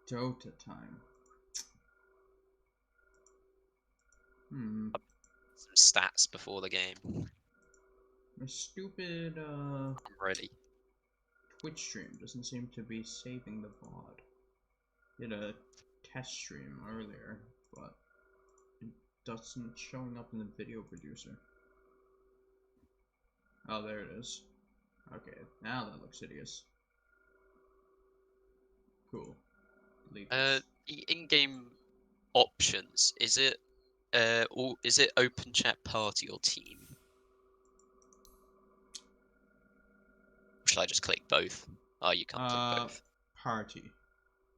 Dota time. Some stats before the game. My stupid I'm ready. Twitch stream doesn't seem to be saving the VOD. Did a test stream earlier, but it doesn't showing up in the video producer. Oh, there it is. Okay, now that looks hideous. Cool. Delete this. The in-game options, is it open chat, party, or team? Should I just click both? Oh, you can't click both. Party.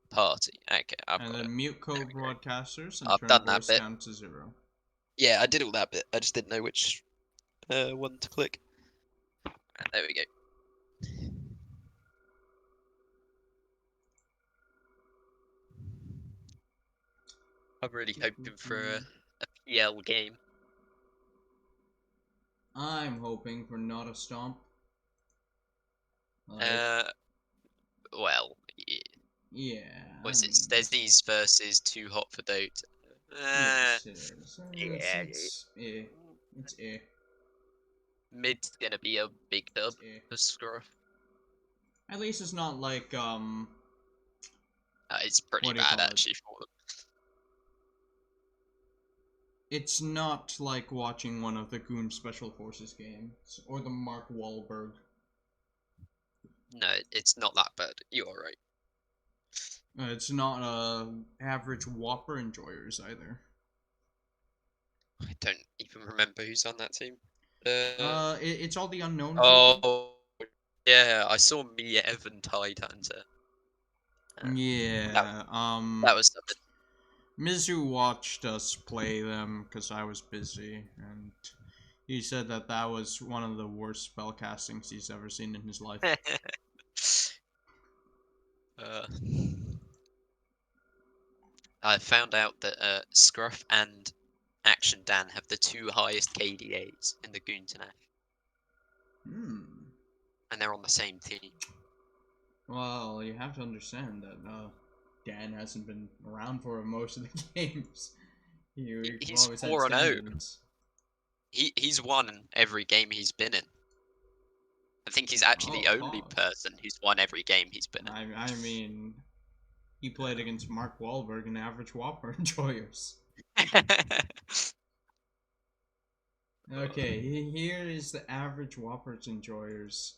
Party. Okay, I've And got then it. mute co-broadcasters and I've turn done that voice bit. down to 0. Yeah, I did all that bit. I just didn't know which one to click. And there we go. I'm really hoping for a PL game. I'm hoping for not a stomp. Well, yeah. was it Stesi's versus 2Hot4Dota? Yes, it is. Yeah. It's eh. Mid's gonna be a big dub for scruff. At least it's not like It's pretty what do you bad call it? actually for them. It's not like watching one of the Goon Special Forces games or the Mark Wahlberg. No, it's not that bad. You're right. It's not average Whopper enjoyers either. I don't even remember who's on that team. It's all the unknown people. Oh, yeah, I saw Mia Evan Tidehunter. Yeah, that was something. Mizu watched us play them because I was busy, and he said that that was one of the worst spell castings he's ever seen in his life. I found out that Scruff and Action Dan have the 2 highest KDAs in the GOONTI. And they're on the same team. Well, you have to understand that Dan hasn't been around for most of the games. He's 4-0. He's won every game he's been in. I think he's actually the only person who's won every game he's been in. I mean, he played against Mark Wahlberg and average Whopper enjoyers. Okay, here is the average Whoppers enjoyers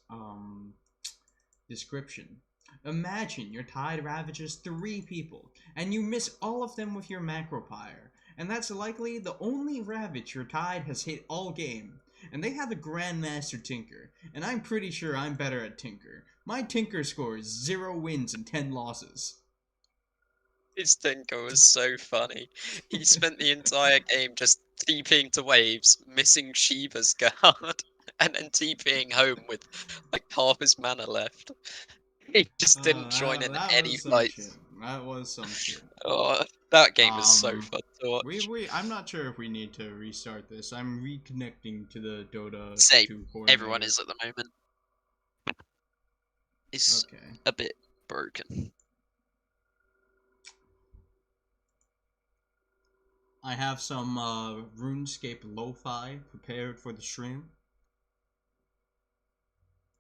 description. Imagine your tide ravages 3 people, and you miss all of them with your macropire, and that's likely the only ravage your tide has hit all game. And they have a Grandmaster Tinker, and I'm pretty sure I'm better at Tinker. My Tinker score is 0 wins and 10 losses. His Tinker was so funny. He spent the entire game just TPing to waves, missing Shiva's guard, and then TPing home with like half his mana left. He just didn't join in any fights. That was some shit. Oh, that game is so fun to watch. I'm not sure if we need to restart this. I'm reconnecting to the Dota Same. 2 Everyone is at the moment. It's a bit broken. I have some RuneScape lo-fi prepared for the stream.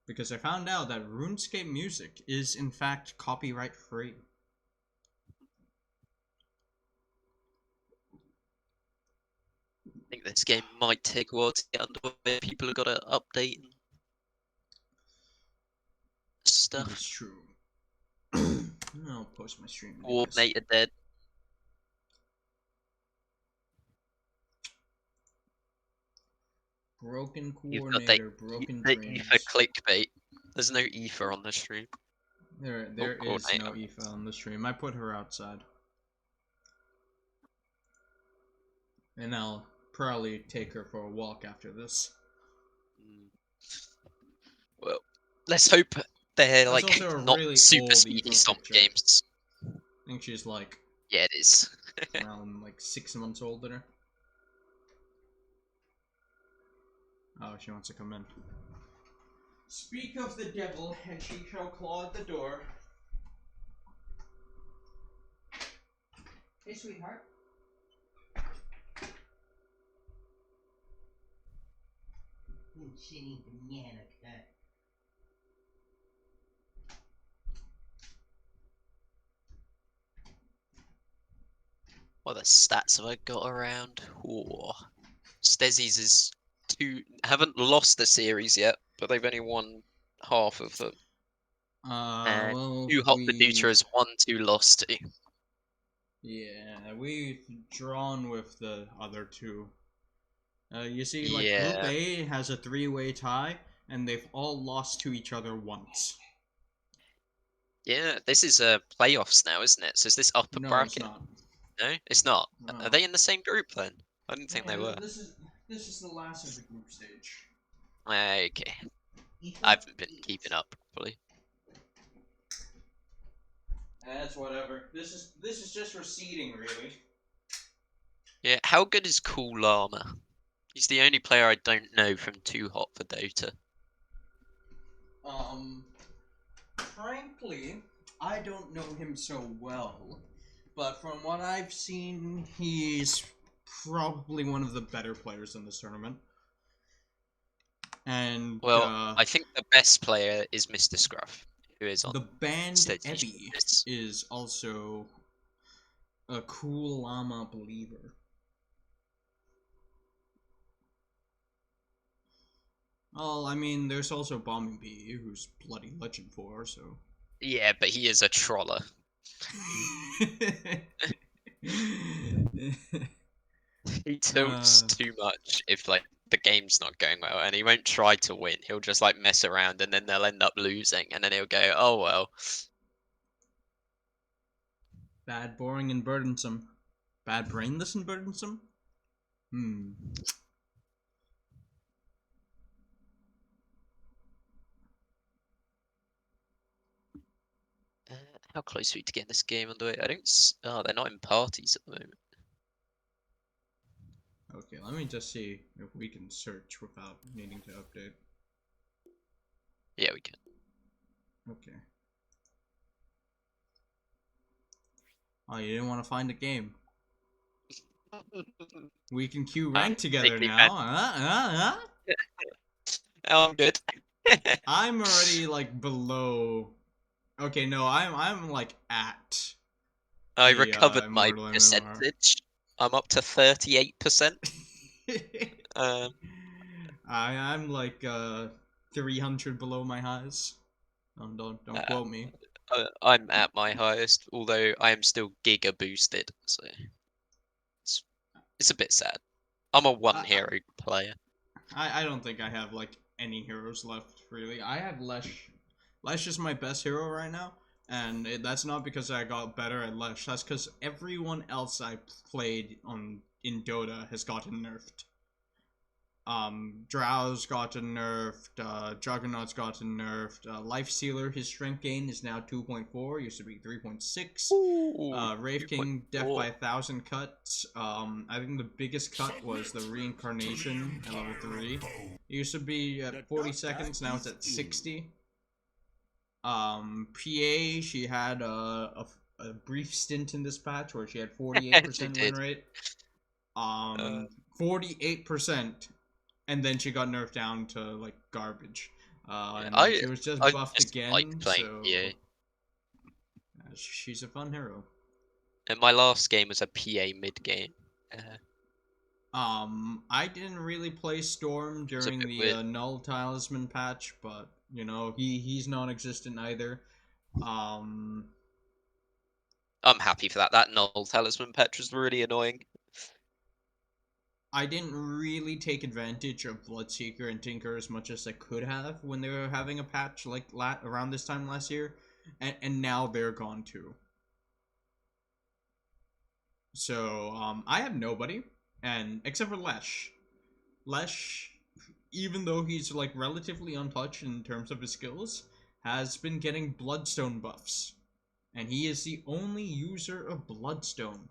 Because I found out that RuneScape music is in fact copyright free. I think this game might take a while to get underway. People have got to update stuff. That's true. I'll post my stream. Coordinated dead. Broken coordinator, broken the dreams. ether clickbait. There's no ether on the stream. There is no ether on the stream. I put her outside. And I'll probably take her for a walk after this. Well, let's hope they're That's like not really super speedy stomp games. I think she's like... Yeah, it is. around like 6 months older. Oh, she wants to come in. Speak of the devil, and she shall claw at the door. Hey, sweetheart. Shitty banana cut. What the stats have I got around? Ooh. Stesi's is haven't lost the series yet, but they've only won half of them. And Well, 2Hot4Dota has won 2 lost to. yeah, we've drawn with the other two. You see, like, Group Yeah. A has a 3-way tie, and they've all lost to each other once. Yeah, this is playoffs now, isn't it? So is this upper No, it's bracket? not. No, it's not. Are No. they in the same group then? I didn't think they Yeah, were. this is the last of the group stage. Okay. I haven't been keeping up properly. That's whatever. This is just for seeding, really. Yeah, how good is Cool Llama? He's the only player I don't know from 2Hot4Dota. Frankly, I don't know him so well, but from what I've seen, he's probably one of the better players in this tournament. And Well, I think the best player is Mr. Scruff, who is on the band Edde StesichorusTheWise. is also a Cool Llama believer. Well, I mean, there's also Bombing Bee, who's bloody legend for, so. Yeah, but he is a troller. He tilts too much if like the game's not going well, and he won't try to win. He'll just like mess around, and then they'll end up losing, and then he'll go, "Oh well." Bad, boring, and burdensome. Bad, brainless, and burdensome? Hmm. How close are we to getting this game on the way? I don't. Oh, they're not in parties at the moment. Okay, let me just see if we can search without needing to update. Yeah, we can. Okay. Oh, you didn't want to find a game. We can queue rank together now. Oh, I'm good. I'm already like below. Okay, no, I'm like at I the recovered my Immortal MMR. percentage. I'm up to 38%. Um, I'm like 300 below my highs. Don't uh, quote me. I'm at my highest, although I am still giga boosted, so it's, it's a bit sad. I'm a one I, hero player. I don't think I have like any heroes left really. I have Lesh. Lesh is my best hero right now, and that's not because I got better at Lesh. That's because everyone else I played on in Dota has gotten nerfed. Drow's gotten nerfed, Juggernaut's gotten nerfed, Lifestealer, his strength gain is now 2.4, used to be 3.6. Ooh, Wraith King, death by 2.4. 1,000 cuts. I think the biggest cut was the reincarnation at level 3. It used to be at 40 seconds, now it's at 60. PA, she had a brief stint in this patch where she had She 48% win did. rate. Uh, 48%, and then she got nerfed down to like garbage. yeah, And she was just I buffed just like again, playing so PA. she's a fun hero. And my last game was a PA mid game. I didn't really play Storm It was a during bit the weird. Null Talisman patch, but you know he's non-existent either. Um, I'm happy for that. That null talisman patch was really annoying. I didn't really take advantage of Bloodseeker and Tinker as much as I could have when they were having a patch like around this time last year, and now they're gone too. So I have nobody, and except for Lesh. Lesh, even though he's like relatively untouched in terms of his skills, has been getting Bloodstone buffs, and he is the only user of Bloodstone.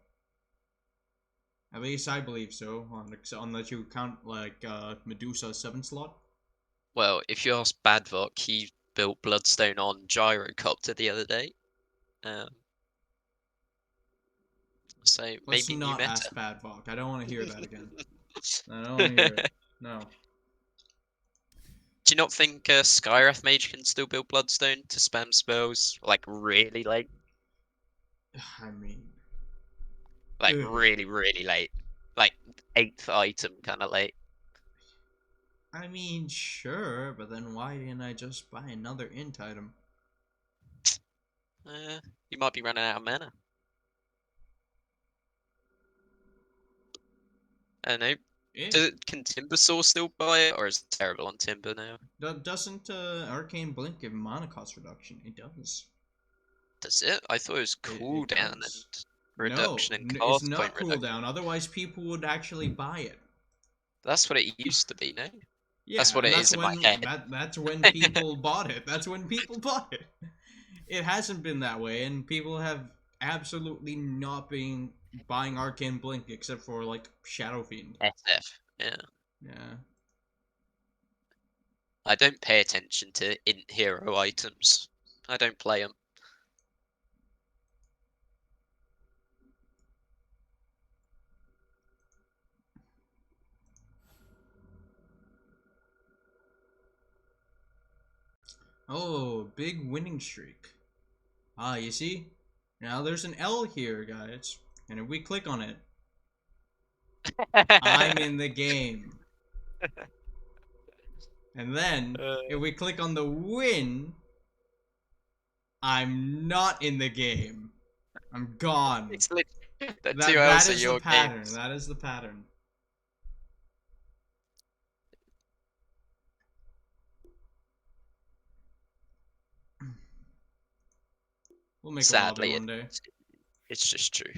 At least I believe so. Unless you count like Medusa's 7 slot. Well, if you ask Badvok, he built Bloodstone on Gyrocopter the other day. So So Let's maybe new not meta. ask Padvok. I don't want to hear that again. I don't want to hear it. No. Do you not think Skywrath Mage can still build Bloodstone to spam spells like really late? I mean, Like ugh. really, really late. Like 8th item kind of late. I mean, sure, but then why didn't I just buy another int item? You might be running out of mana. I don't know. Can Timbersaw still buy it, or is it terrible on Timber now? Doesn't Arcane Blink give mana cost reduction? It does. Does it? I thought it was It cooldown and does. No, reduction in it's cast point not reduction. cooldown. Otherwise, people would actually buy it. That's what it used to be, no? That's Yeah, what and it that's is in my when head. that's when people bought it. That's when people bought it. It hasn't been that way, and people have absolutely not been buying Arcane Blink except for like Shadow Fiend. SF. Yeah. Yeah. I don't pay attention to int hero items. I don't play them. Oh, big winning streak. Ah, you see? Now there's an L here, guys. And if we click on it, I'm in the game. And then, if we click on the win, I'm not in the game. I'm gone. It's literally the 2 That hours of is the your pattern. games. That is the pattern. We'll make a lobby Sadly, one day. it's just true.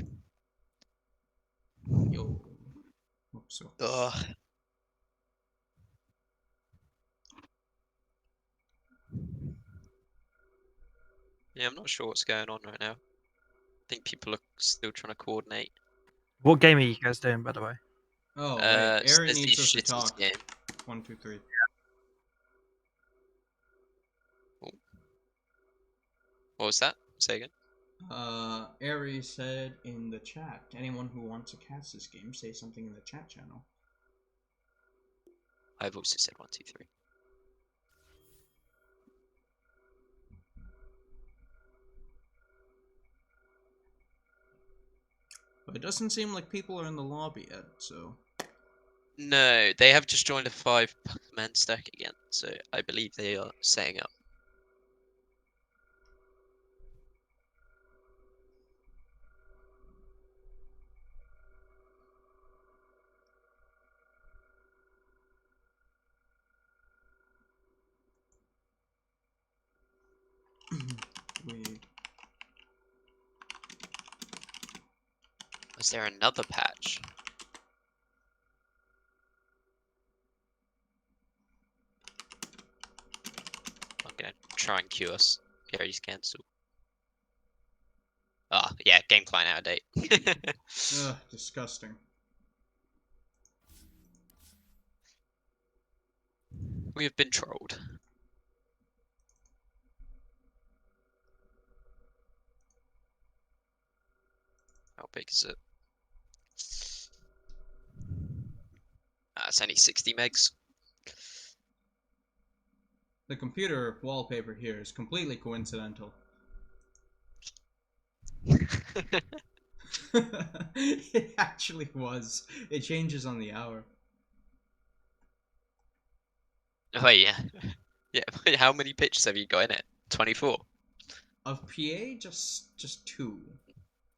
Yo. Oops. Ugh. Yeah, I'm not sure what's going on right now. I think people are still trying to coordinate. What game are you guys doing, by the way? Oh, wait. Aaron Stesi's needs us to shitty talk. game. 1, 2, 3. What was that? Say again. Ari said in the chat, anyone who wants to cast this game, say something in the chat channel. I've also said 1, 2, 3. But it doesn't seem like people are in the lobby yet, so... No, they have just joined a 5-man stack again, so I believe they are setting up. Is there another patch? I'm gonna try and cue us. Gary's cancel. Ah, yeah, game client out of date. Ugh, disgusting. We have been trolled. How big is it? It's only 60 megs. The computer wallpaper here is completely coincidental. It actually was. It changes on the hour. Oh yeah. Yeah, but how many pitches have you got in it? 24? Of PA, just 2.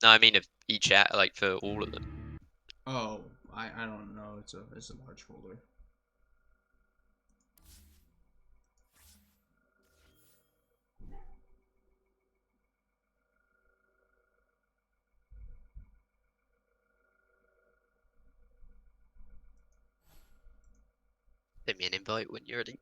No, I mean of each like for all of them. Oh, I don't know. It's a large folder. Send me an invite when you're ready.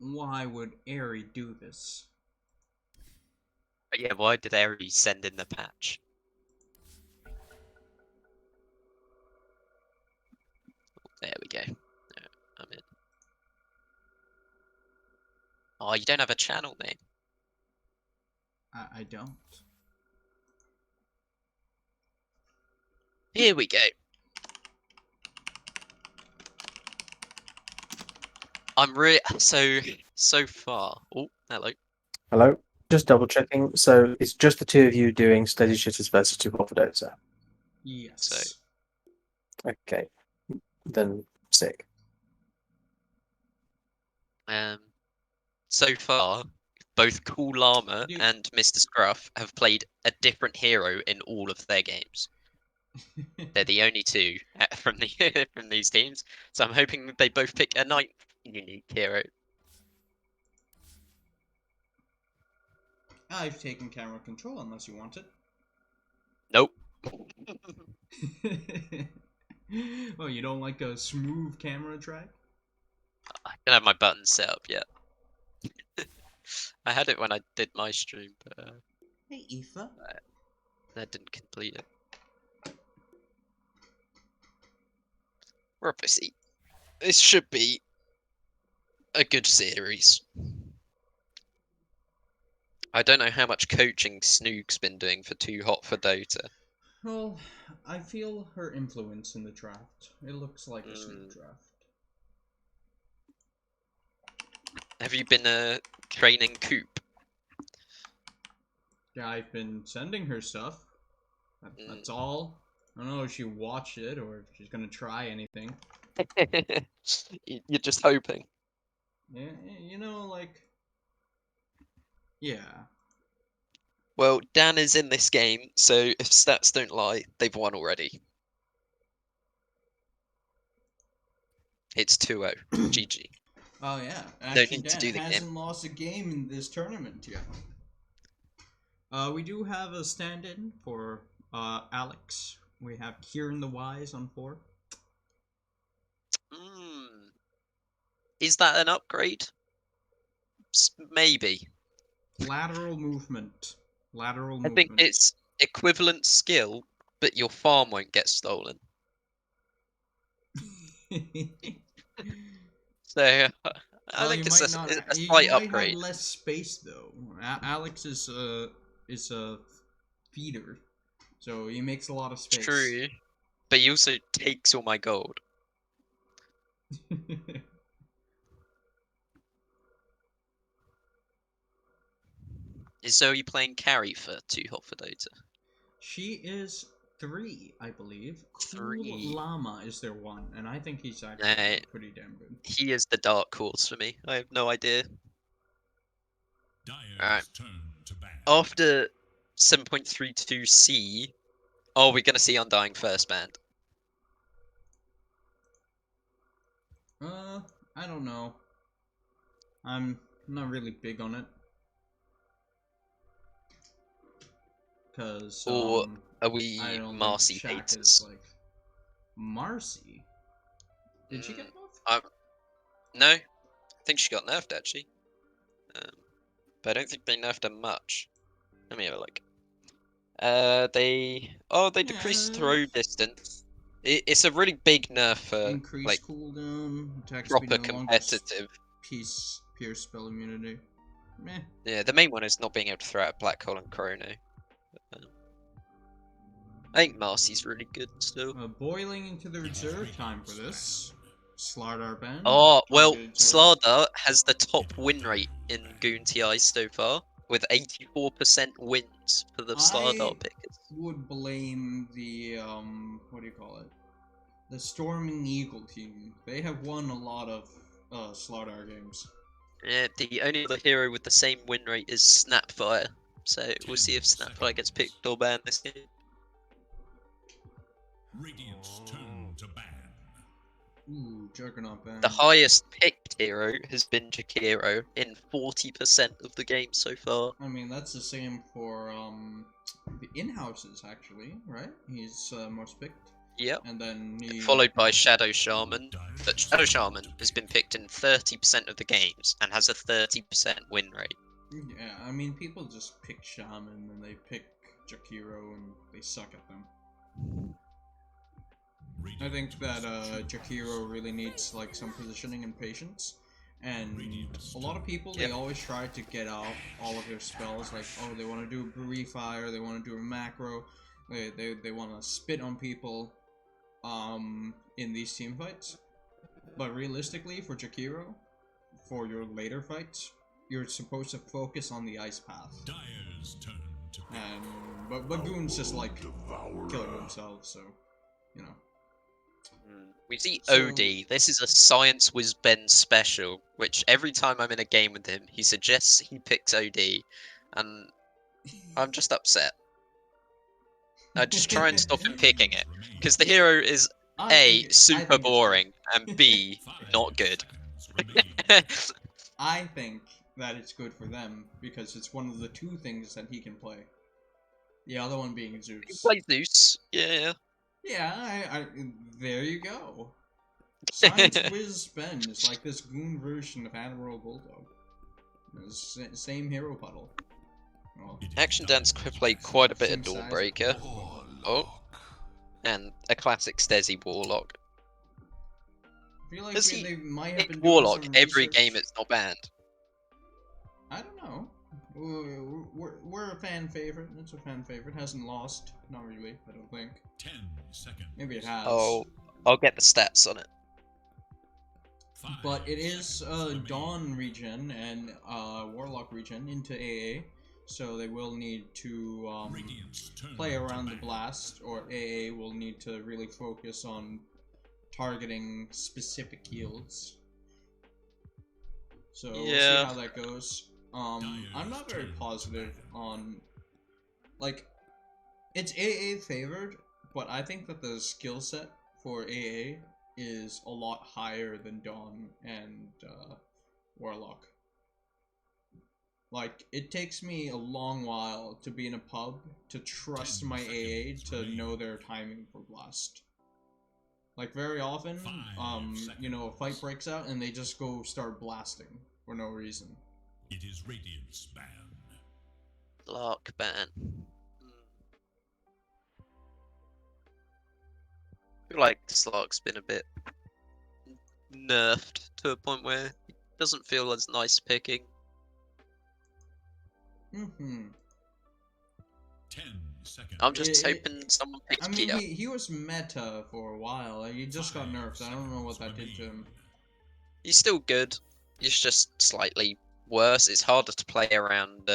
Why would Airy do this? But yeah, why did Ares send in the patch? There we go. I'm in. Oh, you don't have a channel name. I don't. Here we go. I'm so far. Oh, hello. Hello? Just double checking. So it's just the two of you doing Steady Shitters versus 2Hot4Dota. Yes. Okay. Then sick. So far, both Cool Llama Dude. and Mr. Scruff have played a different hero in all of their games. They're the only two from the from these teams, so I'm hoping they both pick a ninth unique hero. I've taken camera control unless you want it. Nope. Oh, you don't like a smooth camera track? I don't have my buttons set up yet. I had it when I did my stream, but Hey, Aoife. that didn't complete it. We're obviously, this should be a good series. I don't know how much coaching Snook's been doing for 2Hot4Dota. Well, I feel her influence in the draft. It looks like a Snoop draft. Have you been training Coop? Yeah, I've been sending her stuff. That's all. I don't know if she watched it or if she's gonna try anything. You're just hoping. Yeah, you know, like... Yeah. Well, Dan is in this game, so if stats don't lie, they've won already. It's 2-0. GG. Oh yeah, No actually need to Dan do the hasn't game. lost a game in this tournament yet. We do have a stand-in for Alex. We have KierantheWise on 4. Is that an upgrade? Maybe. Lateral movement. Lateral I movement. think it's equivalent skill, but your farm won't get stolen. So I think it's a slight might upgrade. have less space though. Alex is a feeder, so he makes a lot of space. True, but he also takes all my gold. Is Zoey playing carry for 2Hot4Dota? She is 3, I believe. 3. Cool Llama is their 1, and I think he's actually pretty damn good. He is the dark horse for me. I have no idea. Alright. After 7.32C, oh, we're gonna see Undying first banned. I don't know. I'm not really big on it. Cause Or are we I don't Marcy think Shak haters? is like Marcy. Did she get buffed? No, I think she got nerfed actually. But I don't think they nerfed her much. Let me have a look. They decreased throw distance. It's a really big nerf for Increased like cooldown, attack proper speed no longer competitive. Pierce spell immunity. Meh. Yeah, the main one is not being able to throw out Black Hole and Chrono. I think Marcy's really good still. Boiling into the reserve time for this. Slardar ban. Oh, well, Slardar has the top win rate in GOONTI so far, with 84% wins for the Slardar pickers. Would blame the, what do you call it? The Storming Eagle team. They have won a lot of Slardar games. Yeah, the only other hero with the same win rate is Snapfire, so we'll see if Snapfire gets picked or banned this game. Radiant's turn to ban. Ooh, Juggernaut ban. The highest picked hero has been Jakiro in 40% of the game so far. I mean, that's the same for the in-houses, actually, right? He's most picked. Yep. And then he... Followed by Shadow Shaman. But Shadow Shaman has been picked in 30% of the games and has a 30% win rate. Yeah, I mean, people just pick Shaman and they pick Jakiro and they suck at them. I think that Jakiro really needs like some positioning and patience. And a lot of people, they always try to get out all of their spells, like, oh, they want to do a Breathe Fire, they want to do a macro, they want to spit on people in these team fights. But realistically, for Jakiro, for your later fights, you're supposed to focus on the ice path. And but Goon's just like killing himself, so you know. We see So- OD. This is a ScienceWhizBen special, which every time I'm in a game with him, he suggests he picks OD, and I'm just upset. I just try and stop him picking it, because the hero is A, super boring, and B, not good. I think that it's good for them because it's one of the two things that he can play. The other one being He Zeus. plays Zeus, yeah. Yeah, I there you go. ScienceWhizBen is like this goon version of Admiral Bulldog. Same hero puddle. Well, Action Dance played quite a bit of Same size. Dawnbreaker. Oh. And a classic Stesi Warlock. I feel like Does he they might have pick been doing Warlock some every research. game it's not banned? I don't know. We're a fan favorite. It's a fan favorite. Hasn't lost. Not really. I don't think. 10 seconds. Maybe it has. Oh, I'll get the stats on it. But it is Dawn regen and Warlock regen into AA, so they will need to play around the blast, or AA will need to really focus on targeting specific heals. So we'll see Yeah. how that goes. I'm not very positive on, like, it's AA favored, but I think that the skill set for AA is a lot higher than Dawn and Warlock. Like, it takes me a long while to be in a pub to trust my AA to know their timing for blast. Like, very often, you know, a fight breaks out and they just go start blasting for no reason. It is Radiant's ban. Lark ban. I feel like Slark's been a bit nerfed to a point where it doesn't feel as nice picking. 10 seconds. I'm just hoping someone picks I mean, Kia. he was meta for a while. Like, he just got nerfed. I don't know what that did to him. He's still good. He's just slightly worse. It's harder to play around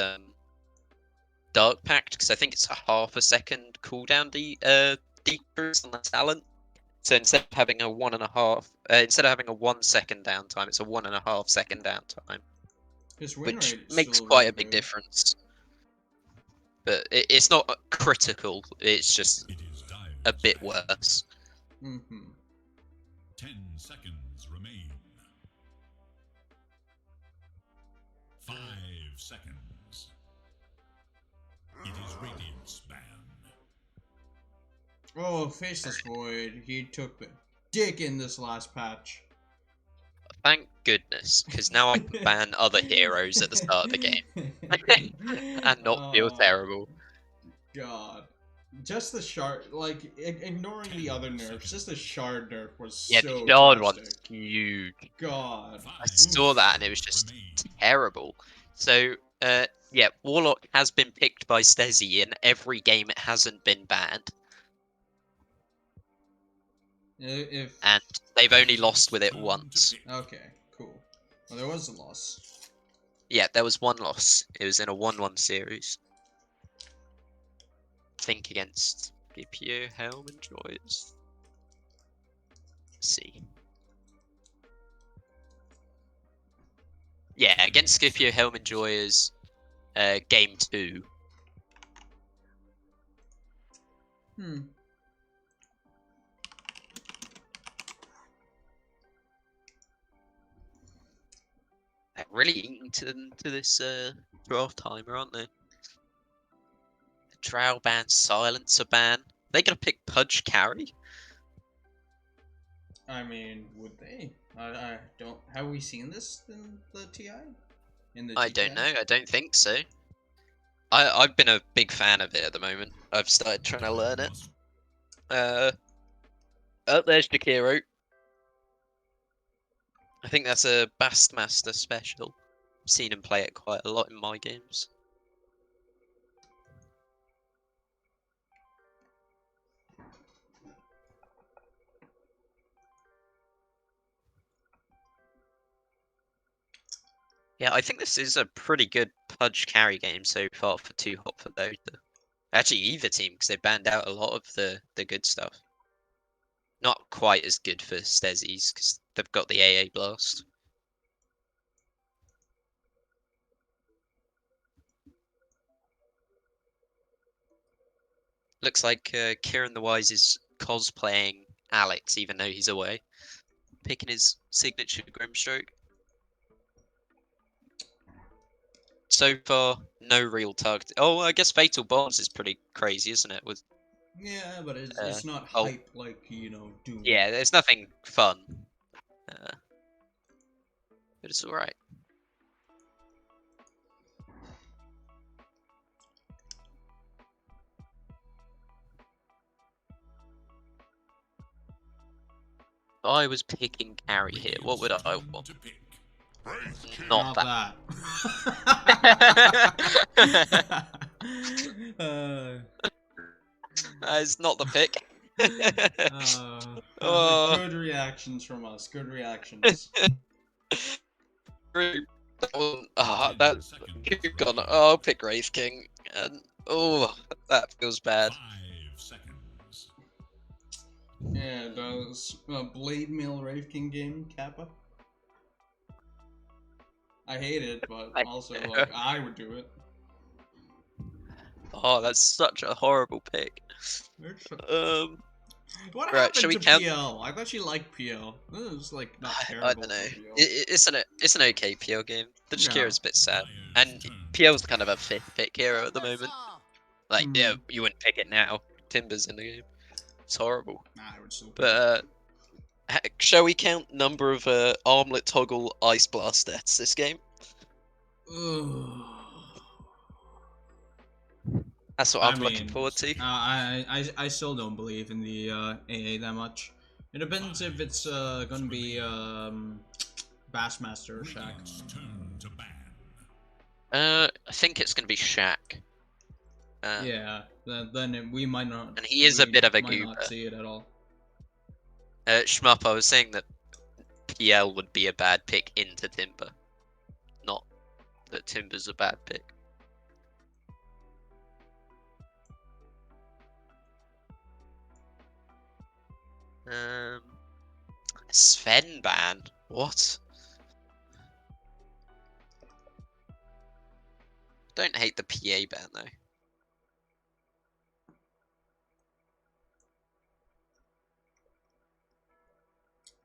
Dark Pact because I think it's a half a second cooldown decrease on the talent. So instead of having a 1.5, instead of having a 1 second downtime, it's a 1.5 second downtime, His win which rate is makes still quite really a big good. difference. But it's not critical. It's just It is Dire's a bit ban. worse. 10 seconds remain. 5 seconds. It is Radiant's ban. Oh, Faceless Void. He took the dick in this last patch. Thank goodness, because now I can ban other heroes at the start of the game and not feel terrible. God. Just the shard, like, ignoring the other nerfs, just the shard nerf was Yeah, so the shard drastic. one's huge. God. I saw that and it was just terrible. So, yeah, Warlock has been picked by Stesi in every game it hasn't been banned, If and they've only lost with it once. okay, cool. Well, there was a loss. Yeah, there was one loss. It was in a 1-1 series. I think against DPO Helm Enjoyers. Let's see. Yeah, against Scipio Helm Enjoyers, game 2. They're really eating to this draft timer, aren't they? Drow ban, Silencer ban. They gonna pick Pudge carry? I mean, would they? I don't. Have we seen this in the TI? In the I don't know. I don't think so. I've been a big fan of it at the moment. I've started trying to learn it. Oh, there's Shakiro. I think that's a TheBastMaster special. I've seen him play it quite a lot in my games. Yeah, I think this is a pretty good Pudge carry game so far for 2Hot4Dota. Actually, either team, because they banned out a lot of the good stuff. Not quite as good for Stesi's, because they've got the AA Blast. Looks like KierantheWise is cosplaying Alex, even though he's away. Picking his signature Grimstroke. So far, no real target. Oh, I guess Fatal Bonds is pretty crazy, isn't it? With Yeah, but it's not oh. hype like, you know, Doom. yeah, there's nothing fun. But it's alright. If I was picking carry here, what would I want? To pick. Not that. That is not the pick. Oh. Good reactions from us. Good reactions. That's you've gone. Oh, I'll pick Wraith King, and oh, that feels bad. 5 seconds. Yeah, does Blade Mail Wraith King game, Kappa? I hate it, but also, like, I would do it. Oh, that's such a horrible pick. What right, happened shall we to count? PL? I thought you liked PL. This is like not terrible. I don't know. for PL. It's an okay PL game. The Yeah. Shakira's a bit sad, and PL's kind of a fifth pick hero at the moment. Like, yeah, you wouldn't pick it now. Timber's in the game. It's horrible. Nah, I would still pick But shall we count number of armlet toggle ice blast deaths this game? it. That's what I'm looking forward to. I still don't believe in the AA that much. It depends if it's gonna be Bassmaster or Shak. Turn to ban. I think it's gonna be Shak. Yeah, then we might not. And he is a bit of a might goober. not see it at all. Shmup, I was saying that PL would be a bad pick into Timber, not that Timber's a bad pick. Sven ban? What? Don't hate the PA ban though.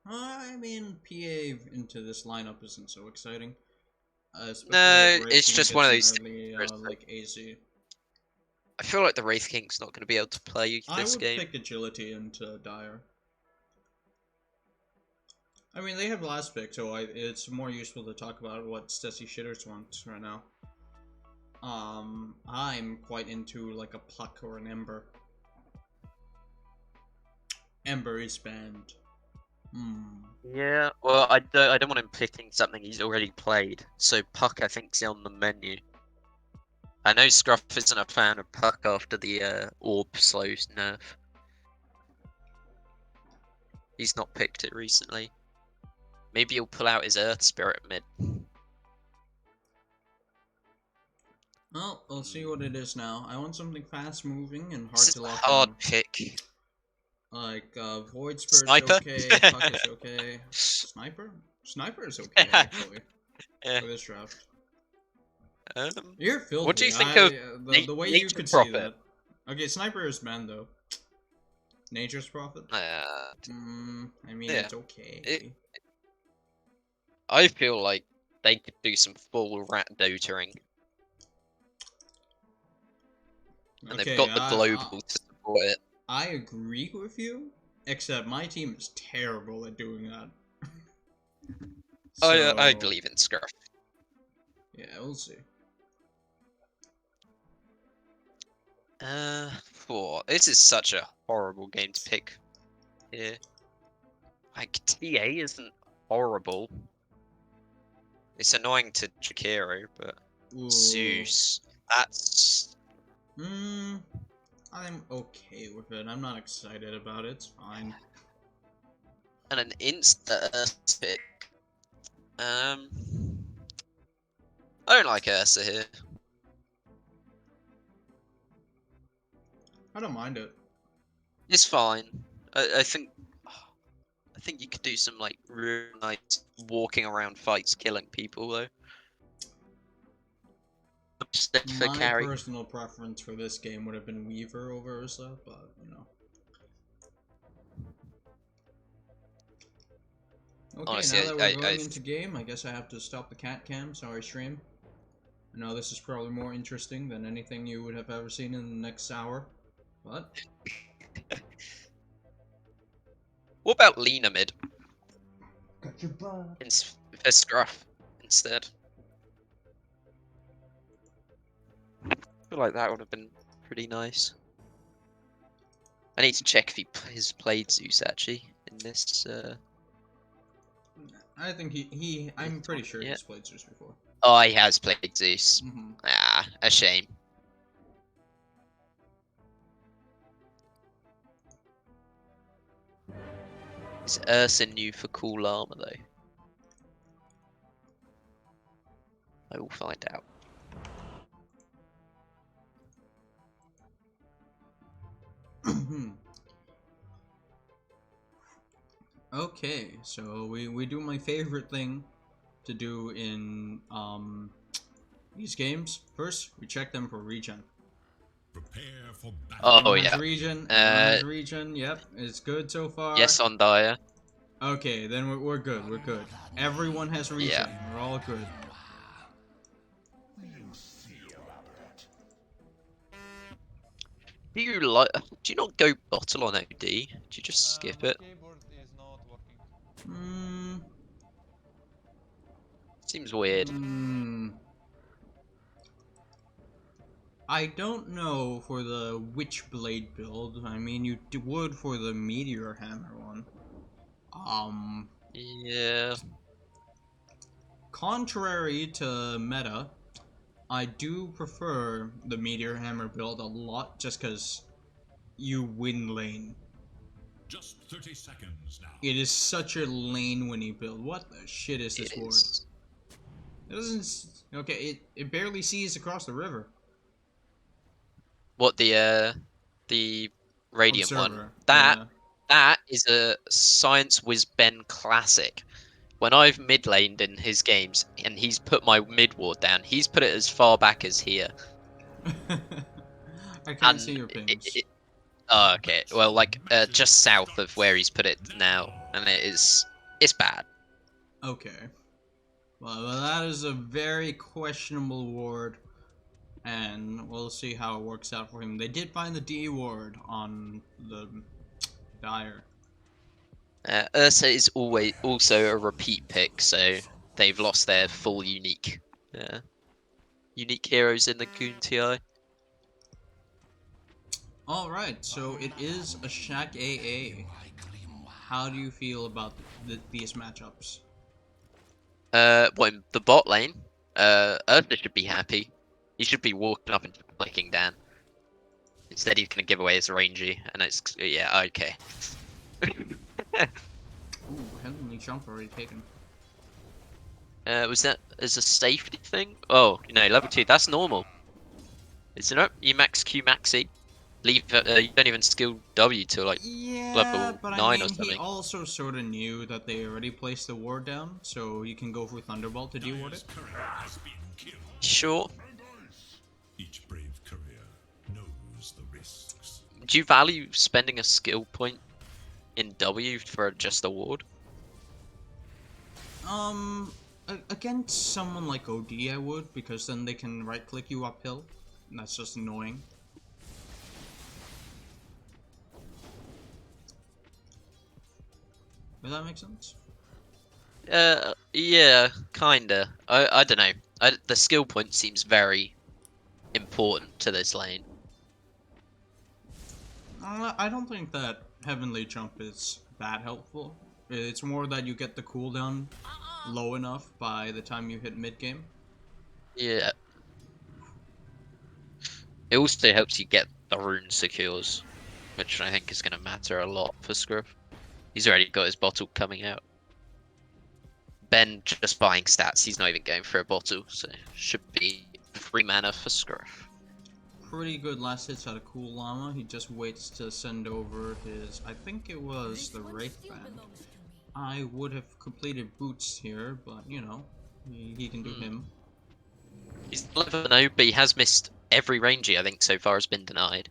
I mean, PA into this lineup isn't so exciting. Especially No, if Wraith it's King just gets one of an those early, things where like AC. I feel like the Wraith King's not going to be able to play I this would game. pick agility into Dire. I mean, they have last pick, so it's more useful to talk about what Stesi shitters want right now. I'm quite into like a Pluck or an Ember. Ember is banned. Yeah, well, I don't want him picking something he's already played. So Puck, I think, is on the menu. I know Scruff isn't a fan of Puck after the Orb slow nerf. He's not picked it recently. Maybe he'll pull out his Earth Spirit mid. Well, we'll see what it is now. I want something fast moving and hard This is to a lock hard down. pick. Like, Void Spirit's Sniper? okay, Puck is okay. Sniper? Sniper is okay, actually. Yeah. For this draft. Um, You're filthy. what do you think of the way you Nature could Prophet? see that? Okay, Sniper is banned though. Nature's Prophet? I mean, yeah. it's okay. I feel like they could do some full rat dotaring. And Okay, they've got the global to support it. I agree with you, Except my team is terrible at doing that. I So, believe in scruff. yeah, we'll see. This is such a horrible game to pick here. Like, TA isn't horrible. It's annoying to Jakiro, but Ooh. Zeus, that's... I'm okay with it. I'm not excited about it. It's fine. And an insta pick. I don't like Ursa here. I don't mind it. It's fine. I think you could do some like real nice walking around fights, killing people though. For My carry. personal preference for this game would have been Weaver over Ursa, but you know. Okay, Honestly, now that we're going into game, I guess I have to stop the cat cam. Sorry, stream. I know this is probably more interesting than anything you would have ever seen in the next hour, but... What about Lena mid? Got your butt. For scruff instead. I feel like that would have been pretty nice. I need to check if he has played Zeus actually in this. I think I'm pretty sure he's played Zeus before. Oh, he has played Zeus. Mm-hmm. Ah, a shame. Is Ursa new for cool Llama though? I will find out. Okay, so we do my favorite thing to do in these games. First, we check them for regen. Prepare for battle. Oh yeah. Regen, regen. Yep, it's good so far. Yes, on Dire. Okay, then we're good. We're good. Everyone has regen. Yeah. We're all good. Do you not go bottle on OD? Do you just skip it? Keyboard is not working. Seems weird. I don't know for the Witchblade build. I mean, you would for the Meteor Hammer one. Yeah. Contrary to meta, I do prefer the Meteor Hammer build a lot just because you win lane. Just 30 seconds now. It is such a lane winning build. What the shit is this ward? It doesn't. Okay, it barely sees across the river. What the Radiant Observer, one? yeah. That is a ScienceWhizBen classic. When I've mid laned in his games and he's put my mid ward down, he's put it as far back as here. I can't see your pings. Oh, okay. Well, like just south of where he's put it now, and it's bad. Okay. Well, that is a very questionable ward, and we'll see how it works out for him. They did find the D ward on the Dire. Ursa is always also a repeat pick, so they've lost their full unique heroes in the GOONTI. Alright, so it is a Shak AA. How do you feel about these matchups? What, in the bot lane? Ursa should be happy. He should be walking up and clicking down. Instead, he's gonna give away his rangy, and it's yeah, okay. Ooh, heavenly jump already taken. Was that as a safety thing? Oh, no, level 2. That's normal. Isn't it? You max Q max E. Leave. You don't even skill W till like level but 9 I mean, or something. he also sort of knew that they already placed the ward down, so you can go for Thunderbolt to de-ward it. Sure. Each brave courier knows the risks. Do you value spending a skill point in W for just a ward? Against someone like OD, I would, because then they can right-click you uphill, and that's just annoying. Does that make sense? Yeah, kinda. I don't know. The skill point seems very important to this lane. I don't think that Heavenly Jump is that helpful. It's more that you get the cooldown low enough by the time you hit mid game. Yeah. It also helps you get the rune secures, which I think is going to matter a lot for Scruff. He's already got his bottle coming out. Ben just buying stats, he's not even going for a bottle, so should be 3 mana for Scruff. Pretty good last hits out of Cool Llama. He just waits to send over his, I think it was the Wraith Band. I would have completed Boots here, but you know, he can do him. He's level 0, but he has missed every rangy I think so far has been denied.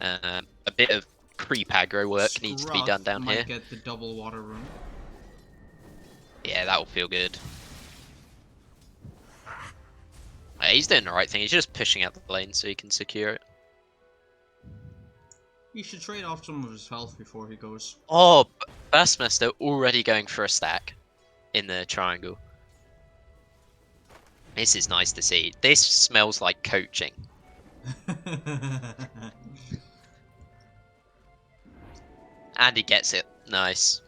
A bit of creep aggro work needs to be done down might here. Get the double water rune. Yeah, that'll feel good. He's doing the right thing. He's just pushing out the lane so he can secure it. He should trade off some of his health before he goes. Oh, TheBastMaster already going for a stack in the triangle. This is nice to see. This smells like coaching. And he gets it. Nice.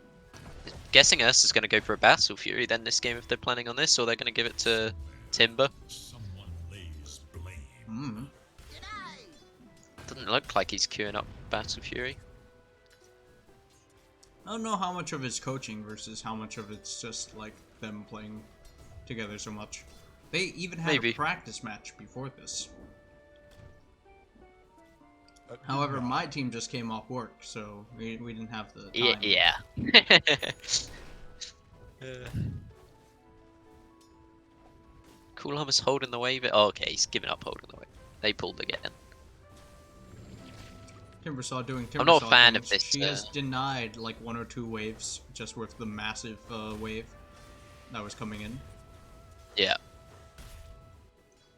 Guessing Us is going to go for a Battle Fury then this game if they're planning on this, or they're going to give it to Timber. Someone lays blame. Doesn't look like he's queuing up Battle Fury. I don't know how much of it's coaching versus how much of it's just like them playing together so much. They even had a practice match before this. However, my team just came off work, so we didn't have the time. Yeah. Cool Llama's holding the wave. Oh, okay, he's giving up holding the wave. They pulled again. Timbersaw doing Timbersaw I'm not a fan things. of this. She has denied like 1 or 2 waves just with the massive wave that was coming in. Yeah.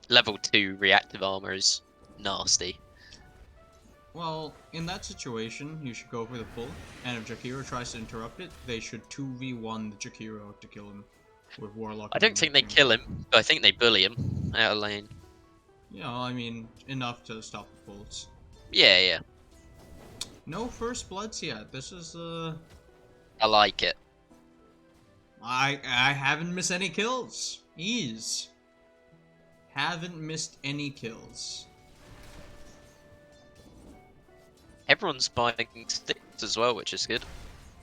Level 2 reactive armor is nasty. Well, in that situation, you should go for the pull, and if Jakiro tries to interrupt it, they should 2v1 the Jakiro to kill him with Warlock. I don't think they kill him, but I think they bully him out of lane. You know, I mean, enough to stop the pulls. Yeah. No first bloods yet. This is I like it. I haven't missed any kills. Ease. Haven't missed any kills. Everyone's buying sticks as well, which is good.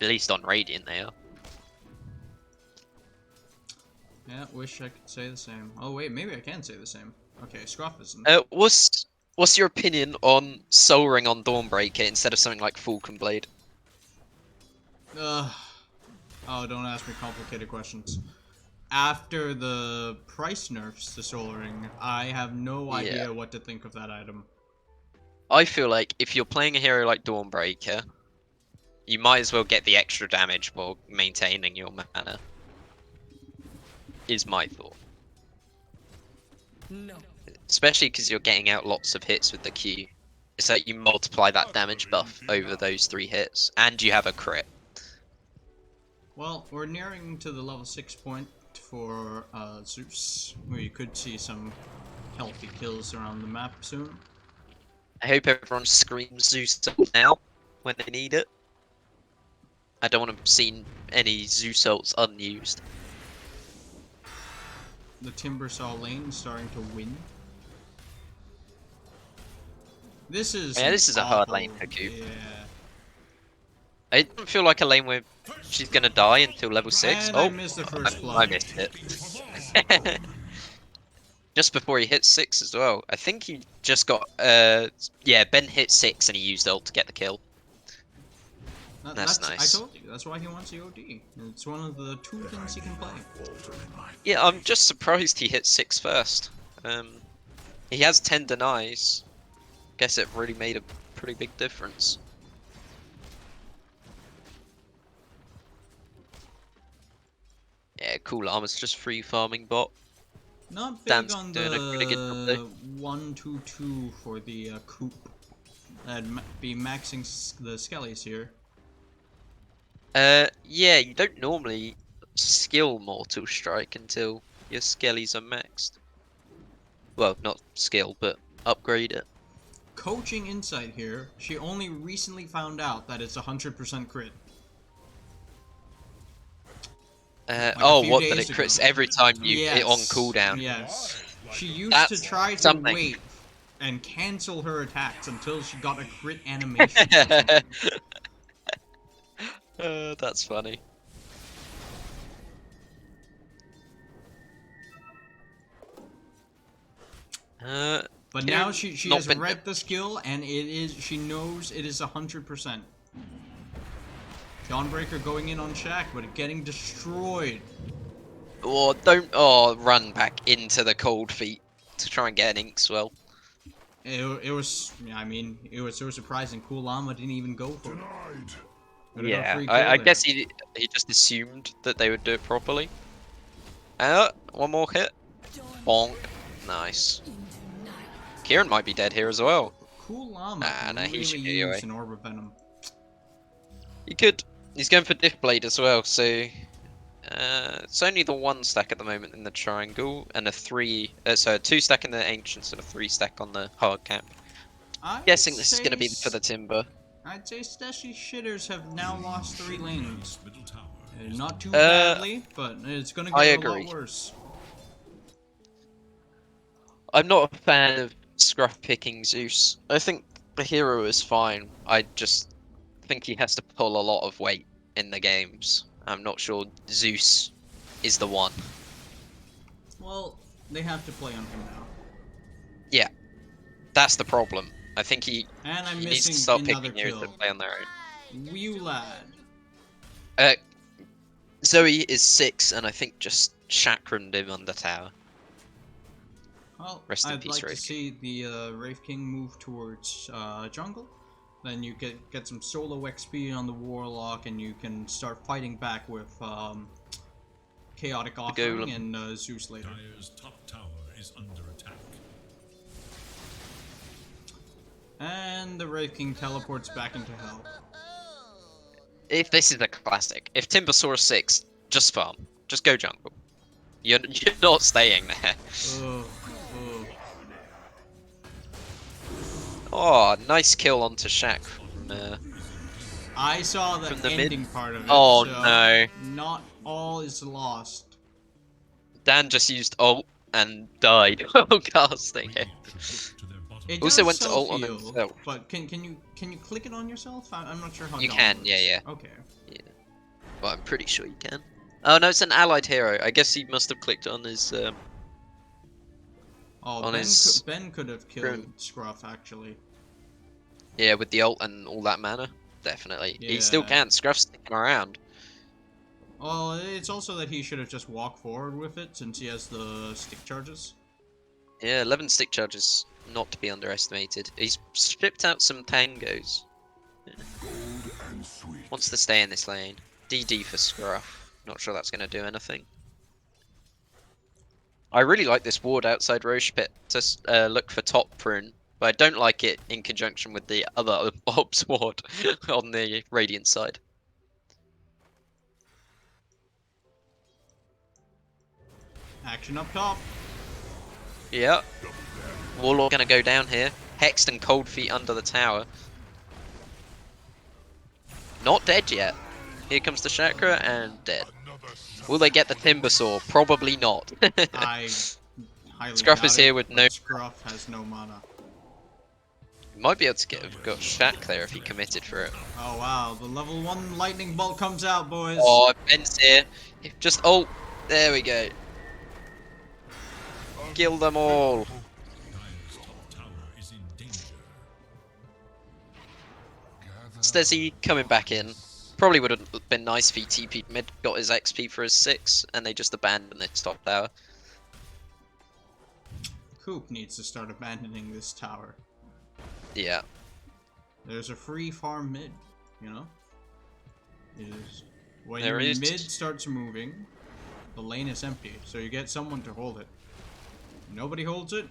At least on Radiant they are. Yeah, wish I could say the same. Oh wait, maybe I can say the same. Okay, Scruff isn't. What's your opinion on Soul Ring on Dawnbreaker instead of something like Falcon Blade? Oh, don't ask me complicated questions. After the price nerfs to Soul Ring, I have no idea what to think of that item. I feel like if you're playing a hero like Dawnbreaker, you might as well get the extra damage while maintaining your mana. Is my thought. No. Especially because you're getting out lots of hits with the Q. It's like you multiply that damage buff over those 3 hits, and you have a crit. Well, we're nearing to the level 6 point for Zeus, where you could see some healthy kills around the map soon. I hope everyone screams Zeus now when they need it. I don't want to see any Zeus ults unused. The Timbersaw lane starting to win. This is a hard lane for Coop. Yeah. It doesn't feel like a lane where she's gonna die until level 6. And Oh, I missed the first I blood. missed it. Just before he hit 6 as well. I think he just got yeah, Ben hit 6 and he used ult to get the kill. That's nice. I told you, that's why he wants EOD. It's one of the 2 things he can play. Yeah, I'm just surprised he hit 6 first. He has 10 denies. Guess it really made a pretty big difference. Yeah, cool. Llama's just free farming bot. Not big Dan's on doing a pretty good job the 1-2-2 for the Coop. I'd be maxing the Skellies here. Yeah, you don't normally skill Mortal Strike until your skellies are maxed. Well, not skill, but upgrade it. Coaching insight here, she only recently found out that it's 100% crit. Like oh, a few what? That days it crits ago. every time you Yes. it on cooldown. Yes. She used That's to try to something. wait and cancel her attacks until she got a crit animation. Or something. That's funny. But Kieran, now she not has been- read the skill and she knows it is 100%. Dawnbreaker going in on Shak, but getting destroyed. Or run back into the cold feet to try and get an ink swell. It was, I mean, it was so surprising. Cool Llama didn't even go for it. Could've got a Yeah, free kill I there. guess he just assumed that they would do it properly. One more hit. Bonk. Nice. Kieran might be dead here as well. Cool Llama Nah, can he really should be away. use an Orb of Venom. He could. He's going for Diff Blade as well, so it's only the 1 stack at the moment in the triangle, and a 2 stack in the ancients and a 3 stack on the hard cap. I'm Guessing this is going to be for the timber. I'd say Stesi shitters have now lost 3 lanes. Middle tower. Not too badly, but it's gonna I get a agree. lot worse. I'm not a fan of scruff picking Zeus. I think the hero is fine. I just think he has to pull a lot of weight in the games. I'm not sure Zeus is the one. Well, they have to play on him now. Yeah, that's the problem. I think he And I'm needs to missing start another picking heroes kill. that play on their own. You lad. Zoey is 6, and I think just chakrammed him on the tower. Well, Rest in I'd peace, like to Wraith see the Wraith King move towards jungle. Then you get some solo XP on the Warlock, and you can start fighting back with Chaotic Offering and Zeus later. Dire's top tower is under attack. And the Wraith King teleports back into hell. If this is a classic, if Timbersaur 6, just farm. Just go jungle. You're not staying there. Ugh, ugh. Oh, nice kill onto Shak from I saw the From the mid? ending part of it. Oh, so no. Not all is lost. Dan just used ult and died while casting it. To their bottom. It Also does went to ult on self-heal, himself. But can you click it on yourself? I'm not sure how. You Dawn can, works. yeah, yeah. Okay. Well, I'm pretty sure you can. Oh no, it's an allied hero. I guess he must have clicked on his. Oh, On Ben, his- Ben could have killed Scruff actually. Yeah, with the ult and all that mana. Definitely. He still Yeah. can. Scruff's sticking around. Well, it's also that he should have just walked forward with it since he has the stick charges. Yeah, 11 stick charges, not to be underestimated. He's stripped out some tangos. Wants to stay in this lane. DD for Scruff. Not sure that's going to do anything. I really like this ward outside Roche Pit to look for top prune, but I don't like it in conjunction with the other Ops ward on the Radiant side. Action up top. Yeah. Warlock going to go down here. Hexed and Cold Feet under the tower. Not dead yet. Here comes the Chakra and dead. Will they get the Timbersaw? Probably not. I highly Scruff doubt is here it, with but no- Scruff has no mana. Might be able to get got Shak there if he committed for it. Oh wow, the level 1 lightning bolt comes out, boys. Oh, Ben's here. Just ult. There we go. Kill them all. Dire's top tower is in danger. Stesi coming back in. Probably would have been nice if he TP'd mid, got his XP for his 6, and they just abandoned this top tower. Coop needs to start abandoning this tower. Yeah. There's a free farm mid, you know? Is when There your is. mid starts moving, the lane is empty, so you get someone to hold it. Nobody holds it,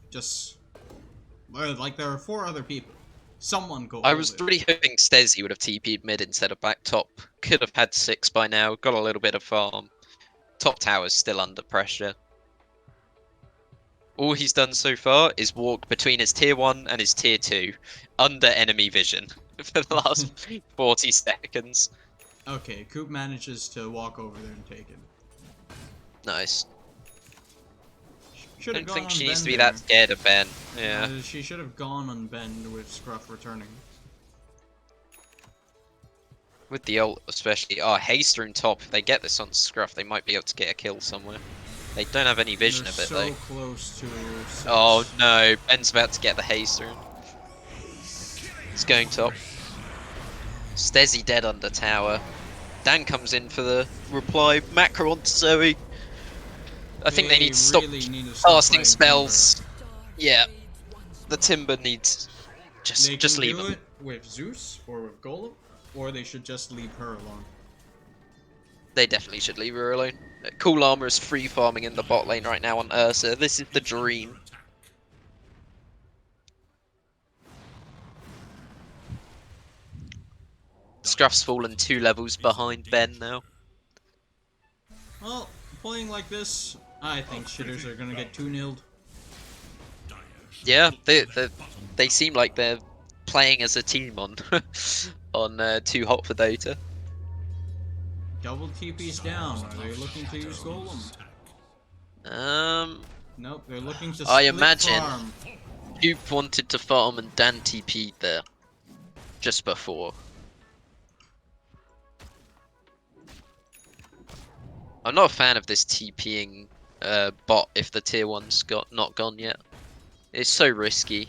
just well, like there are 4 other people. Someone go. I hold was it. really hoping Stesi would have TP'd mid instead of back top. Could have had 6 by now, got a little bit of farm. Top tower's still under pressure. All he's done so far is walk between his tier 1 and his tier 2 under enemy vision for the last 40 seconds. Okay, Coop manages to walk over there and take it. Nice. Should I have don't gone think on she needs Ben to be there. that scared of Ben. Yeah. She should have gone on Ben with Scruff returning. With the ult especially. Oh, Haster in top. If they get this on Scruff, they might be able to get a kill somewhere. They don't have any vision They're of it so though. close to your six. Oh no, Ben's about to get the Haster in. It's going top. Stesi dead under tower. Dan comes in for the reply. Macro onto Zoey. I think they need to stop really need to stop casting fighting spells. Yeah. The Timber needs Timber. They just can leave do him. it with Zeus or with Golem, or they should just leave her alone. They definitely should leave her alone. Cool Llama is free farming in the bot lane right now on Ursa. This is the dream. Scruff's fallen 2 levels behind Ben now. Well, playing like this, I think shitters are gonna get 2-0'd. Yeah, they seem like they're playing as a team on on 2Hot4Dota. Double TP's down. Are they looking to use Golem? Nope, they're looking to I split imagine- farm. Coop wanted to farm and Dan TP'd there just before. I'm not a fan of this TPing bot if the tier 1's not gone yet. It's so risky.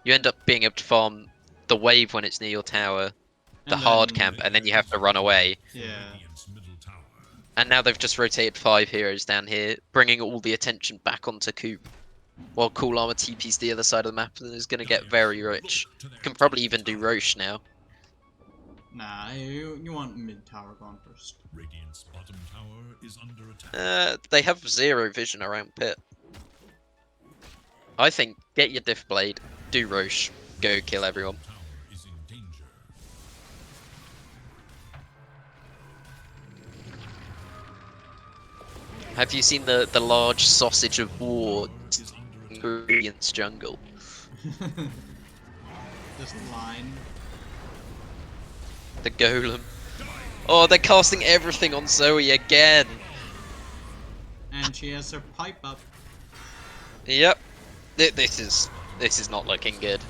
You end up being able to farm the wave when it's near your tower, the And hard then- camp, and then you have to run away. Yeah. Radiant's middle tower And now they've just rotated 5 heroes down here, bringing all the attention back onto Coop. While Cool Armor TP's the other side of the map and is going to get very rich. Can probably even do Roche now. Nah, you want mid tower gone first. Radiant's bottom tower is under attack. They have 0 vision around pit. I think get your Diff Blade, do Roche, go kill everyone. Tower is in danger. Have you seen the large sausage of war Is under attack. ingredients jungle? Just line. The golem. Oh, they're casting everything on Zoey again. And she has her pipe up. Yep. This is not looking good.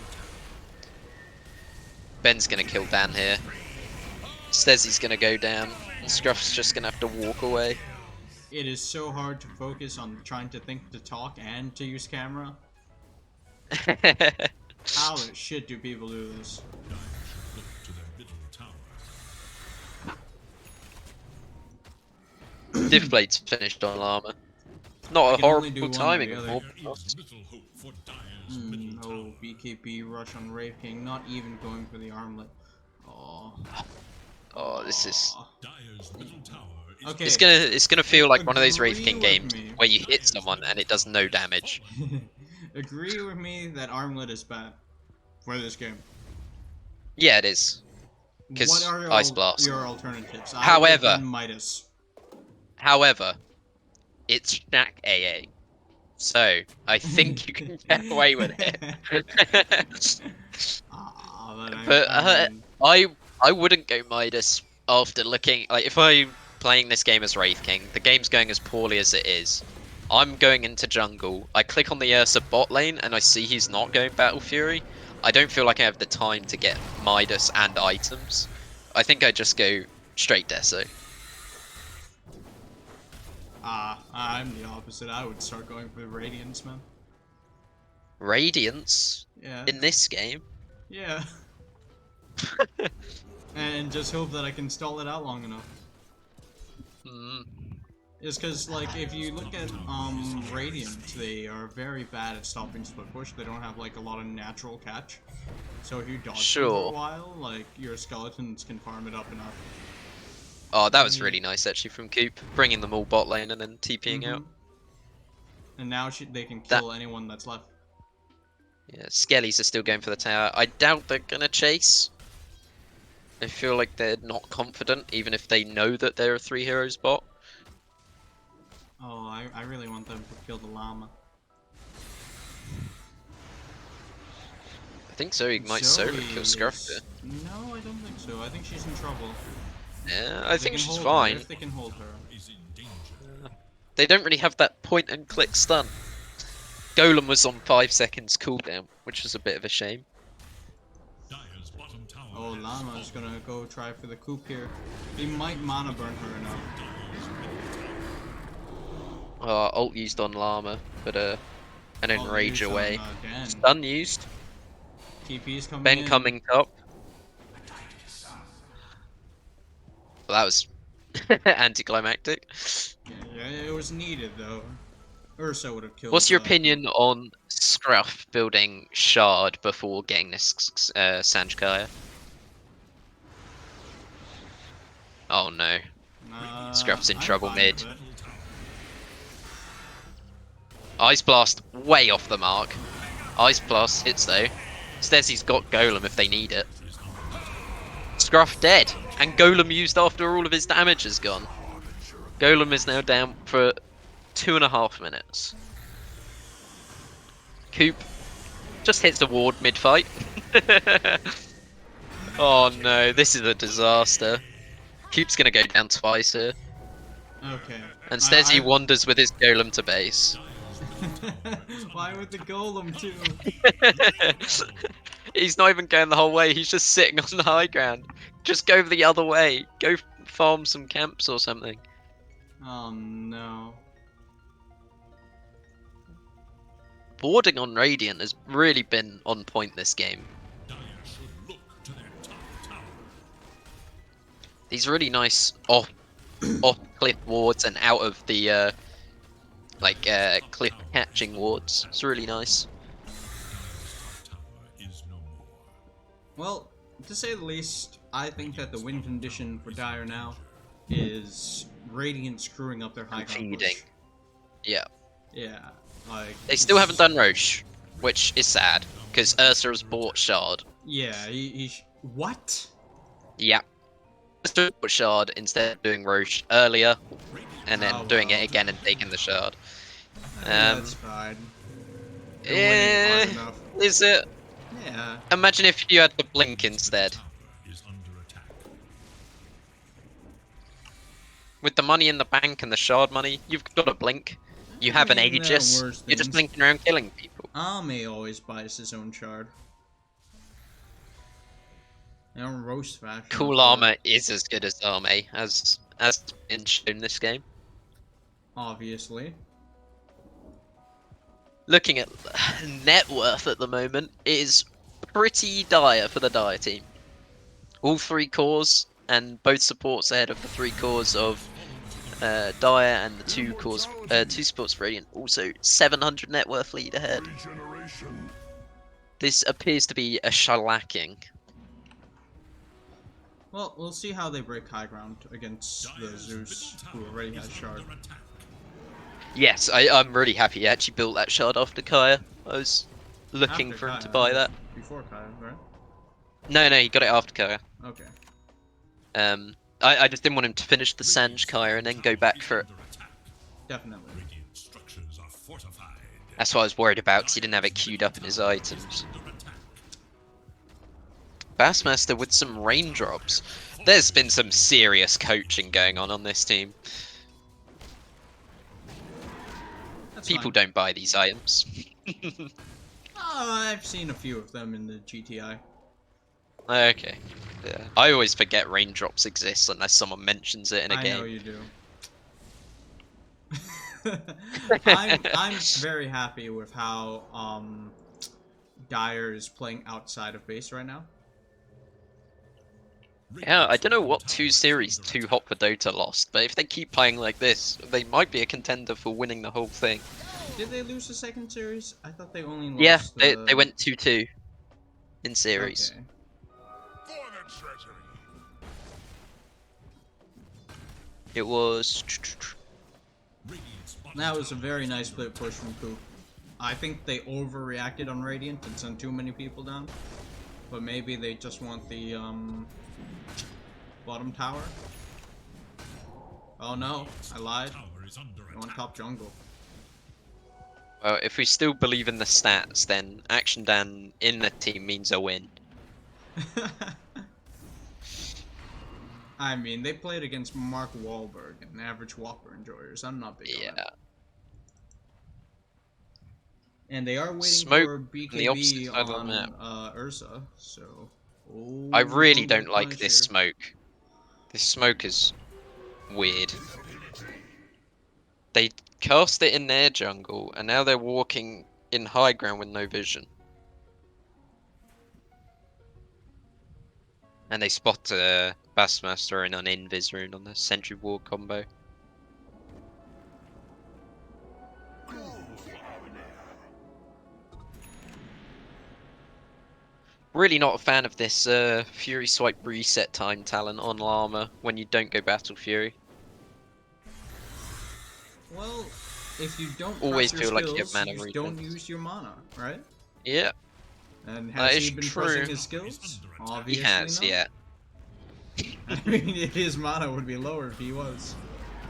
Ben's gonna kill Dan here. Stesi's gonna go down. And Scruff's just gonna have to walk away. It is so hard to focus on trying to think to talk and to use camera. How the shit do people do this? Dire should look to their middle tower. Diff Blade's finished on Llama. Not a can only do horrible one or timing the of other. all. There is little hope for Dire's middle Oh, tower. BKB rush on Wraith King, not even going for the armlet. Oh. Oh, this is. Dire's middle tower is Okay. It's gonna feel like one of those Wraith Agree King with games me. where you hit someone and it does no damage. Agree with me that armlet is bad for this game. Yeah, it is. 'Cause What are Ice Blast. your alternatives? However- I would Midas. However, it's Shak AA. So, I think you can get away with it. But, I wouldn't go Midas after looking like if I'm playing this game as Wraith King, the game's going as poorly as it is. I'm going into jungle. I click on the Ursa bot lane and I see he's not going Battle Fury. I don't feel like I have the time to get Midas and items. I think I just go straight Deso. I'm the opposite. I would start going for the Radiance, man. Radiance Yeah. in this game. Yeah. And just hope that I can stall it out long enough. Mm. It's because, like, if you look at Radiant, they are very bad at stopping split push. They don't have like a lot of natural catch. So if you dodge them for Sure. a while, like your skeletons can farm it up enough. Oh, that was really nice actually from Coop, bringing them all bot lane and then TPing out. And now they can That- kill anyone that's left. Yeah, Skellies are still going for the tower. I doubt they're gonna chase. I feel like they're not confident, even if they know that they're a 3 heroes bot. Oh, I really want them to kill the llama. I think Zoey might solo kill Scruff is- here. No, I don't think so. I think she's in trouble. Yeah, I If they think can she's hold fine. Her, if they can hold her. Is in danger. They don't really have that point and click stun. Golem was on 5 seconds cooldown, which was a bit of a shame. Dire's bottom tower. Oh, Llama is gonna go try for the Coop here. He might mana burn her enough. Ult used on Llama, but and then Oh, rage used on, away. Dan. Stun used. TP's coming Ben in. coming top. Well, that was anticlimactic. Yeah, it was needed though. Ursa would have killed. What's your opinion on Scruff building Shard before getting this Sanjkaya? Oh no. Scruff's in I'm trouble fine mid. with it. Ice Blast way off the mark. Ice Blast hits though. Stesi's got Golem if they need it. Scruff dead. And Golem used after all of his damage is gone. Golem is now down for 2.5 minutes. Coop just hits the ward mid-fight. Oh no, this is a disaster. Coop's gonna go down twice here. Okay. And Stesi wanders with his Golem to base. Why with the golem too? He's not even going the whole way, he's just sitting on the high ground. Just go the other way. Go farm some camps or something. Oh no. Warding on Radiant has really been on point this game. Dire should look to their top tower. These really nice off cliff wards and out of the cliff catching wards. It's really nice. Dire's top tower is no more. Well, to say the least, I think that the win condition for Dire now is Radiant screwing up their high ground Feeding. push. Yeah. Yeah, like They still haven't done Roche, which is sad, because Ursa has bought Shard. Yeah, what? Yeah. Ursa bought Shard instead of doing Roche earlier, and then Oh, doing well. it again and taking the Shard. That's fine. They're winning hard enough. Is it? Yeah. Imagine if you had the Blink instead. Tower is under attack. With the money in the bank and the Shard money, you've got a Blink. You have an I mean, there are Aegis. worse You're just things. blinking around killing people. Ame always buys his own shard. In roast fashion. Cool Llama is as good as Ame, as been shown this game. Obviously. Looking at net worth at the moment, it is pretty dire for the Dire team. All 3 cores and both supports ahead of the 3 cores of Dire and the 2 cores, 2 supports for Radiant. Also 700 net worth lead ahead. This appears to be a shellacking. Well, we'll see how they break high ground against the Zeus, who already has shard. Under attack. Yes, I'm really happy he actually built that shard after Kaya. I was looking After for him to Kaya, buy that. Before Kaya, right? No, he got it after Kaya. Okay. I just didn't want him to finish the Sanj Kaya and then go back for it. Under attack. Definitely. Radiant structures are fortified. That's what I was worried about, because he didn't have it queued up in his items. Under attack. BastMaster with some raindrops. There's been some serious coaching going on this team. That's People fine. don't buy these items. I've seen a few of them in the GTI. Okay. Yeah. I always forget raindrops exist unless someone mentions it in a I game. know you do. I'm very happy with how Dire is playing outside of base right now. Yeah, I don't know what 2 series 2Hot4Dota lost, but if they keep playing like this, they might be a contender for winning the whole thing. Did they lose the second series? I thought they only lost Yeah, the... they went 2-2 in series. Okay. It was... Radiant's bottom That was a tower very is nice under split push from Coop. I think they overreacted on Radiant and sent too many people down. But maybe they just want the bottom tower. Oh no, I lied. Tower is under I want attack. top jungle. Well, if we still believe in the stats, then Action Dan in the team means a win. I mean, they played against Mark Wahlberg, an average Whopper enjoyers. I'm not big on Yeah. that. And they are waiting Smoke for on the opposite BKB side of the map. on Ursa, so... Oh, I really jungle don't like this pressure. smoke. This smoke is weird. They cast it in their jungle, and now they're walking in high ground with no vision. And they spot BastMaster and an Invis rune on the Sentry Ward combo. Really not a fan of this Fury Swipe reset time talent on Llama when you don't go Battle Fury. Well, if you don't Always press your feel like you skills, have mana you regen. don't use your mana, right? Yeah, And That has he is been true. pressing his skills? He Obviously he has, not. yeah. I mean, his mana would be lower if he was.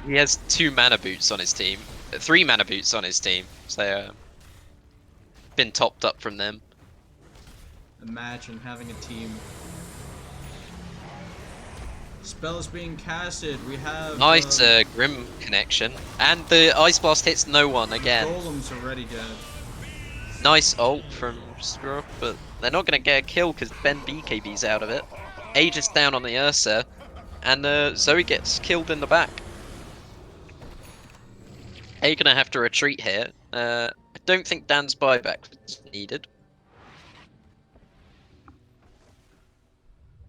He has 2 mana boots on his team. 3 mana boots on his team. So, been topped up from them. Imagine having a team. Spells being casted. We have Nice Grim connection. And the Ice Blast hits no one again. golems already dead. Nice ult from Scruff, but they're not going to get a kill because Ben BKB's out of it. Age is down on the Ursa, and Zoey gets killed in the back. Are going to have to retreat here. I don't think Dan's buyback is needed.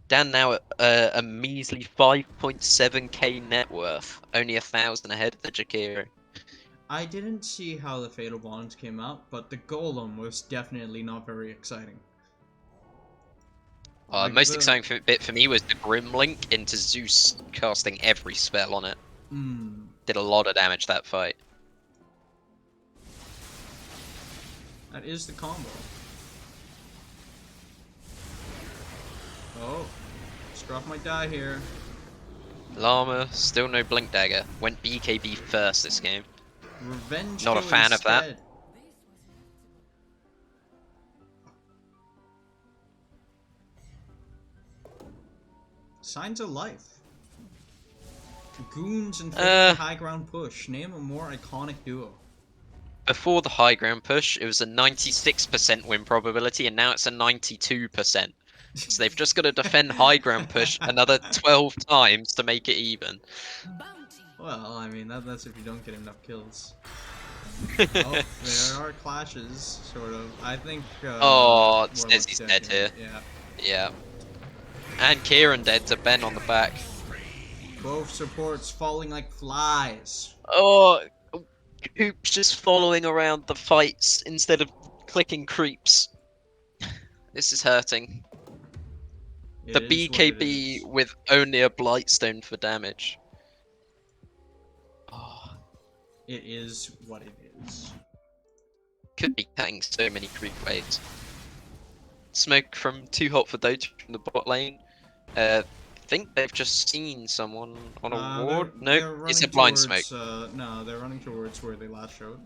Dan now at a measly 5.7k net worth, only 1,000 ahead of the Jakiro. I didn't see how the Fatal Bonds came out, but the golem was definitely not very exciting. Like Most the- exciting bit for me was the Grim Link into Zeus casting every spell on it. Did a lot of damage that fight. That is the combo. Oh, Scruff might die here. Llama, still no Blink Dagger. Went BKB first this game. Revenge Not a kill fan of that. instead. Signs of life. Goons and high ground push. Name a more iconic duo. Before the high ground push, it was a 96% win probability, and now it's a 92%. So they've just got to defend high ground push another 12 times to make it even. Well, I mean, that's if you don't get enough kills. Oh, there are clashes, sort of. I think. Oh, Warlock's Stesi's dead here. Yeah. Yeah. And Kieran dead to Ben on the back. Both supports falling like flies. Oh, Coop's just following around the fights instead of clicking creeps. This is hurting. The It is what it BKB is. with only a Blightstone for damage. Oh, It is what it is. could be cutting so many creep waves. Smoke from 2Hot4Dota from the bot lane. Think they've just seen someone on a ward. They're No, it's a running blind towards, smoke. No, they're running towards where they last showed.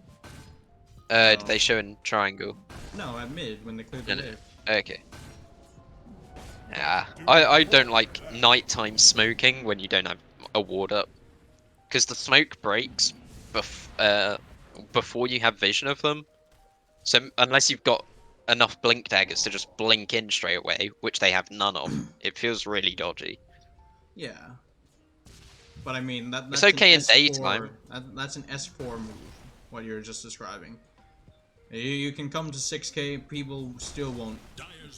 Did they show in triangle? No, at mid when they cleared the No, no. wave. Okay. Yeah, I don't like nighttime smoking when you don't have a ward up, because the smoke breaks before you have vision of them. So unless you've got enough blink daggers to just blink in straight away, which they have none of, it feels really dodgy. Yeah. But I mean, that's It's okay an in S4, daytime. That's an S4 move, what you're just describing. You can come to 6k, people still won't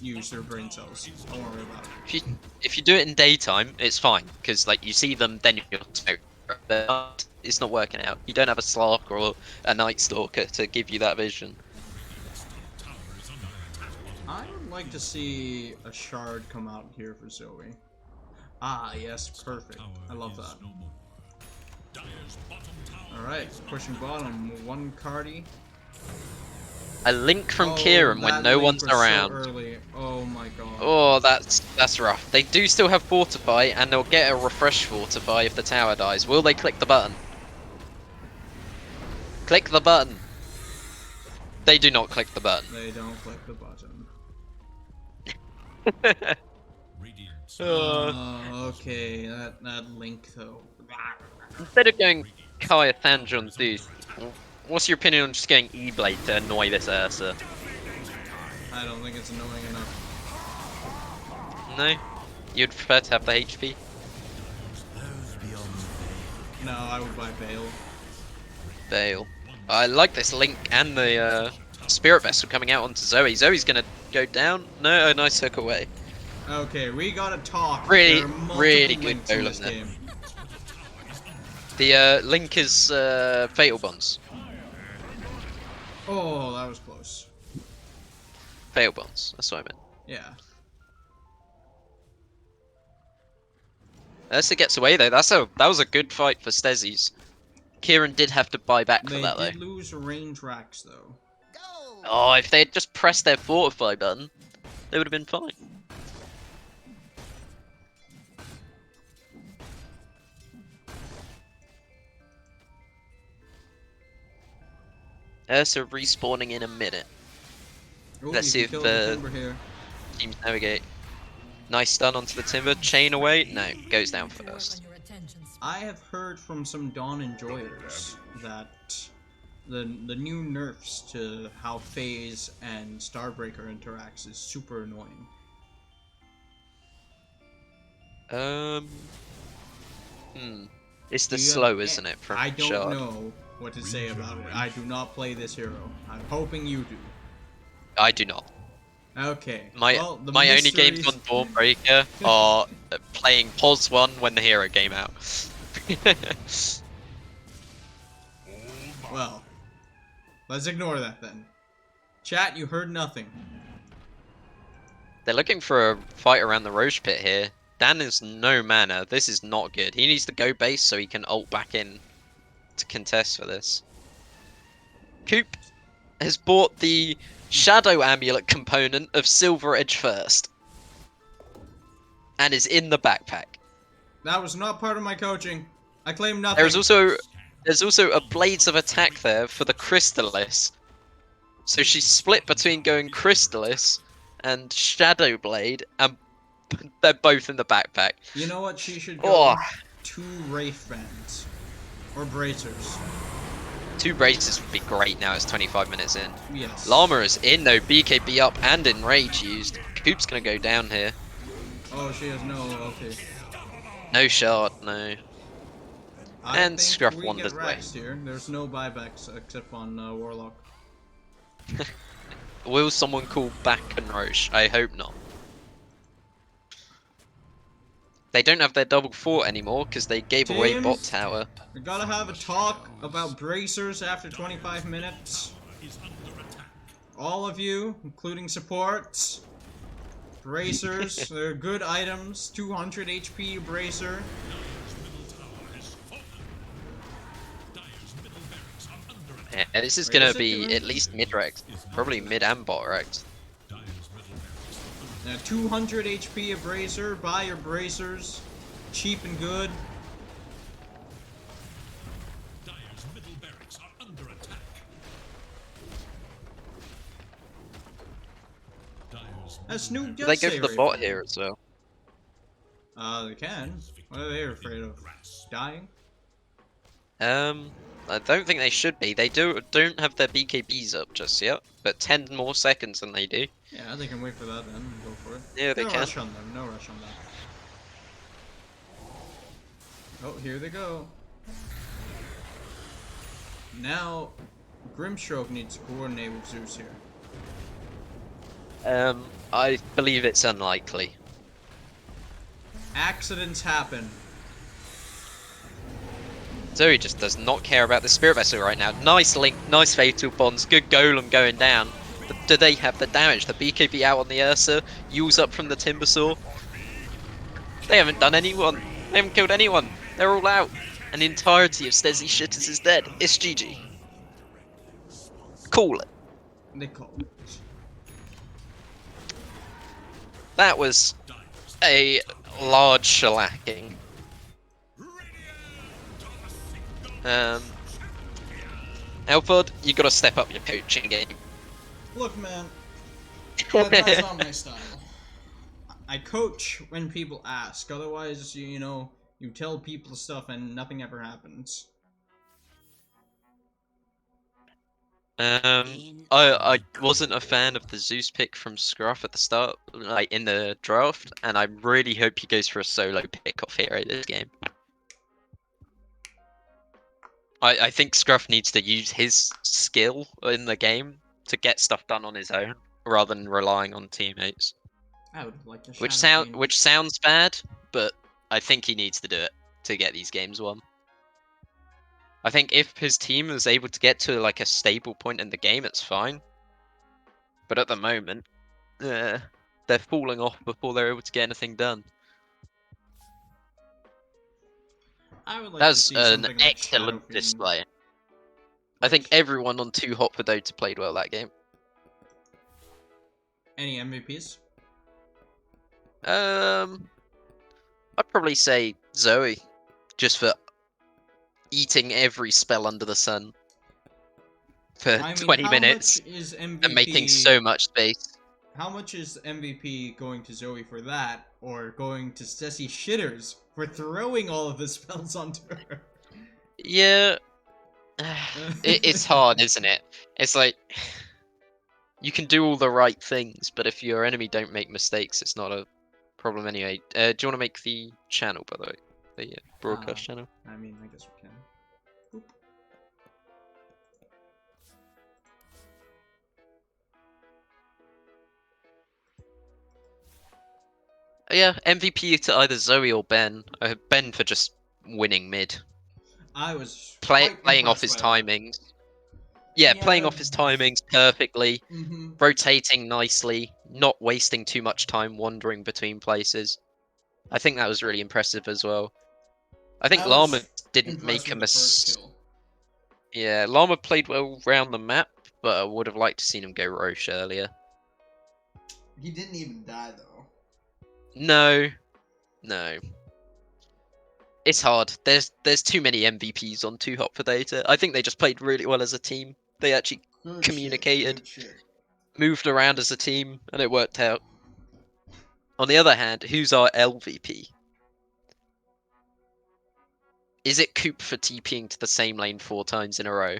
use their brain cells. Don't worry about it. If you do it in daytime, it's fine, because like you see them, then you're smoke. But it's not working out. You don't have a Slark or a Night Stalker to give you that vision. I would like to see a shard come out here for Zoey. Ah, yes, perfect. I love that. Alright, pushing bottom. One Cardi. A link from Oh, Kieran when that no link one's was so around. early. Oh my god. Oh, that's rough. They do still have Fortify, and they'll get a refresh Fortify if the tower dies. Will they click the button? Click the button. They do not click the button. They don't click the button. Radiant's Okay, that link though. Instead of going Kaya Thanjon Deuce, what's your opinion on just getting E-Blade to annoy this Ursa? I don't think it's annoying enough. No? You'd prefer to have the HP? No, I would buy Bale. Bale. I like this link and the Spirit Vessel coming out onto Zoey. Zoey's gonna go down. No, a nice hook away. Okay, we gotta talk. Really, There are multiple really good links in goal this in there. game. The link is Fatal Bonds. Oh, that was close. Fatal Bonds, that's what I meant. Yeah. Ursa gets away though. That was a good fight for Stesi's. Kieran did have to buy back for They that though. did lose range racks though. Oh, if they had just pressed their Fortify button, they would have been fine. Ursa respawning in a minute. Ooh, Let's you see can if kill the timber here. Teams navigate. Nice stun onto the timber. Chain away. No, goes down first. I have heard from some Dawn enjoyers that the new nerfs to how Phase and Starbreaker interacts is super annoying. It's the Do you slow, have- isn't it? From I don't Shard. know what to say about it. I do not play this hero. I'm hoping you do. I do not. Okay. My well, the my only games mysteries- on Dawnbreaker are playing POS 1 when the hero came out. Well, let's ignore that then. Chat, you heard nothing. They're looking for a fight around the Roche pit here. Dan is no mana. This is not good. He needs to go base so he can ult back in to contest for this. Coop has bought the Shadow Amulet component of Silver Edge first. And is in the backpack. That was not part of my coaching. I claim nothing. There's also a Blades of Attack there for the Crystallis. So she's split between going Crystallis and Shadow Blade, and they're both in the backpack. You know what? She should go Oh. 2 Wraith Bands. Or Bracers. 2 braces would be great now, it's 25 minutes in. Yes. Llama is in though, BKB up and Enrage used. Coop's gonna go down here. Oh, she has no. Okay. No shard, no. I And think Scruff we wanders get away. Raxed here. There's no buybacks except on Warlock. Will someone call back and Roche? I hope not. They don't have their double fort anymore because they gave away Teams? bot tower. We gotta have a talk about bracers after 25 minutes. All of you, including supports. Bracers, they're good items. 200 HP bracer. Yeah, this is Wait, gonna is it be 200? at least mid-rect. Probably mid and bot-rect. 200 HP a bracer. Buy your bracers. Cheap and good. Dire's middle barracks are under attack. Dire's That's new. Do they go for the bot here as well? They can. What are they afraid of? Dying? I don't think they should be. They don't have their BKBs up just yet, but 10 more seconds than they do. Yeah, they can wait for that then. Go for it. Yeah, they no can. rush on them. No rush on that. Oh, here they go. Now, Grimstroke needs to coordinate with Zeus here. I believe it's unlikely. Accidents happen. Zoey just does not care about the Spirit Vessel right now. Nice link, nice Fatal Bonds, good Golem going down. But do they have the damage? The BKB out on the Ursa, Yule's up from the Timbersaw. They haven't done anyone. They haven't killed anyone. They're all out. And the entirety of Stesichorus is dead. It's GG. Call it. They call it. That was a large shellacking. Alphard, you gotta step up your coaching game. Look, man, that's not my style. I coach when people ask. Otherwise, you know, you tell people stuff and nothing ever happens. I wasn't a fan of the Zeus pick from Scruff at the start, like in the draft, and I really hope he goes for a solo pick off hero this game. I think Scruff needs to use his skill in the game to get stuff done on his own, rather than relying on teammates. I would like to Which sounds bad, but I think he needs to do it to get these games won. I think if his team is able to get to like a stable point in the game, it's fine. But at the moment, they're falling off before they're able to get anything done. I would like That's to see an something like excellent Shadowfiend. display. I think everyone on 2Hot4Dota played well that game. Any MVPs? I'd probably say Zoey, just for eating every spell under the sun for I mean, 20 how minutes much is MVP, and making so much space. How much is MVP going to Zoey for that, or going to Stesi Shitters for throwing all of the spells onto her? Yeah, it's hard, isn't it? It's like you can do all the right things, but if your enemy don't make mistakes, it's not a problem anyway. Do you want to make the channel, by the way? The broadcast channel? I mean, I guess we can. Oop. Yeah, MVP to either Zoey or Ben. Ben for just winning mid. I was Playing off his timings. Yeah, playing off his timings perfectly, rotating nicely, not wasting too much time wandering between places. I think that was really impressive as well. I think Llama didn't make a mistake. Yeah, Llama played well around the map, but I would have liked to seen him go Roche earlier. He didn't even die though. No. It's hard. There's too many MVPs on 2Hot4Dota. I think they just played really well as a team. They actually communicated, moved around as a team, and it worked out. On the other hand, who's our LVP? Is it Coop for TPing to the same lane 4 times in a row?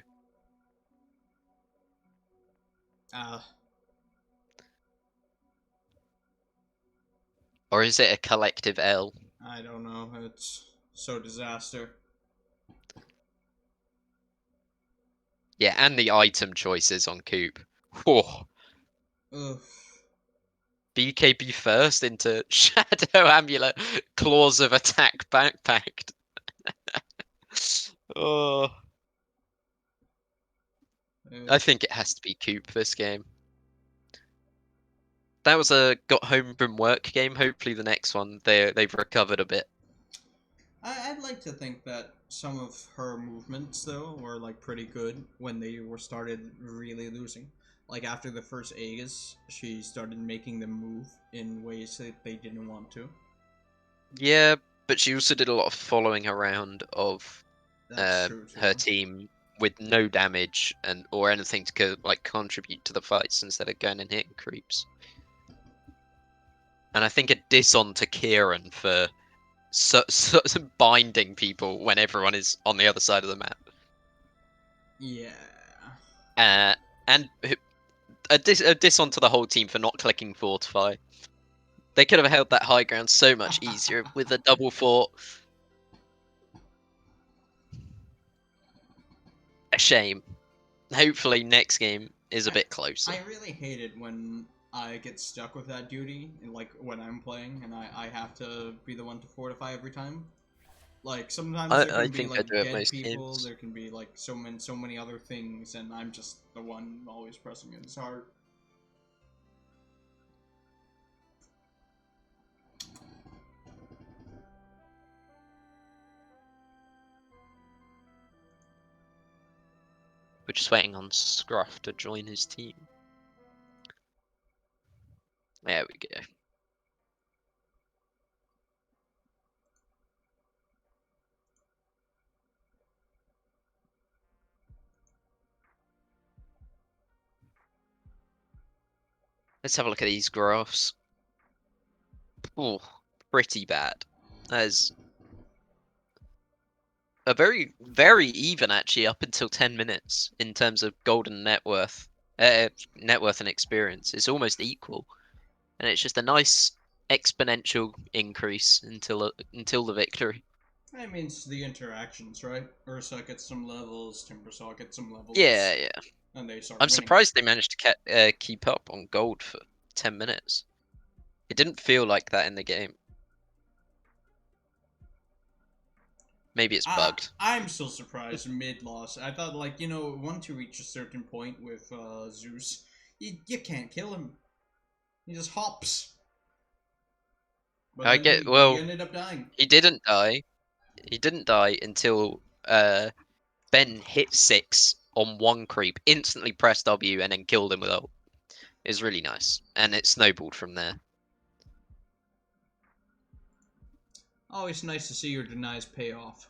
Or is it a collective L? I don't know. It's so disaster. Yeah, and the item choices on Coop. Whoa. Ugh. BKB first into Shadow Amulet, Claws of Attack backpacked. Oh. I think it has to be Coop this game. That was a got home from work game. Hopefully the next one they've recovered a bit. I'd like to think that some of her movements though were like pretty good when they were started really losing. Like after the first Aegis, she started making them move in ways that they didn't want to. Yeah, but she also did a lot of following around of her team with no damage or anything to like contribute to the fights instead of going and hitting creeps. And I think a diss on to Kieran for binding people when everyone is on the other side of the map. Yeah. And a diss on to the whole team for not clicking Fortify. They could have held that high ground so much easier with a double fort. A shame. Hopefully next game is a bit closer. I really hate it when I get stuck with that duty, like when I'm playing, and I have to be the one to fortify every time. Like sometimes there can be like dead people, there can be like so many other things, and I'm just the one always pressing it. It's hard. We're just waiting on Scruff to join his team. There we go. Let's have a look at these graphs. Oh, pretty bad. That is a very even actually up until 10 minutes in terms of golden net worth, net worth and experience. It's almost equal, and it's just a nice exponential increase until the victory. I mean, it's the interactions, right? Ursa gets some levels, Timbersaw gets some levels. Yeah, yeah. And they start I'm winning. surprised they managed to keep up on gold for 10 minutes. It didn't feel like that in the game. Maybe it's bugged. I'm still surprised mid-loss. I thought, like, once you reach a certain point with Zeus, you can't kill him. He just hops. But I then get he well. ended up dying. He didn't die. He didn't die until Ben hit 6 on one creep, instantly pressed W, and then killed him with ult. It was really nice, and it snowballed from there. Always nice to see your denies pay off.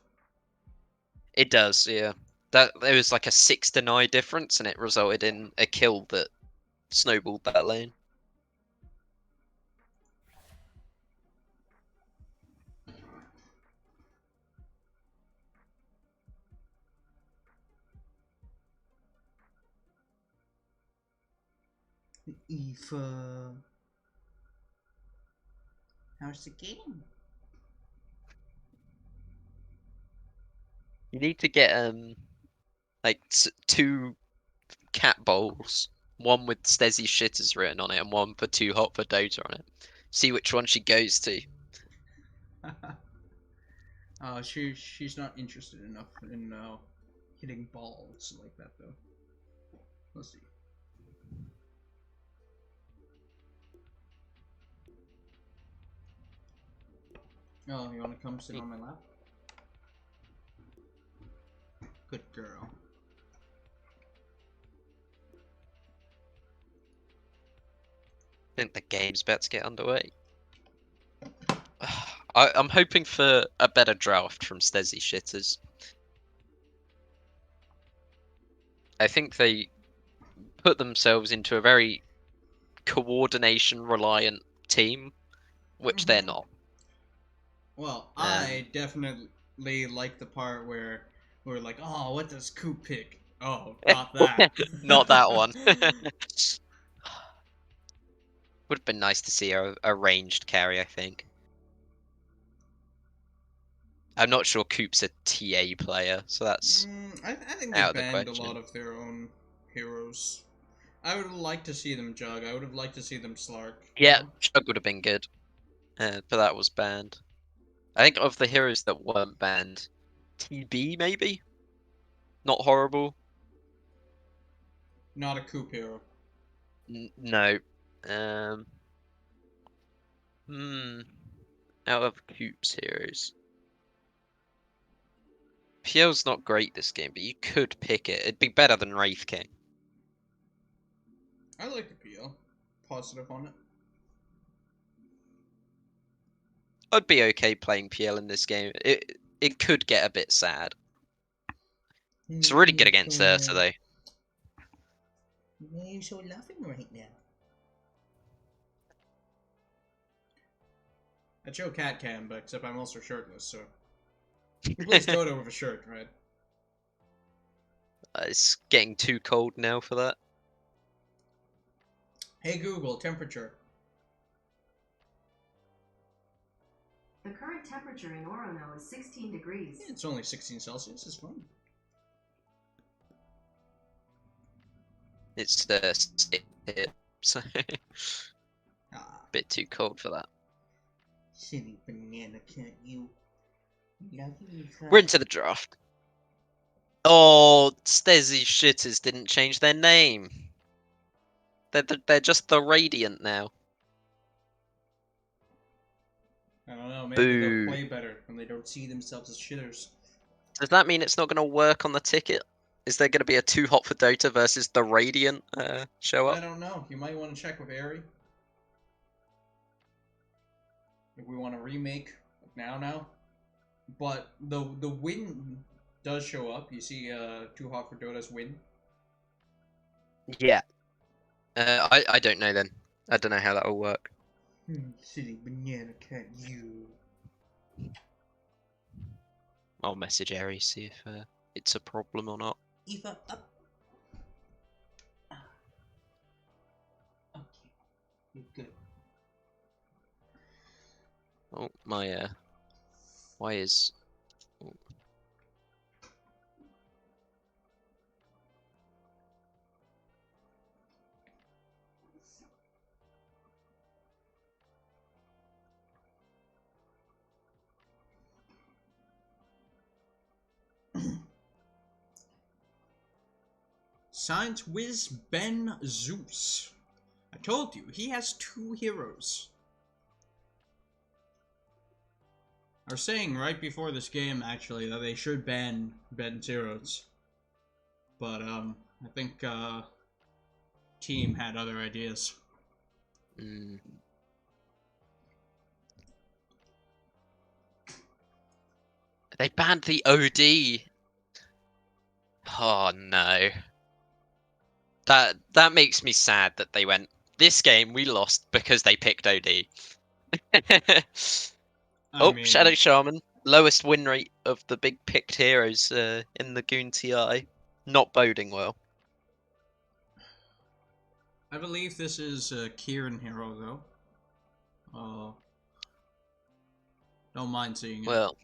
It does, yeah. There was like a 6 deny difference, and it resulted in a kill that snowballed that lane. Aoife. How's the game? You need to get like 2 cat bowls, one with Stesi shitters written on it, and one for 2Hot4Dota on it. See which one she goes to. She's not interested enough in hitting balls like that though. Let's see. Oh, you want to come sit on my lap? Good girl. I think the game's about to get underway. I'm hoping for a better draft from Stesi shitters. I think they put themselves into a very coordination reliant team, which they're not. Well, I definitely like the part where we're like, oh, what does Coop pick? Oh, not that. Not that one. Would have been nice to see a ranged carry, I think. I'm not sure Coop's a TA player, so that's I think they out of the banned a question. lot of their own heroes. I would like to see them jug. I would have liked to see them slark. Yeah, Shug would have been good, but that was banned. I think of the heroes that weren't banned, TB maybe? Not horrible. Not a Coop hero. No. Out of Coop's heroes. PL's not great this game, but you could pick it. It'd be better than Wraith King. I like the PL. Positive on it. I'd be okay playing PL in this game. It could get a bit sad. It's really good against Ursa though. Why are you so laughing right now? I show cat cam, but except I'm also shirtless, so. Who plays Dota with a shirt, right? It's getting too cold now for that. Hey Google, temperature. The current temperature in Orono is 16 degrees. Yeah, it's only 16 Celsius, it's fine. It's so bit too cold for that. Silly banana cat, you. We're into the draft. Oh, Stesi shitters didn't change their name. They're just the Radiant now. I don't know, maybe Boo. they'll play better when they don't see themselves as shitters. Does that mean it's not going to work on the ticket? Is there going to be a 2Hot4Dota versus the Radiant show I up? don't know. You might want to check with Ari. if we want to remake now. But the win does show up. You see 2Hot4Dota's win. Yeah. I don't know then. I don't know how that will work. Silly banana cat, you. I'll message Aries, see if it's a problem or not. Eva up. Okay, you're good. Oh, my, why is... Oh. ScienceWhizBen Zeus. I told you, he has 2 heroes. I was saying right before this game, actually, that they should ban Zeros. But, I think, team had other ideas. They banned the OD! Oh no. That makes me sad that they went, this game we lost because they picked OD. I mean, Shadow Shaman. Lowest win rate of the big picked heroes in the GOONTI. Not boding well. I believe this is a Kieran hero, though. Don't mind seeing it. Well,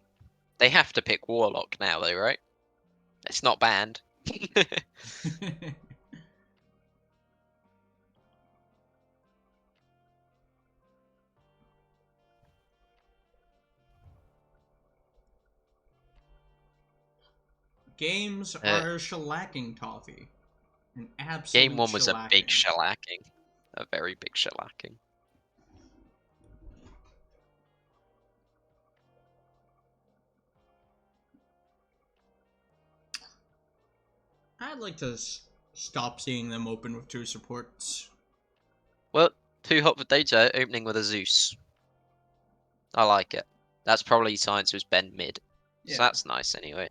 they have to pick Warlock now, though, right? It's not banned. Games are shellacking Toffee. An absolute Game 1 was a big shellacking. shellacking. A very big shellacking. I'd like to stop seeing them open with 2 supports. Well, 2Hot4Dota opening with a Zeus. I like it. That's probably ScienceWhizBen mid. Yeah. So that's nice anyway.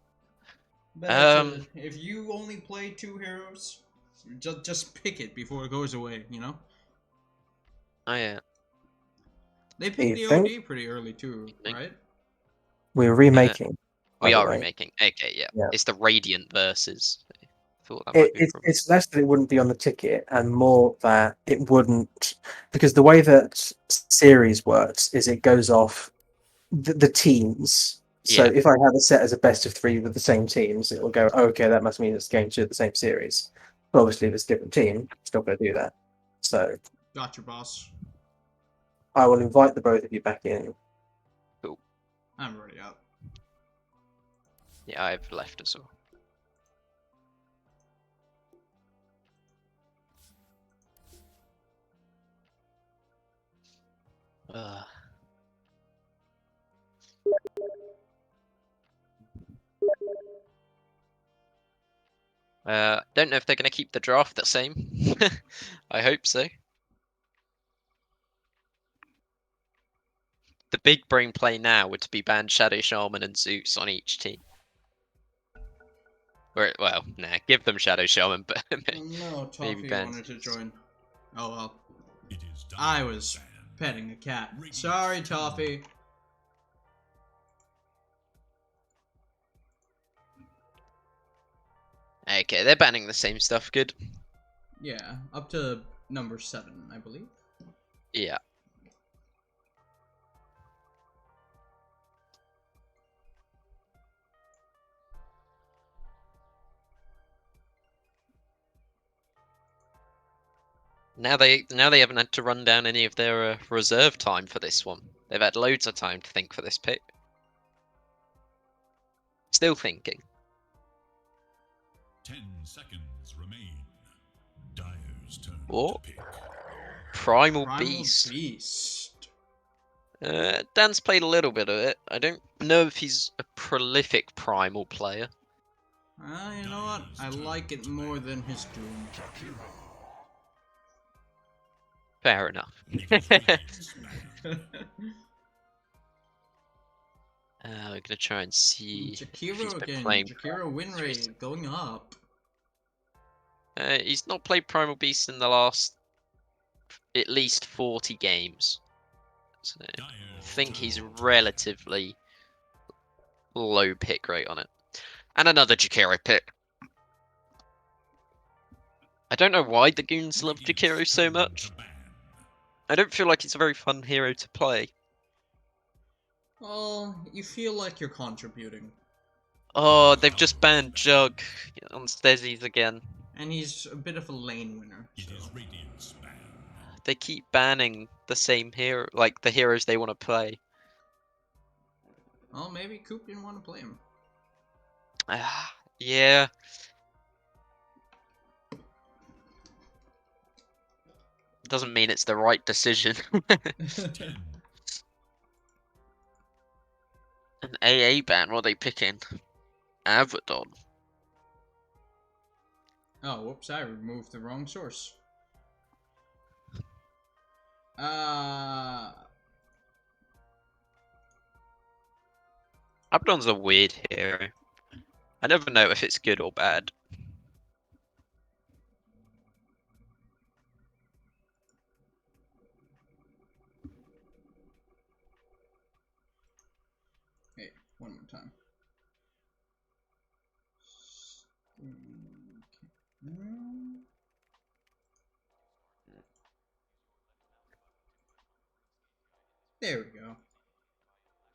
But if you only play 2 heroes, just pick it before it goes away, you know? Oh yeah. They picked the think? OD pretty early too, right? We're remaking. by We the are way. remaking. Okay, yeah. Yeah. It's the Radiant versus. I thought that might be a problem. It's less that it wouldn't be on the ticket and more that it wouldn't, because the way that series works is it goes off the teams. So Yeah. if I have a set as a best of 3 with the same teams, it will go, oh, okay, that must mean it's going to the same series. But obviously, if it's a different team, it's not going to do that. So Gotcha, boss. I will invite the both of you back in. I'm already out. Yeah, I've left as well. Don't know if they're going to keep the draft the same. I hope so. The big brain play now would be ban Shadow Shaman and Zeus on each team. Or, well, nah, give them Shadow Shaman, but No, maybe Toffee ban wanted to Zeus. join. Oh well. It is done. I was petting a cat. Sorry, Toffee. Okay, they're banning the same stuff. Good. Yeah, up to number 7, I believe. Yeah. Now they haven't had to run down any of their reserve time for this one. They've had loads of time to think for this pick. Still thinking. 10 seconds remain. Dyer's turn Oh. to pick. Primal Primal Beast. Beast. Dan's played a little bit of it. I don't know if he's a prolific Primal player. You know what? I like it more than his Doom. Fair enough. It is Radiant's man. We're gonna try and see if he's Jakiro been again. playing. Jakiro win rate going up. He's not played Primal Beast in the last at least 40 games. So I think he's relatively low pick rate on it. And another Jakiro pick. I don't know why the goons love Jakiro so much. I don't feel like it's a very fun hero to play. Well, you feel like you're contributing. Oh, they've just banned Jug on Stesi's again. And he's a bit of a lane winner. It So. is Radiant's ban. They keep banning the same hero, like the heroes they want to play. Well, maybe Coop didn't want to play him. Yeah. Doesn't mean it's the right decision. An AA ban, what are they picking? Avedon. Oh, whoops, I removed the wrong source. Avedon's a weird hero. I never know if it's good or bad. Hey, one more time. There we go.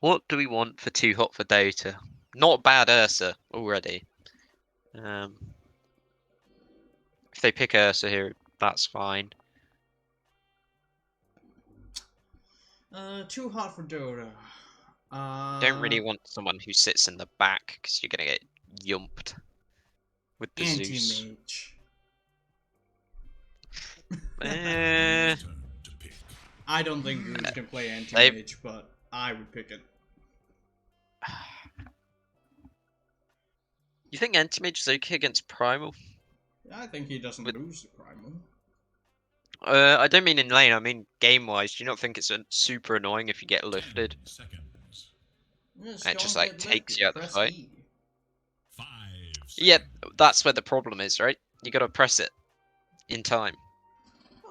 What do we want for 2Hot4Dota? Not bad Ursa already. If they pick Ursa here, that's fine. 2Hot4Dota. Don't really want someone who sits in the back because you're gonna get yumped with the Zeus. Anti-mage. Eh, Turn to pick. I don't think Goose can play anti-mage, but I would pick it. you think Anti-Mage is okay against Primal? I think he doesn't lose the primal. I don't mean in lane, I mean game-wise. Do you not think it's super annoying if you get lifted? 10 seconds. Just It just, don't like, get takes lifted, you out the press fight. E. 5 Yep, seconds. that's where the problem is, right? You gotta press it in time.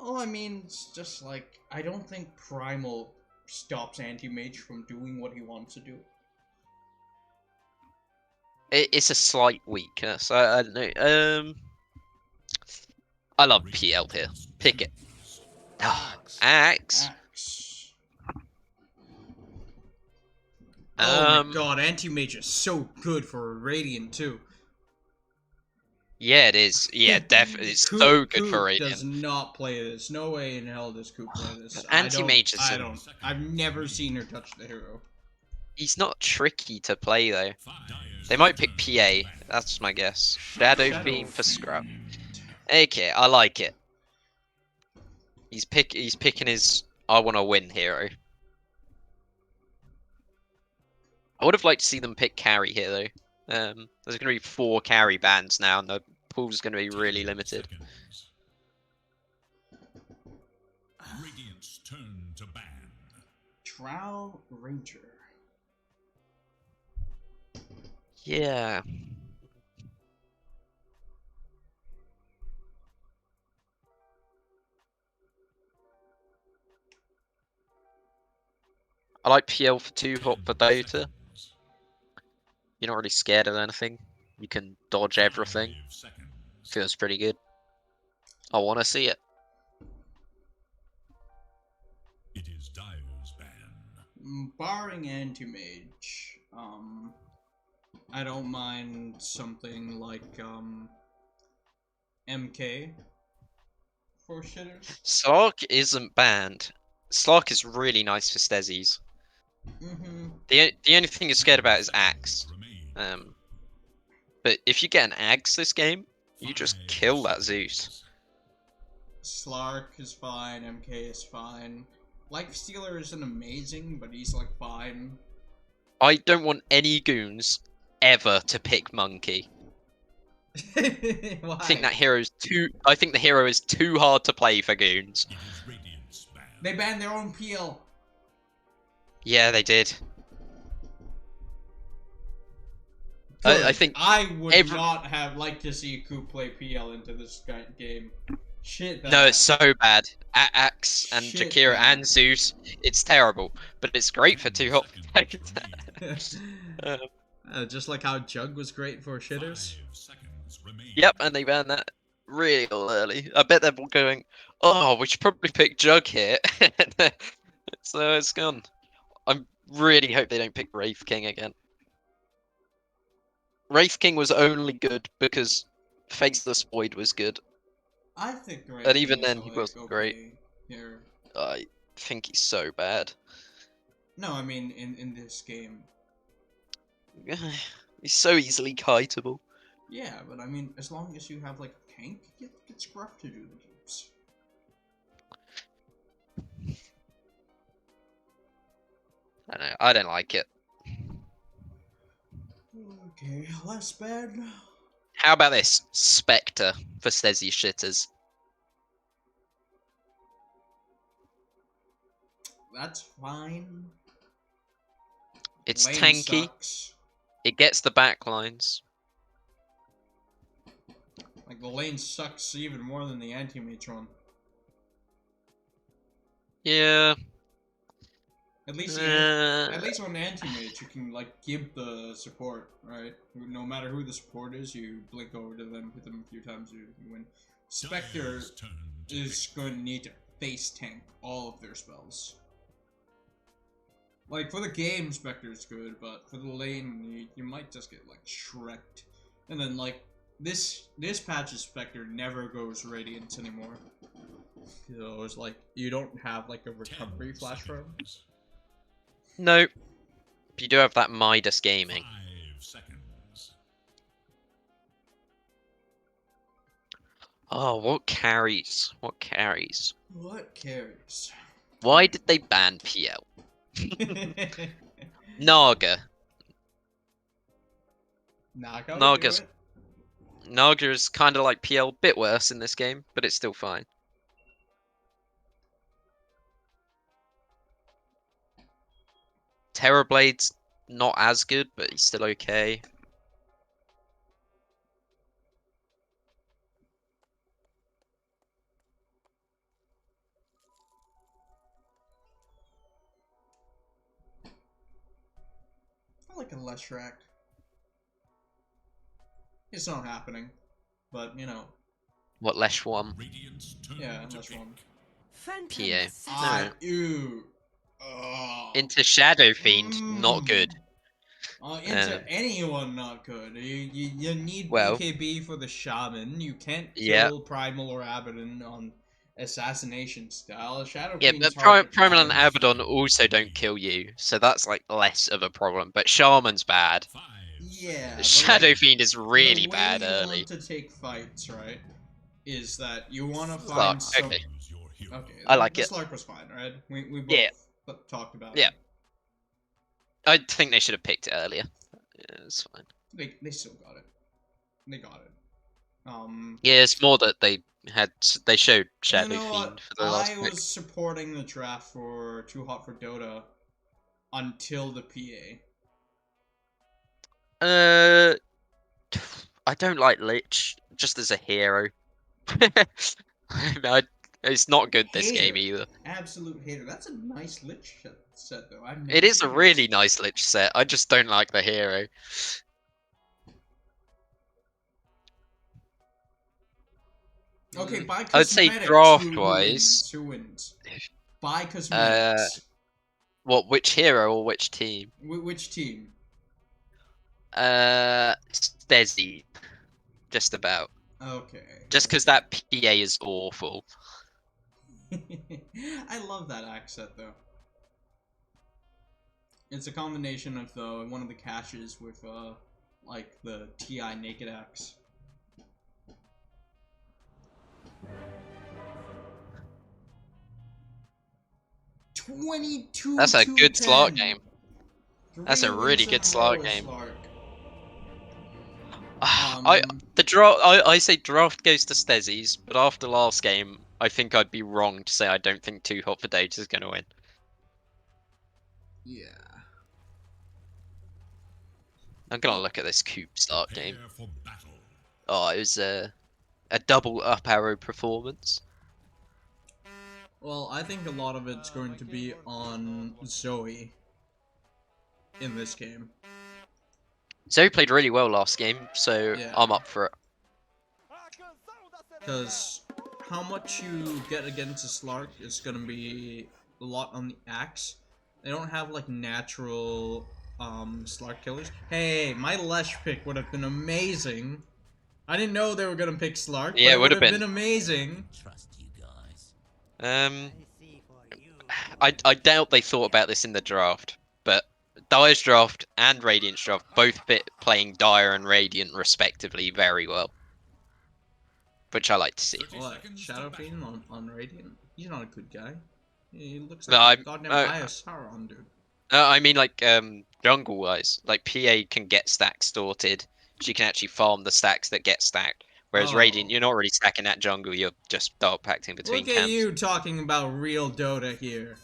Oh, I mean, it's just like, I don't think primal stops anti-mage from doing what he wants to do. It's a slight weakness. I don't know. I love PL here. Pick it. Axe. Axe. Oh my god, anti-mage is so good for a Radiant too. Yeah, it is. Yeah, definitely. It's Coop, so good Coop for Radiant. does not play this. No way in hell does Coop play this. Anti-mage is I a- don't. I've never seen her touch the hero. He's not tricky to play though. 5 They might pick PA. That's my guess. Shadow Beam for scrub. Okay, I like it. He's picking his I want to win hero. I would have liked to see them pick carry here though. There's going to be 4 carry bans now, and the pool's going to be really limited. seconds. Radiant's turn to ban. Drow Ranger. Yeah. I like PL for 2Hot4Dota. You're not really scared of anything. You can dodge everything. 5 seconds. Feels pretty good. I want to see it. It is Dyer's ban. Barring anti-mage, I don't mind something like MK for shitters. Slark isn't banned. Slark is really nice for Stesis. The only thing you're scared about is Axe. Remain. But if you get an Axe this game, you just 5 kill that Zeus. Slark is fine, MK is fine. Life Stealer isn't amazing, but he's like fine. I don't want any goons ever to pick Monkey. Why? I think that hero's too. I think the hero is too hard to play for goons. It is Radiant's ban. They banned their own PL. Yeah, they did. I think I would every- not have liked to see Coop play PL into this game. Shit that. No, it's so bad. Axe and Shit Jakira bad. and Zeus, it's terrible. But it's great for 10 2Hot4Dota. seconds remain. Just like how Jug was great for shitters. 5 seconds remain. Yep, and they banned that really early. I bet they're all going, oh, we should probably pick Jug here. So it's gone. I really hope they don't pick Wraith King again. Wraith King was only good because Faceless Void was good. I think the right And even thing is then, to, he wasn't great. okay here. I think he's so bad. No, I mean in this game. He's so easily kiteable. Yeah, but I mean, as long as you have like a tank, get scruff to do the games. I don't know. I don't like it. Okay, less bad. How about this? Spectre for Stesi shitters. That's fine. It's Lane tanky. sucks. It gets the backlines. Like the lane sucks even more than the anti-matron. Yeah. At least Uh, on anti-mage you can like give the support, right? No matter who the support is, you blink over to them, hit them a few times, you win. Spectre Dire's turn to is pick. going to need to face tank all of their spells. Like for the game, Spectre's good, but for the lane, you might just get like shreked. And then like this patch's Spectre never goes Radiance anymore. So it's like you don't have like a 10 recovery flash for him. seconds. no. You do have that Midas Gaming. 5 seconds. Oh, what carries? What carries? What carries? Why did they ban PL? Naga. Naga would Naga's- do it. Naga is kind of like PL, bit worse in this game, but it's still fine. Terrorblade's not as good, but he's still okay. I like a less Shrek. It's not happening, but you know, What, Lesh 1? Radiant's turn yeah, to less pick. one. PA. Ew. Ugh. Into Shadow Fiend, not good. Into anyone not good. You need Well, BKB for the shaman. You can't yeah. kill Primal or Abaddon on assassination style. Shadow Yeah, Fiend's but hard to Primal and kill. Abaddon also don't kill you, so that's like less of a problem. But Shaman's bad. 5 Yeah, but, Shadow like, Fiend is really the way bad you early. want to take fights, right? Is that you want to Slark, find some. okay. Choose your hero. Okay, I like the it. Slark was fine, right? We both Yeah. talked about Yeah. it. I think they should have picked it earlier. Yeah, it's fine. They still got it. They got it. Yeah, it's more that they showed You Shadow know what? Fiend for the last I pick. was supporting the draft for 2Hot4Dota until the PA. I don't like Lich just as a hero. It's not good this game Hater. either. Absolute hater. That's a nice Lich set, though. I've It never is a seen really nice Lich set. I just don't like the hero. Okay, buy I'd say cosmetics. draft-wise, Who wins? Buy cosmetics. what? Which hero or which team? Which team? Stesi, just about. Okay. Just because that PA is awful. I love that axe set though. It's a combination of one of the caches with like the TI naked axe. $22. That's a good slot game. That's a Three really wins in good a slot row, game. Slark. I say draft goes to Stesi's, but after last game, I think I'd be wrong to say I don't think 2Hot4Dota is going to win. Yeah. I'm gonna look at this Coop start game. Prepare for battle. Oh, it was a double up arrow performance. Well, I think a lot of it's going to be on Zoey in this game. Zoe played really well last game, so Yeah. I'm up for it. Because how much you get against a Slark is gonna be a lot on the axe. They don't have like natural Slark killers. Hey, my Lesh pick would have been amazing. I didn't know they were gonna pick Slark, Yeah, but it it would would have have been. been amazing. I doubt they thought about this in the draft, but Dire's draft and Radiant's draft both fit playing Dire and Radiant respectively very well, which I like to see. 30 What? seconds to Shadow battle. Fiend on Radiant? He's not a good guy. He looks No, like a I'm- goddamn I- Fire Sauron, dude. I mean like jungle wise, like PA can get stacks sorted. She can actually farm the stacks that get stacked. Whereas Radiant, Oh. you're not really stacking that jungle. You're just dark pacting between Look at camps. you talking about real Dota here.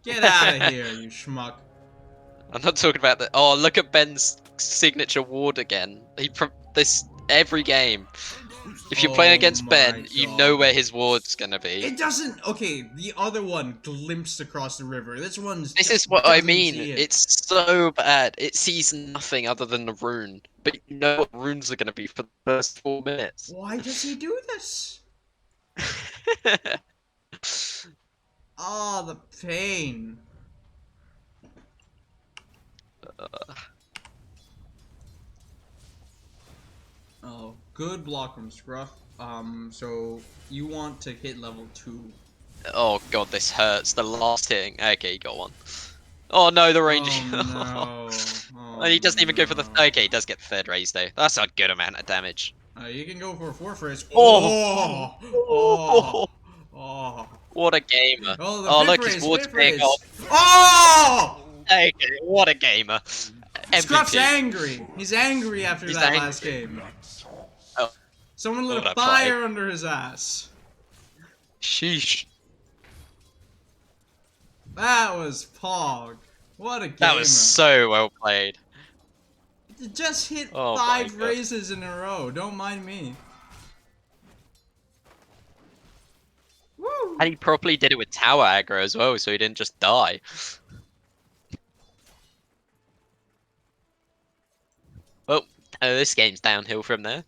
Get out of here, you schmuck. I'm not talking about the. Oh, look at Ben's signature ward again. This every game. If you're playing Oh against my Ben, you know God. where his ward's gonna be. It doesn't. Okay, the other one glimpsed across the river. This one's. This just is what I doesn't mean. see it. It's so bad. It sees nothing other than the rune, but you know what runes are gonna be for the first 4 minutes. Why does he do this? Oh, the pain. Oh, good block from Scruff. So you want to hit level 2. Oh god, this hurts. The last hitting. Okay, you got one. Oh no, the range. Oh no. Oh, And he doesn't even go for the. no. Okay, he does get the third raise though. That's a good amount of damage. You can go for a 4 phrase. Oh! Oh! Oh! What a gamer. Oh, the Oh, fifth look, raise, his ward's fifth paying raise. off. Oh! Okay, what a gamer. Scruff's MVP. angry. He's angry after He's that angry. last game. Oh. Someone lit What a a play. fire under his ass. Sheesh. That was Pog. What a gamer. That was so well played. Just hit Oh my 5 God. raises in a row. Don't mind me. Woo! And he properly did it with tower aggro as well, so he didn't just die. Well, this game's downhill from there.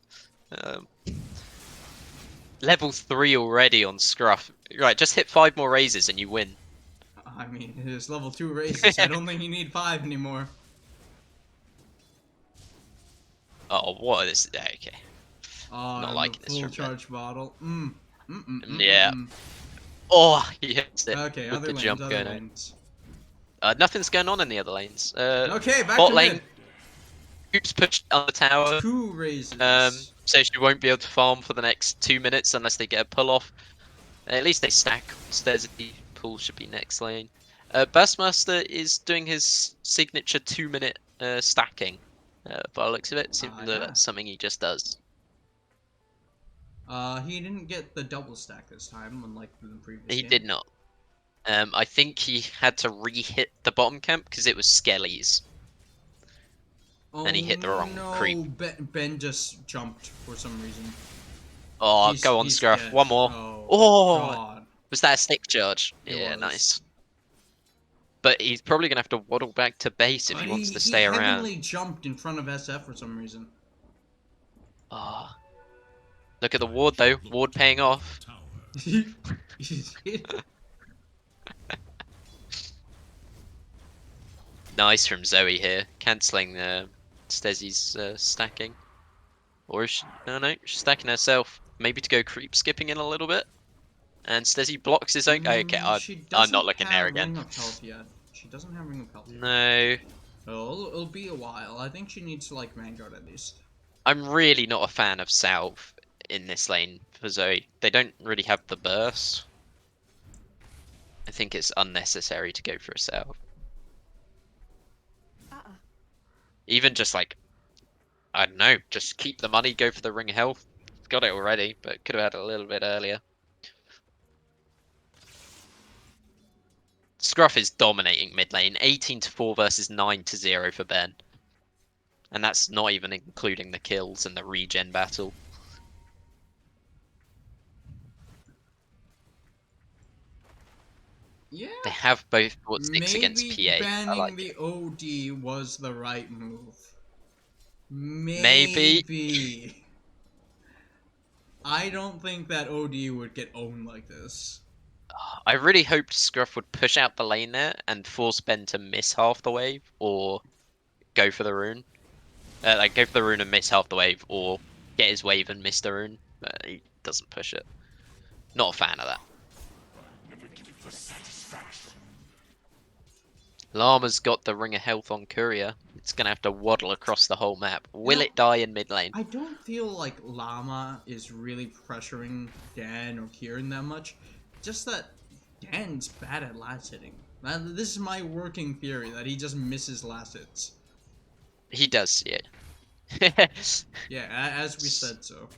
Level 3 already on Scruff. Right, just hit 5 more raises and you win. I mean, it is level 2 raises. I don't think you need 5 anymore. Oh, what is this? Okay. Oh, Not and liking the this full from Ben. charge bottle. Yeah. Oh, he hits it Okay, with other the lanes, jump other going on. lanes. Nothing's going on in the other lanes. Okay, back bot to lane, mid. Coop's pushed on the tower. 2 raises. So she won't be able to farm for the next 2 minutes unless they get a pull off. At least they stack. Stesi pull should be next lane. BastMaster is doing his signature 2-minute stacking. By the looks of it, seems Yeah. that that's something he just does. He didn't get the double stack this time, unlike the previous He game. did not. I think he had to re-hit the bottom camp because it was Skellies. Oh, and he hit the wrong no, creep. Ben just jumped for some reason. Oh, He's- go on, he's Scruff. dead. One more. Oh, Oh! God. Was that a stick charge? It Yeah, was. nice. But he's probably going to have to waddle back to base if he wants to stay he around. heavily jumped in front of SF for some reason. Oh. Look at the ward, though. Ward paying off. Tower. Nice from Zoey here. Cancelling Stesi's stacking. Or is she... No, she's stacking herself. Maybe to go creep skipping in a little bit. And Stesi blocks his own... Okay, She I'm not doesn't looking have there again. Ring of health yet. She doesn't have ring of health yet. No. Oh, it'll be a while. I think she needs to like Vanguard at least. I'm really not a fan of Salve in this lane for Zoey. They don't really have the burst. I think it's unnecessary to go for a Salve. Even just like, I don't know, just keep the money, go for the ring of health. Got it already, but could have had it a little bit earlier. Scruff is dominating mid lane, 18-4 versus 9-0 for Ben. And that's not even including the kills and the regen battle. Yeah. They have both bought 6 against Maybe PA. I banning like the it. OD was the right move. Maybe. Maybe. I don't think that OD would get owned like this. I really hoped Scruff would push out the lane there and force Ben to miss half the wave, or go for the rune. Like, go for the rune and miss half the wave, or get his wave and miss the rune. But he doesn't push it. Not a fan of that. Llama's got the Ring of Health on Courier. It's going to have to waddle across the whole map. Will it die in mid lane? I don't feel like Llama is really pressuring Dan or Kieran that much. Just that Dan's bad at last hitting. This is my working theory, that he just misses last hits. He does, yeah. Yeah, as we said so.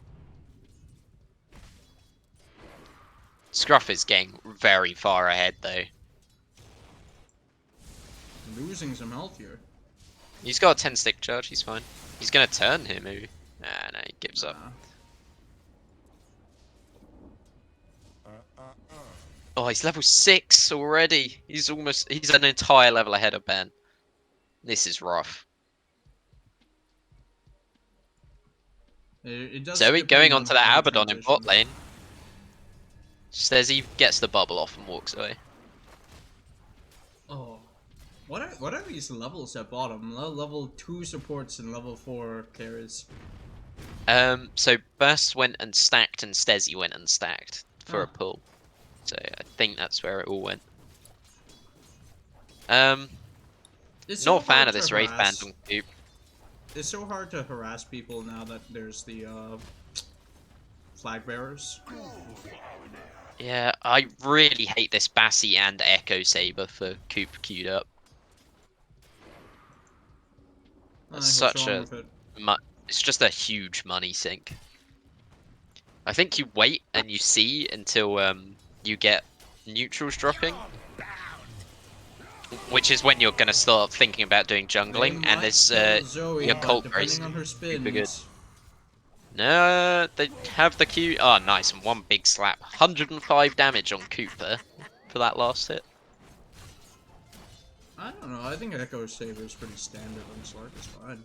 Scruff is getting very far ahead, though. Losing some health here. He's got a 10 stick charge, he's fine. He's gonna turn here, maybe. Nah, no, he gives up. Oh, he's level 6 already. He's an entire level ahead of Ben. This is rough. It does Zoey depend going on onto the how you Abaddon in bot transition. lane. Stesi gets the bubble off and walks away. Oh. What are these levels at bottom? Level 2 supports and level 4 carries. So Burst went and stacked and Stesi went and stacked for Oh. a pull. So I think that's where it all went. It's Not a so fan hard of to this Wraith Band harass- on Coop. It's so hard to harass people now that there's the flag bearers. Yeah, I really hate this Bassi and Echo Saber for Coop queued up. It's such a it's just a huge money sink. I think you wait and you see until you get neutrals dropping, which is when you're gonna start thinking about doing jungling. And there's Zoey, your but cult depending race. on her Super good. spins. No, they have the Q. Oh, nice, and one big slap. 105 damage on Cooper for that last hit. I don't know. I think Echo Saber is pretty standard on Slark. It's fine.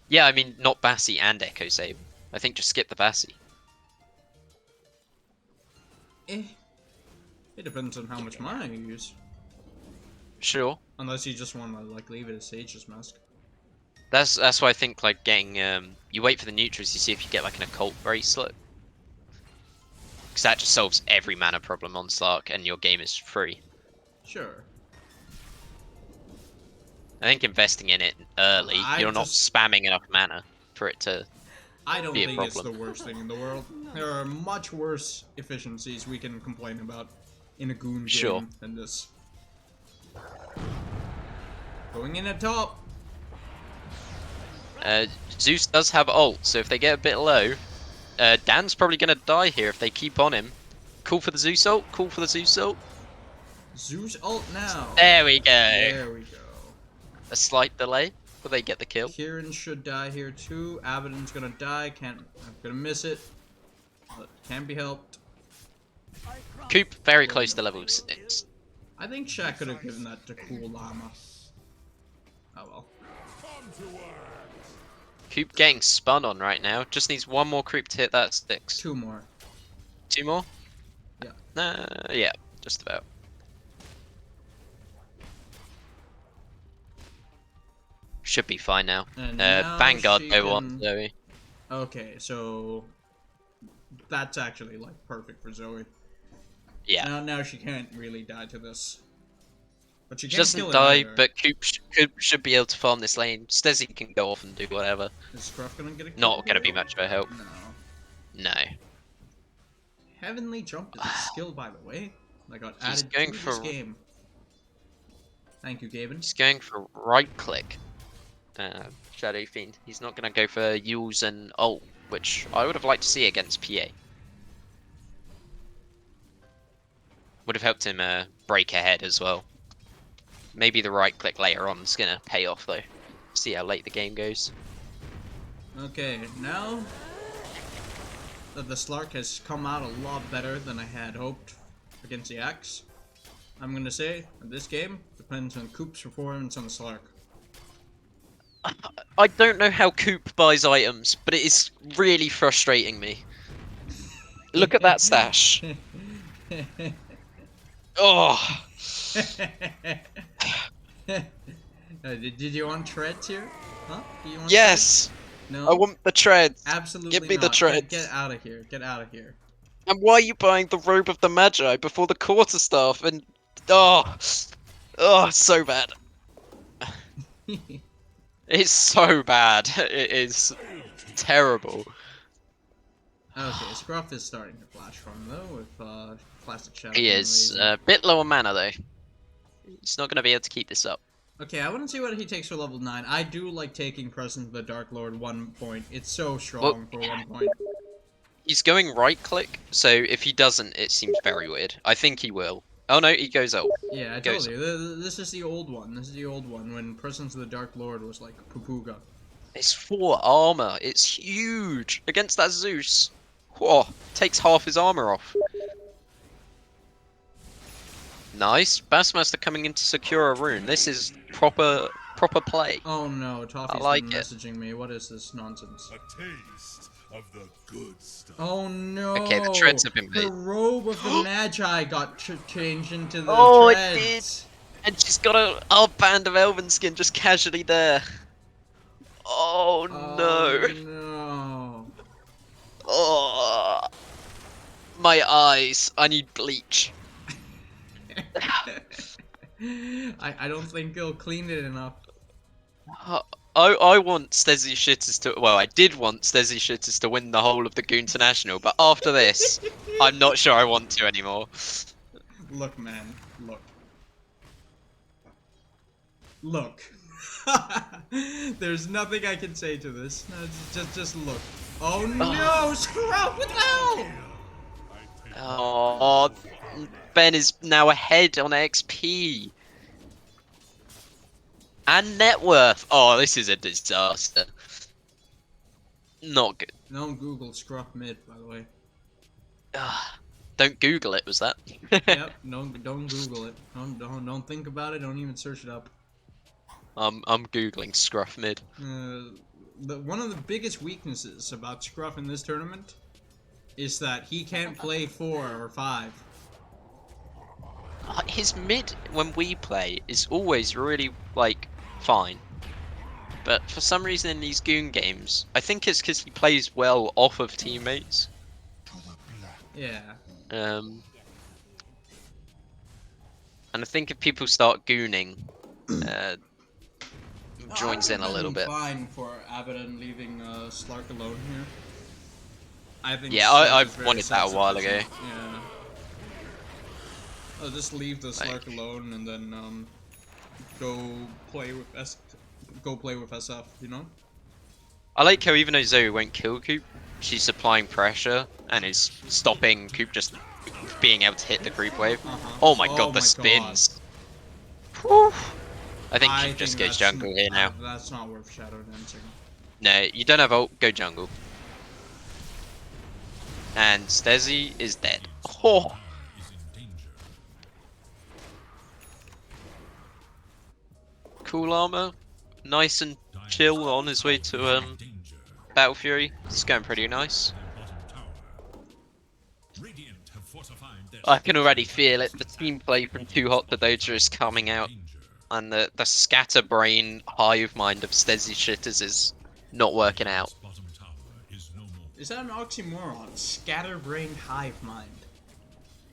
Yeah, I mean not Bassi and Echo Saber. I think just skip the Bassi. It depends on how much mana you use. Sure. Unless you just want to like leave it as Sage's Mask. That's why I think like getting you wait for the neutrals, you see if you get like an occult bracelet, because that just solves every mana problem on Slark and your game is free. Sure. I think investing in it early, you're not spamming enough mana for it to. I don't be a think it's the problem. worst thing in the world. There are much worse efficiencies we can complain about in a Goon Sure. game than this. Going in at top. Zeus does have ult, so if they get a bit low, Dan's probably gonna die here if they keep on him. Call for the Zeus ult. Call for the Zeus ult. Zeus ult now. There we go. There we go. A slight delay. Will they get the kill? Kieran should die here too. Abaddon's gonna die. I'm gonna miss it. But can't be helped. Coop very close to level 6. I think Shaq could have given that to cool Llama. Oh well. Coop getting spun on right now. Just needs one more creep to hit that 6. 2 more. 2 more? Yeah. Yeah, just about. Should be fine now. And now Vanguard she go on, can- Zoey. Okay, so that's actually like perfect for Zoey. Yeah. Now she can't really die to this. But she She can't kill doesn't it die, either. but Coop should be able to farm this lane. Stesi can go off and do whatever. Is Scruff gonna get a kill? Not gonna here? be much of a help. No. No. Heavenly Jump is a skill, by the way. I got He's added going to for- this game. Thank you, Gaben. He's going for right click. Shadow Fiend. He's not gonna go for Yules and ult, which I would have liked to see against PA. Would have helped him break ahead as well. Maybe the right click later on is gonna pay off though. See how late the game goes. Okay, now that the Slark has come out a lot better than I had hoped against the Axe, I'm gonna say that this game depends on Coop's performance on the Slark. I don't know how Coop buys items, but it is really frustrating me. Look at that stash. Oh. Did you want treads here? Huh? Do you want Yes. treads? No. I want the treads. Absolutely Give me the not. treads. Get out of here. Get out of here. And why are you buying the robe of the Magi before the quarterstaff? And oh, so bad. It's so bad. It is terrible. Okay, Scruff is starting to flash from though with Classic Shadow. He is a bit lower mana though. He's not going to be able to keep this up. Okay, I want to see what he takes for level 9. I do like taking Presence of the Dark Lord 1 point. It's so strong for 1 point. He's going right click, so if he doesn't, it seems very weird. I think he will. Oh no, he goes ult. Yeah, I told you. This is the old one. This is the old one when Presence of the Dark Lord was like Pupuga. It's 4 armor. It's huge against that Zeus. Whoa, takes half his armor off. Nice. BastMaster coming in to secure a rune. This is proper play. Oh no, Toffee's like been it. messaging me. What is this nonsense? A taste of the good stuff. Oh no! Okay, the treads have been made. The robe of the Magi got changed into the Oh, it treads. And she's got a band of Elven skin just casually there. Oh no. No. Oh. My eyes. I need bleach. I don't think he'll clean it enough. I want StesichorusTheWise to. Well, I did want StesichorusTheWise to win the whole of the Goon International, but after this, I'm not sure I want to anymore. Look, man. Look. Look. There's nothing I can say to this. No, just look. Oh no! Scruff! What the hell? Oh, Ben is now ahead on XP. And net worth. Oh, this is a disaster. Not good. Don't Google Scruff mid, by the way. Don't Google it, was that? Yep, don't Google it. Don't think about it. Don't even search it up. I'm Googling Scruff mid. One of the biggest weaknesses about Scruff in this tournament is that he can't play 4 or 5. His mid, when we play, is always really, like, fine. But for some reason in these Goon games, I think it's because he plays well off of teammates. Yeah. And I think if people start gooning, joins in a little bit. Fine for Abaddon leaving Slark alone here. I think. Yeah, Slark I is very wanted that a while ago. Yeah. I'll just leave the Slark alone and then go play with SF. You know. I like how even though Zoey won't kill Coop, she's supplying pressure and is stopping Coop just being able to hit the creep wave. Oh my god, the spins. Whew. I think Coop just goes jungle here now. That's not worth shadow dancing. No, you don't have ult, go jungle. And Stesi is dead. Oh. Cool armor, nice and chill on his way to Battle Fury. It's going pretty nice. I can already feel it. The team play from 2Hot4Dota is coming out, and the scatterbrain hive mind of StesichorusTheWise is not working out. Is that an oxymoron? Scatterbrained hive mind.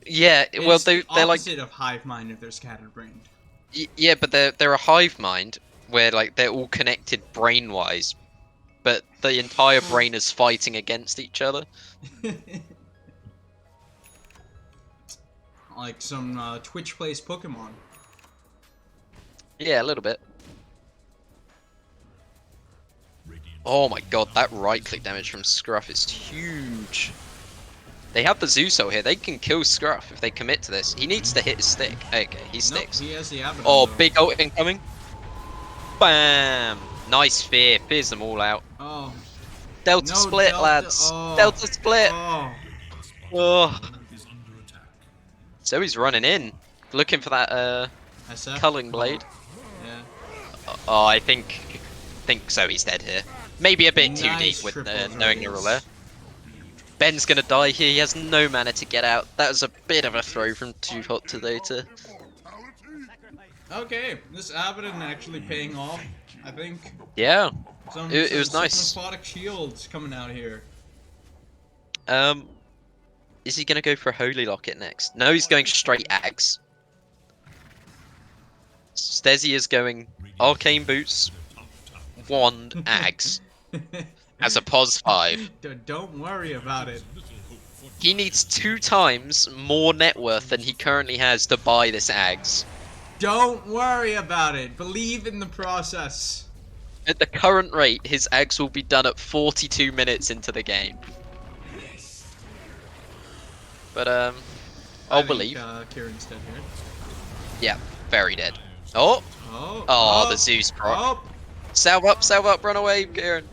Yeah, well It's they're the like opposite of hive mind if they're scatterbrained. yeah, but they're a hive mind where like they're all connected brain wise, but the entire brain is fighting against each other. Like some Twitch plays Pokemon. Yeah, a little bit. Oh my god, that right click damage from Scruff is huge. They have the Zeus out here. They can kill Scruff if they commit to this. He needs to hit his stick. Okay, he sticks. Nope, he has the Abaddon, Oh, though. big ult incoming. Bam! Nice fear. Fears them all out. Oh, Delta No, split, Delta- lads. oh. Delta split. Oh, Oh. Zoey's running in, looking for that SF? culling blade. Yeah. Oh, I think Zoey's dead here. Maybe a bit too Nice deep with triple knowing the Zoeys. rule there. Ben's gonna die here. He has no mana to get out. That was a bit of a throw from 2Hot4Dota. Okay, this Abaddon actually paying off, I think. Yeah. Some, It some, was some nice. aquatic shields coming out here. Is he gonna go for a Holy Locket next? No, he's going straight Axe. Stesi is going Arcane Boots, Wand, Axe as a pos 5. Don't worry about it. He needs 2 times more net worth than he currently has to buy this Axe. Don't worry about it. Believe in the process. At the current rate, his Axe will be done at 42 minutes into the game. But I'll I think, believe. Kieran's dead here. Yeah, very dead. Oh, Oh, the Zeus proc. Oh, Salve up, run away, Kieran.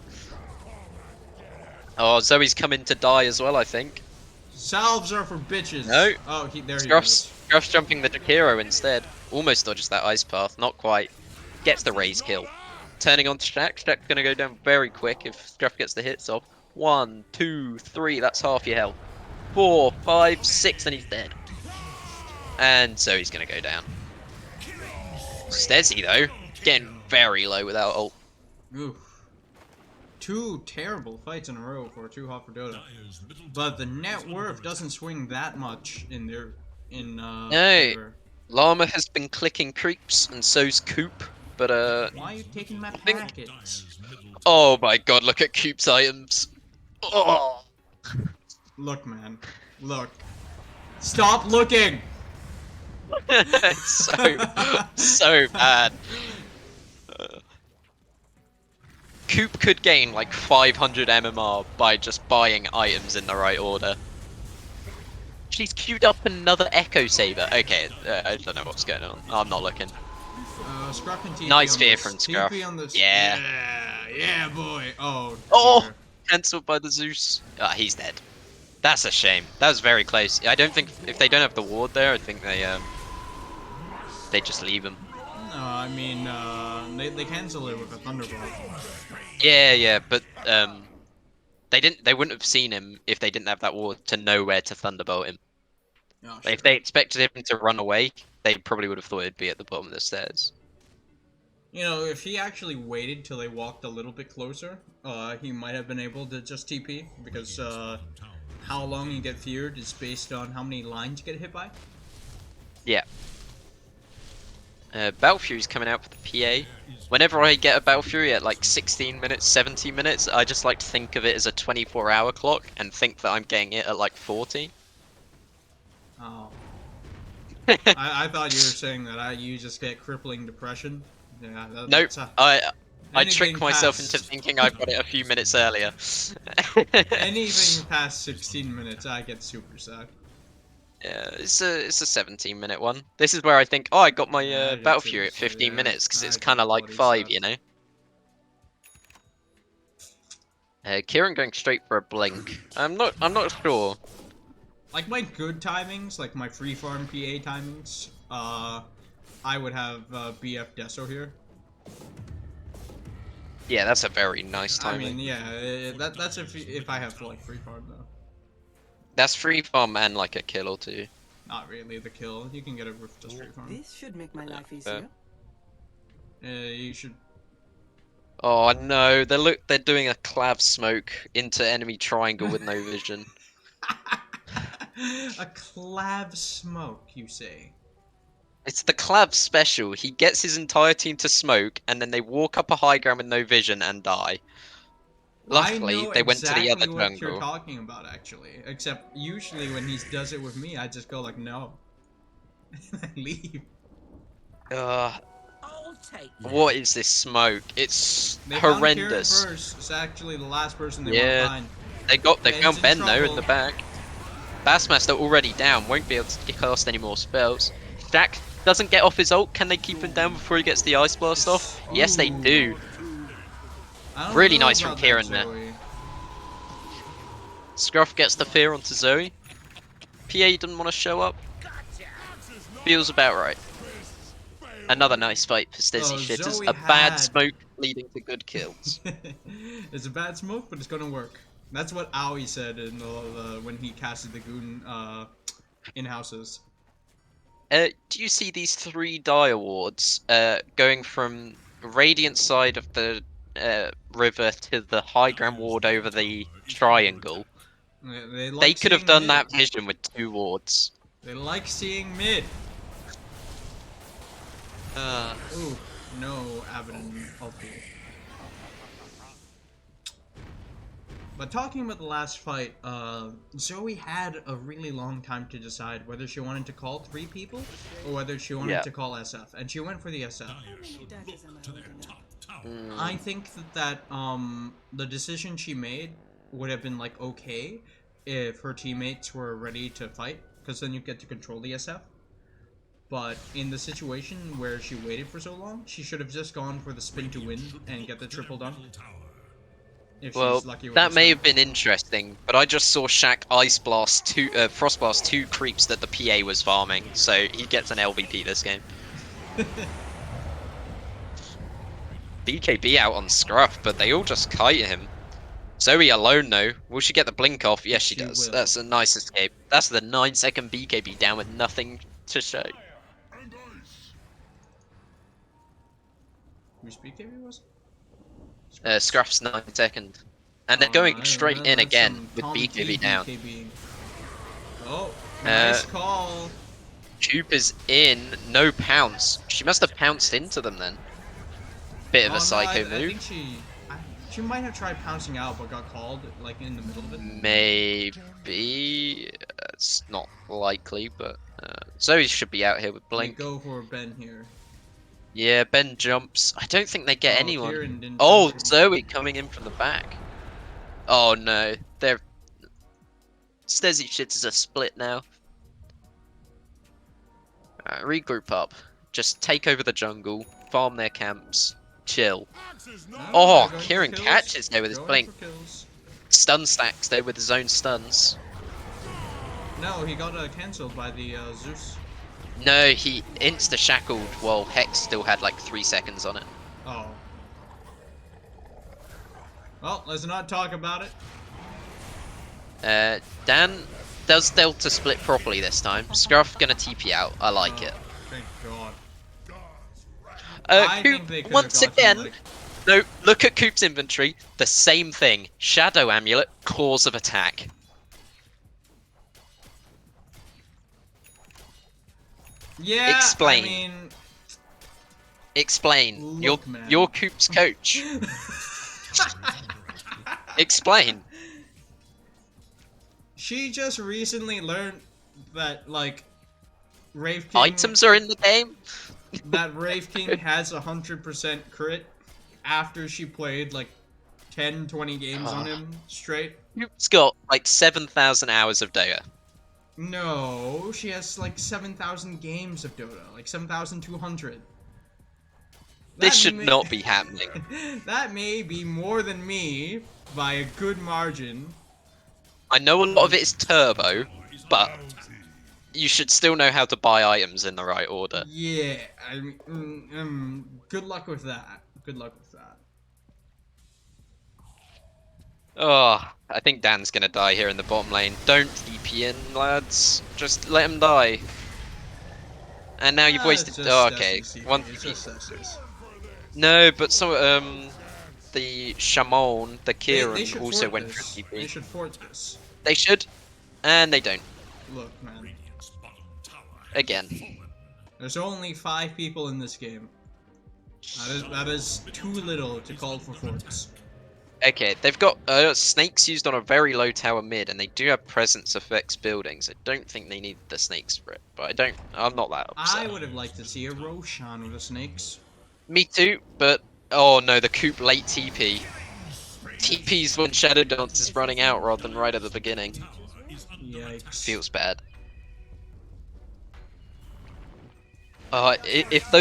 Oh, Zoe's coming to die as well, I think. salves are for bitches. No. Oh, there he Scruff's goes. jumping the hero instead. Almost dodges that ice path, not quite. Gets the raise kill. Turning on to Shak. Shak's gonna go down very quick if Scruff gets the hits off. 1, 2, 3, that's half your health. 4, 5, 6, and he's dead. And so he's gonna go down. Stesi though, getting very low without ult. Oof. 2 terrible fights in a row for 2Hot4Dota. But the net worth doesn't swing that much in their No. favor. Llama has been clicking creeps, and so's Coop. But Why are you taking my think- packets? oh my god, look at Coop's items. Oh. Look, man. Look. Stop looking! It's so bad. Coop could gain like 500 MMR by just buying items in the right order. She's queued up another Echo Saber. Okay, I don't know what's going on. I'm not looking. Scruff and TP Nice on fear this. from Scruff. TP on this. Yeah. Yeah, boy. Oh. Oh, dear. cancelled by the Zeus. Ah, he's dead. That's a shame. That was very close. I don't think if they don't have the ward there, I think they just leave him. No, I mean, they cancel it with a Thunderbolt. Yeah, but they wouldn't have seen him if they didn't have that ward to know where to thunderbolt him. Oh, Like, sure. if they expected him to run away, they probably would have thought it'd be at the bottom of the stairs. You know, if he actually waited till they walked a little bit closer, he might have been able to just TP, because how long you get feared is based on how many lines you get hit by. Yeah. Battle Fury's coming out for the PA. Whenever I get a Battle Fury at like 16 minutes, 17 minutes, I just like to think of it as a 24-hour clock and think that I'm getting it at like 40. Oh. I thought you were saying that you just get crippling depression. Yeah. Nope, That's I anything tricked myself past- into thinking I got it a few minutes earlier. Anything past 16 minutes, I get super sad. Yeah, it's a 17-minute one. This is where I think, oh, I got my Yeah, I get Battle to- Fury at 15 yeah, minutes because I it's get kind of like what he 5, said. you know. Kieran going straight for a blink. I'm not sure. Like my good timings, like my free farm PA timings, I would have BF Deso here. Yeah, that's a very nice I timing. mean, yeah, that's if I have like free farm though. That's free farm and like a kill or two. Not really the kill. You can get it with just free farm. This should make my life fair. easier. You should. Oh no, they're doing a clav smoke into enemy triangle with no vision. A clav smoke, you say? It's the clav special. He gets his entire team to smoke, and then they walk up a high ground with no vision and die. Luckily, I know they went to the exactly other what you're jungle. talking about, actually. Except usually when he does it with me, I just go like, no, I leave. I'll take What is this smoke? It's They found Kieran horrendous. first. It's actually the last person they Yeah. want They Ben's found in Ben though in trouble. the back. TheBastMaster already down, won't be able to cast any more spells. Shak doesn't get off his ult. Can they keep him down before he gets the ice blast off? Yes, they do. I don't Really know nice from about that, Kieran there. Zoey. Scruff gets the fear onto Zoey. PA didn't want to show up. Feels about right. Another nice fight for Stesi Oh, shitters. Zoey A bad had- smoke leading to good kills. It's a bad smoke, but it's gonna work. That's what Aoi said in when he casted the goon in houses. Do you see these 3 die awards going from Radiant side of the river to the high ground ward over the triangle? They like They could have seeing done mid. that vision with 2 wards. They like seeing mid. Ooh, no Abaddon ulti. But talking about the last fight, Zoey had a really long time to decide whether she wanted to call 3 people or whether she wanted to call SF, and she went for the SF. I think that the decision she made would have been like okay if her teammates were ready to fight, because then you get to control the SF. But in the situation where she waited for so long, she should have just gone for the spin to win and get the triple done. If Well, she's lucky with that the may spin. have been interesting, but I just saw Shak Ice Blast 2, Frost Blast 2 creeps that the PA was farming, so he gets an LVP this game. BKB out on Scruff, but they all just kite him. Zoey alone though, will she get the blink off? Yes, she does. will. That's a nice escape. That's the 9-second BKB down with nothing to show. Whose BKB was? Scruff's 9-second. And they're going straight in that's again some with Tom BKB T down. BKBing. Oh, nice Uh, call. Coop is in, no pounce. She must have pounced into them then. Bit of a psycho I move. think she might have tried pouncing out but got called like in the middle of it. Maybe. It's not likely, but Zoe should be out here with They blink. go for Ben here. Yeah, Ben jumps. I don't think they get Oh, anyone. Kieran didn't Oh, jump. Zoe coming in from the back. Oh no, they're Stesi shit is a split now. Regroup up. Just take over the jungle, farm their camps, chill. No, Oh, they're going for Kieran kills. catches there with his Going blink. for kills. Stun stacks there with his own stuns. No, he got cancelled by the Zeus. No, he insta shackled while Hex still had like 3 seconds on it. Oh. Well, let's not talk about it. Dan does Delta split properly this time. Scruff gonna TP out. I like it. Thank God. I think Coop, they could've once gotten, again, like- no, look at Coop's inventory. The same thing. Shadow Amulet, cause of attack. Yeah, Explain. I mean, Explain. Look, man. You're Coop's coach. Explain. she just recently learned that like Rave King, Items are in the game. that Rave King has 100% crit after she played like 10-20 games on him straight. Coop's got like 7,000 hours of Dota. No, she has like 7,000 games of Dota, like 7,200. This should not be happening. That may be more than me by a good margin. I know a lot of it is turbo, but you should still know how to buy items in the right order. Yeah, I mean, good luck with that. Good luck with that. Oh, I think Dan's gonna die here in the bottom lane. Don't TP in, lads. Just let him die. And now you've Ah, wasted. it's just Oh, okay. Stesi's One CP, it's TP. just Stesi's. No, but some the Shamon, the They Kieran should also fort went this. for TP. They should fort this. They should, and they don't. Look, man. Again. There's only 5 people in this game. That is too little to call for forts. Okay, they've got snakes used on a very low tower mid, and they do have presence effects buildings. I don't think they need the snakes for it, but I'm not that upset. I would have liked to see a Roshan with the snakes. Me too, but oh no, the Coop late TP. TP's when Shadow Dance is running out rather than right at the beginning. Yikes. Feels bad. If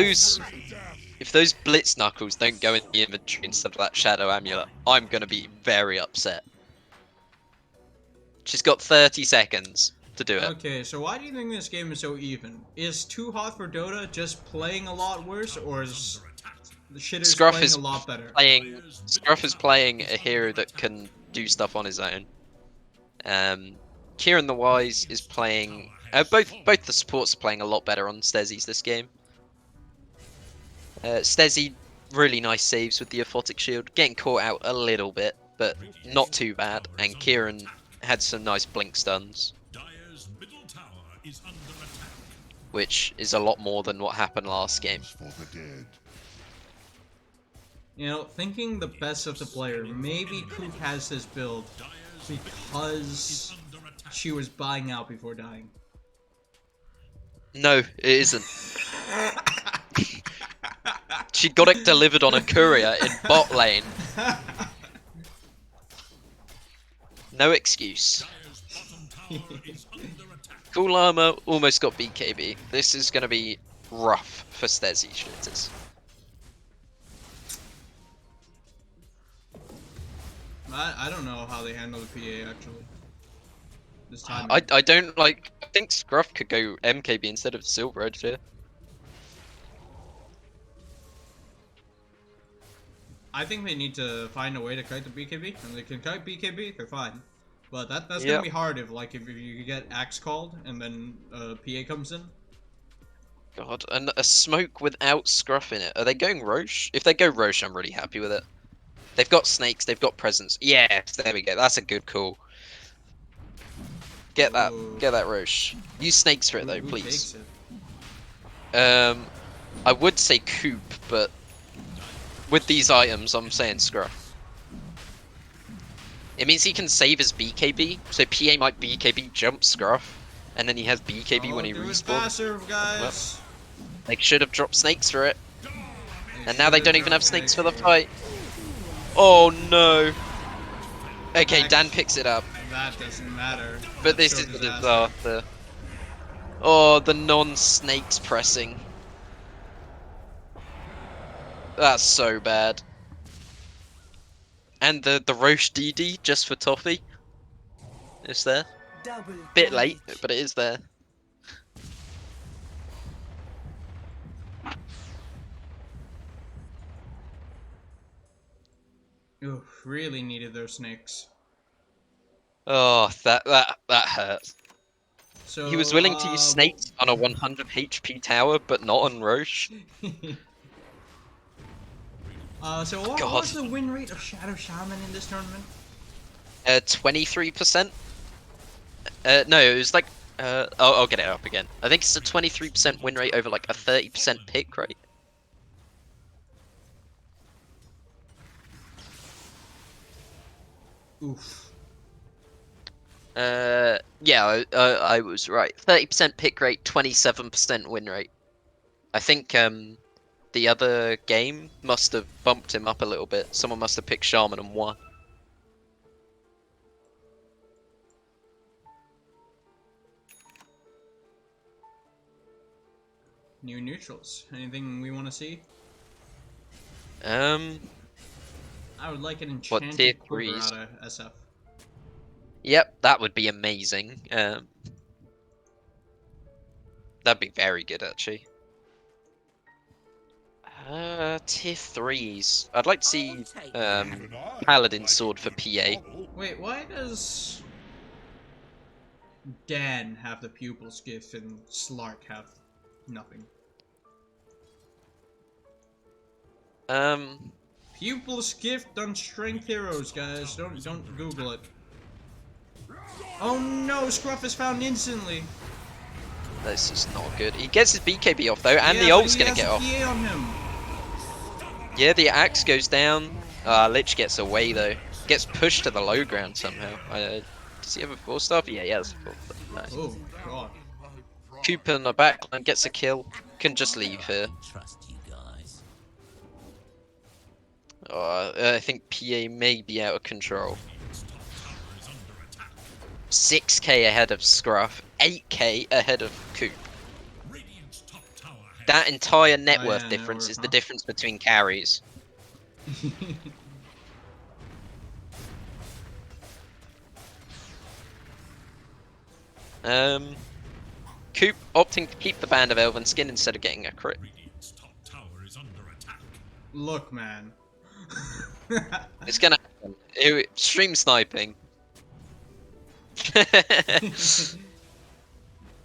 those Blitz Knuckles don't go in the inventory instead of that Shadow Amulet, I'm gonna be very upset. She's got 30 seconds to do it. Okay, so why do you think this game is so even? Is 2Hot4Dota just playing a lot worse, or is the shitters Scruff playing is a lot better? Scruff is playing a hero that can do stuff on his own. KierantheWise is playing. Both the supports are playing a lot better on Stesi's this game. Stesi, really nice saves with the Aphotic Shield, getting caught out a little bit, but not too bad. And Kieran had some nice blink stuns, which is a lot more than what happened last game. You know, thinking the best of the player, maybe Coop has this build because she was buying out before dying. No, it isn't. She got it delivered on a courier in bot lane. No excuse. Cool Llama almost got BKB. This is going to be rough for Stesi Schlitters. I don't know how they handle the PA actually. This time. I don't like. I think Scruff could go MKB instead of Silver Edge here. I think they need to find a way to kite the BKB, and they can kite BKB, they're fine. But that's Yep. gonna be hard if if you get Axe called and then PA comes in. God, and a smoke without Scruff in it. Are they going Roche? If they go Roche, I'm really happy with it. They've got snakes, they've got presence. Yes, there we go. That's a good call. Get that, Ooh. get that Roche. Use snakes for it though, Who please. takes it? I would say Coop, but with these items, I'm saying Scruff. It means he can save his BKB, so PA might BKB jump Scruff, and then he has BKB when he Do it respawns. faster, guys. They should have dropped snakes for it, and now they don't even have snakes for the fight. Oh no! Okay, Dan picks it up, That doesn't matter. but That's this so is a disaster. Oh, the non-snakes pressing. That's so bad. And the Roche DD just for Toffee. It's there. Bit late, but it is there. Ooh, really needed those snakes. Oh, that hurt. So He was willing to use snakes on a 100 HP tower, but not on Roche. So what God. was the win rate of Shadow Shaman in this tournament? 23%. No, it was like. I'll get it up again. I think it's a 23% win rate over like a 30% pick rate. Oof. Yeah, I was right. 30% pick rate, 27% win rate. I think the other game must have bumped him up a little bit. Someone must have picked Shaman and won. New neutrals. Anything we want to see? Um, I would like an What, enchanted tier quiver 3s? out of SF. Yep, that would be amazing. That'd be very good actually. Tier 3s. I'd like to see Paladin Sword for PA. Wait, why does Dan have the pupil skiff and Slark have nothing? Pupil skiff on strength heroes, guys. Don't Google it. Oh no, Scruff is found instantly. This is not good. He gets his BKB off though, and Yeah, the but ult's he gonna has get a off. PA on him. Yeah, the axe goes down. Lich gets away though. Gets pushed to the low ground somehow. Does he have a 4-star? Yeah, he has a 4-star. Nice. Oh god. Coop in the backline gets a kill. Can just leave here. I think PA may be out of control. 6k ahead of Scruff, 8k ahead of Coop. That entire net Oh, worth yeah, difference net is worth, the huh? difference between carries. Coop opting to keep the band of Elven Skin instead of getting a crit. Radiant's top tower is under attack. Look, man. It's gonna happen. Stream sniping.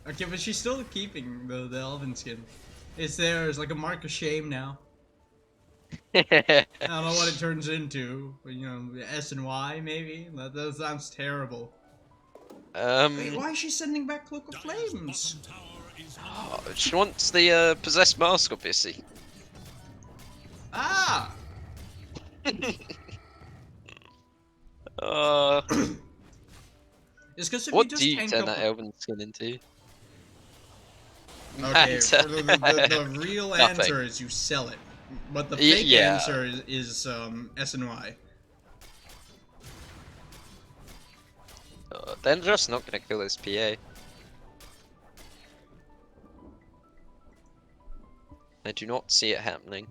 Okay, but she's still keeping the elven skin. It's there as like a mark of shame now. I don't know what it turns into, but, you know, S and Y maybe. That sounds terrible. Wait, why is she sending back Cloak of Flames? Bottom tower is She wants the possessed mask, obviously. Ah! It's because if What you just do you tank turn up... that Elven Skin into? Okay, Matter. the real Nothing. answer is you sell it. But the fake Yeah. answer is S and Y. They're just not gonna kill this PA. I do not see it happening.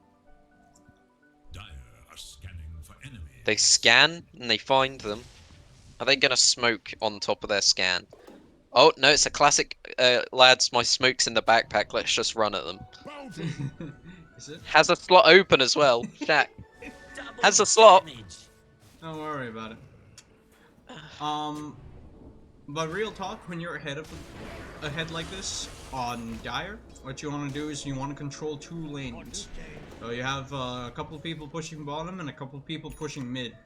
dire are scanning for enemies. They scan and they find them. Are they gonna smoke on top of their scan? Oh no, it's a classic. Lads, my smoke's in the backpack. Let's just run at them. Is it? Has a slot open as well. Shaq has a slot. Don't worry about it. But real talk, when you're ahead like this on Dire, what you want to do is you want to control 2 lanes. So you have a couple of people pushing bottom and a couple of people pushing mid.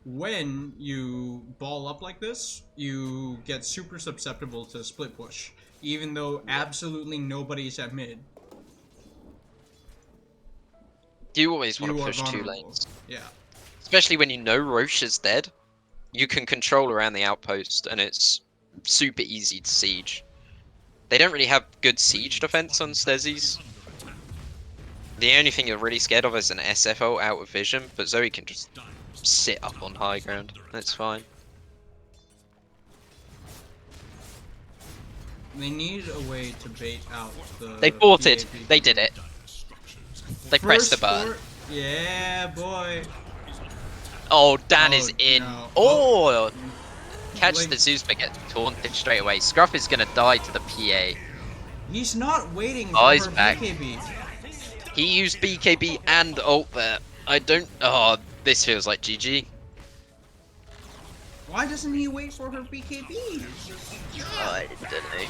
When you ball up like this, you get super susceptible to split push, even though absolutely nobody's at mid. You always want You to are push 2 vulnerable. lanes, Yeah. especially when you know Roche is dead. You can control around the outpost, and it's super easy to siege. They don't really have good siege defense on Stesis. The only thing you're really scared of is an SFO out of vision, but Zoey can just sit up on high ground. That's fine. They need a way to bait out the... They fought it. PAP. They did it. They pressed the button. Fort- Yeah, boy. Oh, Dan Oh, is in. no. Oh! Catch Blink. the ZooSpear gets taunted straight away. Scruff is gonna die to the PA. He's not waiting Oh, for he's her back. BKB. He used BKB and ult there. I don't. Oh, this feels like GG. Why doesn't he wait for her BKB? I don't know.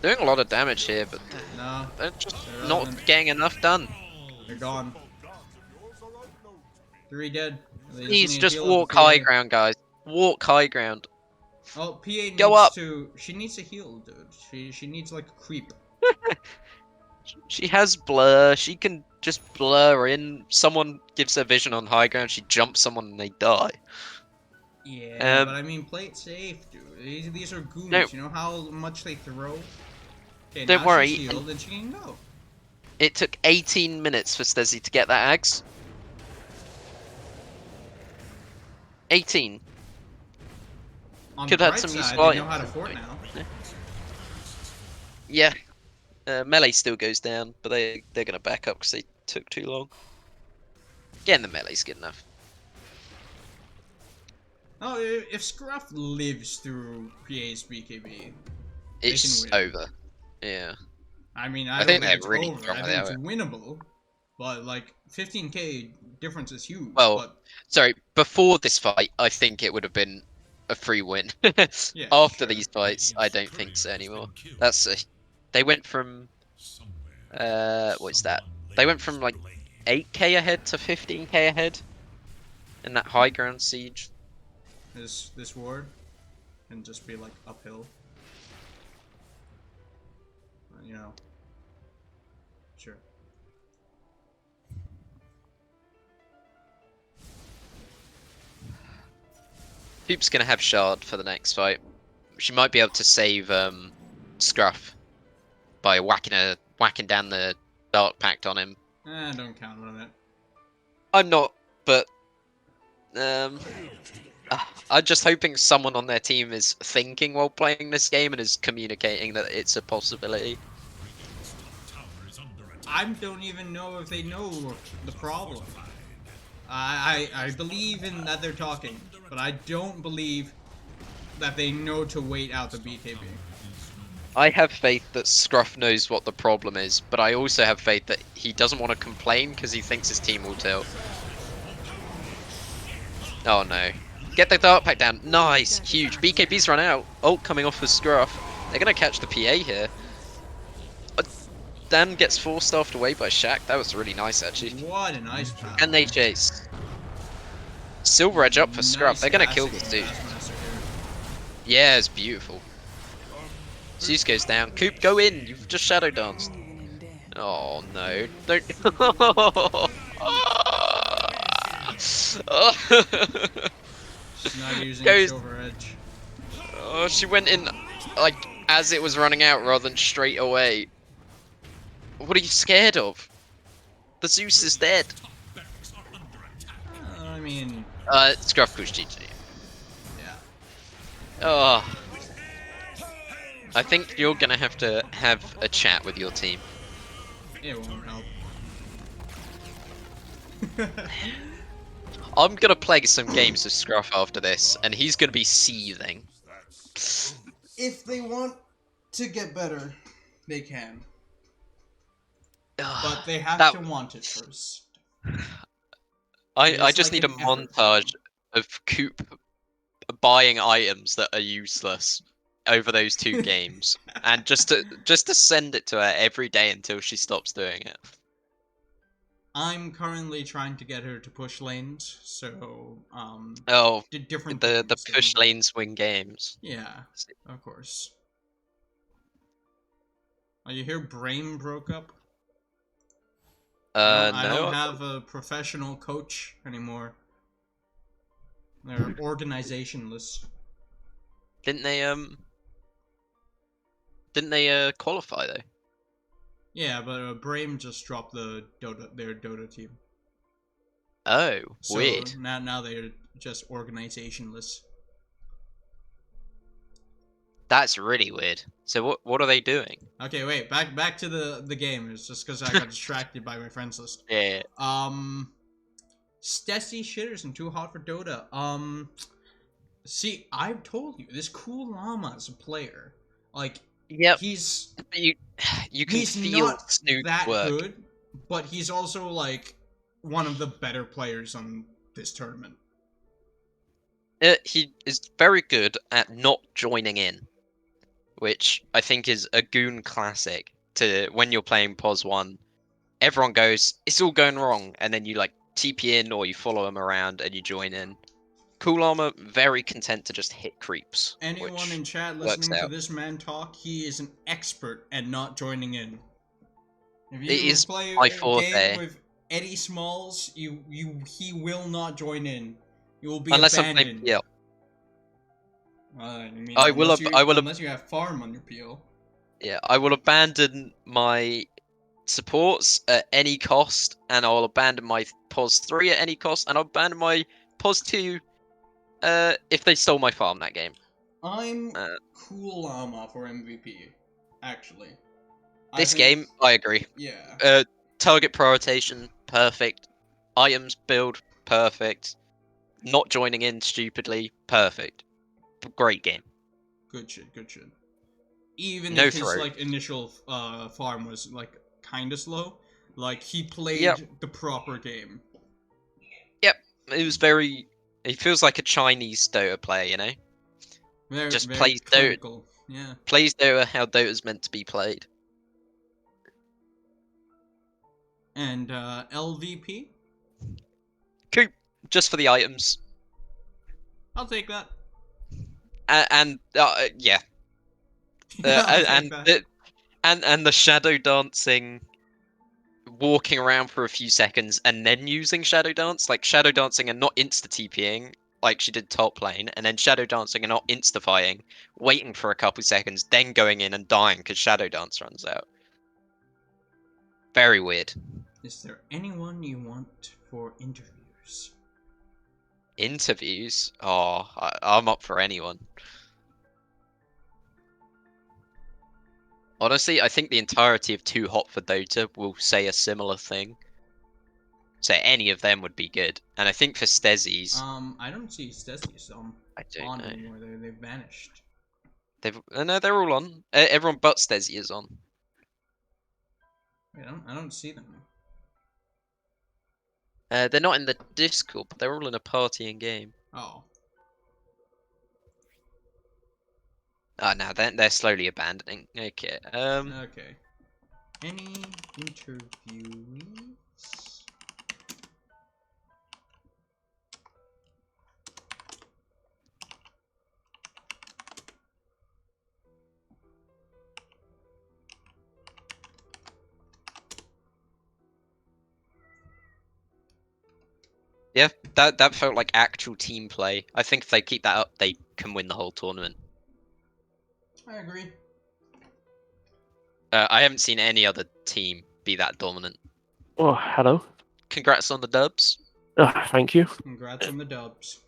Doing a lot of damage here, but No, they're just They're not relevant. getting enough done. they're gone. 3 dead. They Please need to just heal up walk the PA. high ground, guys. Walk high ground. Oh, PA needs Go up. to... She needs to heal, dude. She needs, like, a creep. She has blur. She can just blur in. Someone gives her vision on high ground. She jumps someone and they die. Yeah, but I mean, play it safe, dude. These are goons. No. You know how much they throw? Okay, Don't now worry. she's healed and she can go. It took 18 minutes for Stesi to get that axe. 18. On Could the have bright had some side, useful they know how to items. fort now. Yeah. Melee still goes down, but they're gonna back up because they took too long. Getting the melee's good enough. Oh, if Scruff lives through PA's BKB, It's win. over. Yeah. I mean, I I, don't think think they're it's really over. strong I think it's winnable, but like 15k difference is huge. Well, but Sorry, before this fight, I think it would have been a free win. Yeah, After sure. these fights, I don't think so anymore. That's they went from what is that? They went from like 8k ahead to 15k ahead in that high ground siege. this ward can just be like uphill. You know. Sure. Coop's gonna have Shard for the next fight. She might be able to save Scruff by whacking down the Dark Pact on him. Don't count on it. I'm not, but I'm just hoping someone on their team is thinking while playing this game and is communicating that it's a possibility. I don't even know if they know the problem. I believe in that they're talking, but I don't believe that they know to wait out the BKB. I have faith that Scruff knows what the problem is, but I also have faith that he doesn't want to complain because he thinks his team will tilt. Oh no. Get the Dark Pack down. Nice. Huge. BKB's run out. Ult coming off for Scruff. They're going to catch the PA here. Dan gets 4-staffed away by Shak. That was really nice, actually. What a nice battle. And they chase. Silver Edge up for Scruff. They're going to kill this dude. TheBastMaster here. Yeah, it's beautiful. Zeus goes down. Coop, go in. You've just shadow danced. Oh no. Don't. She's not using Goes- Silver Edge. Oh, she went in like as it was running out rather than straight away. What are you scared of? The Zeus is dead. I mean, Scruff goes GG. yeah. Oh. I think you're gonna have to have a chat with your team. It won't help. I'm gonna play some games with Scruff after this, and he's gonna be seething. If they want to get better, they can. But they have That- to want it first. I It's just like need a an effort montage thing. of Coop buying items that are useless over those 2 games, and just to send it to her every day until she stops doing it. I'm currently trying to get her to push lanes, so Oh, different the things, push different lane swing games. Yeah, of course. Oh, you hear Brain broke up? I No. don't have a professional coach anymore. They're organizationless. Didn't they qualify though? Yeah, but Brame just dropped their Dota team. Oh, So weird. now they're just organizationless. That's really weird. So what are they doing? Okay, wait, back to the game. It's just because I got distracted by my friends list. Yeah. Stesi shitters and 2Hot4Dota. See, I've told you this cool Llama is a player. Like, Yep. he's You can he's feel not Snoop's that work. good, but he's also like one of the better players on this tournament. He is very good at not joining in, which I think is a goon classic. To when you're playing POS 1, everyone goes, it's all going wrong, and then you like TP in or you follow them around and you join in. Cool Armor, very content to just hit creeps. Anyone which in chat works listening to out. this man talk, he is an expert at not joining in. If It you is play my a forte. game with Eddie Smolls, he will not join in. You will be Unless I'm abandoned. playing PL. You mean I will unless you have farm on your PL. Yeah, I will abandon my supports at any cost, and I'll abandon my POS 3 at any cost, and I'll abandon my POS 2 if they stole my farm that game. I'm Uh, cool Llama for MVP, actually. This game, I agree. Yeah. Target prioritization, perfect. Items build, perfect. Not joining in stupidly, perfect. Great game. Good shit, good shit. Even No if his throat. like initial farm was like kinda slow, like he played Yep. the proper game. Yep, it was very. He feels like a Chinese Dota player, you know. Very, Just very plays Dota. clinical. Yeah. Plays Dota how Dota's meant to be played. And LVP? Coop, just for the items. I'll take that. And yeah. I'll take that. And the shadow dancing, walking around for a few seconds and then using shadow dance, like shadow dancing and not insta TPing like she did top lane, and then shadow dancing and not insta-fighting, waiting for a couple seconds, then going in and dying because shadow dance runs out. Very weird. Is there anyone you want for interviews? Interviews? Oh, I'm up for anyone. Honestly, I think the entirety of 2Hot4Dota will say a similar thing. So any of them would be good. And I think for Stesi's, I don't see Stesi's I don't on know. anymore. They've vanished. No, they're all on. Everyone but Stesi is on. Wait, I don't see them. They're not in the Discord, but they're all in a party in game. Oh. Oh, no, they're slowly abandoning. Okay. Okay. Any interviewees? Yeah, that felt like actual team play. I think if they keep that up, they can win the whole tournament. I agree. I haven't seen any other team be that dominant. Oh, hello. Congrats on the dubs. Oh, thank you. Congrats on the dubs.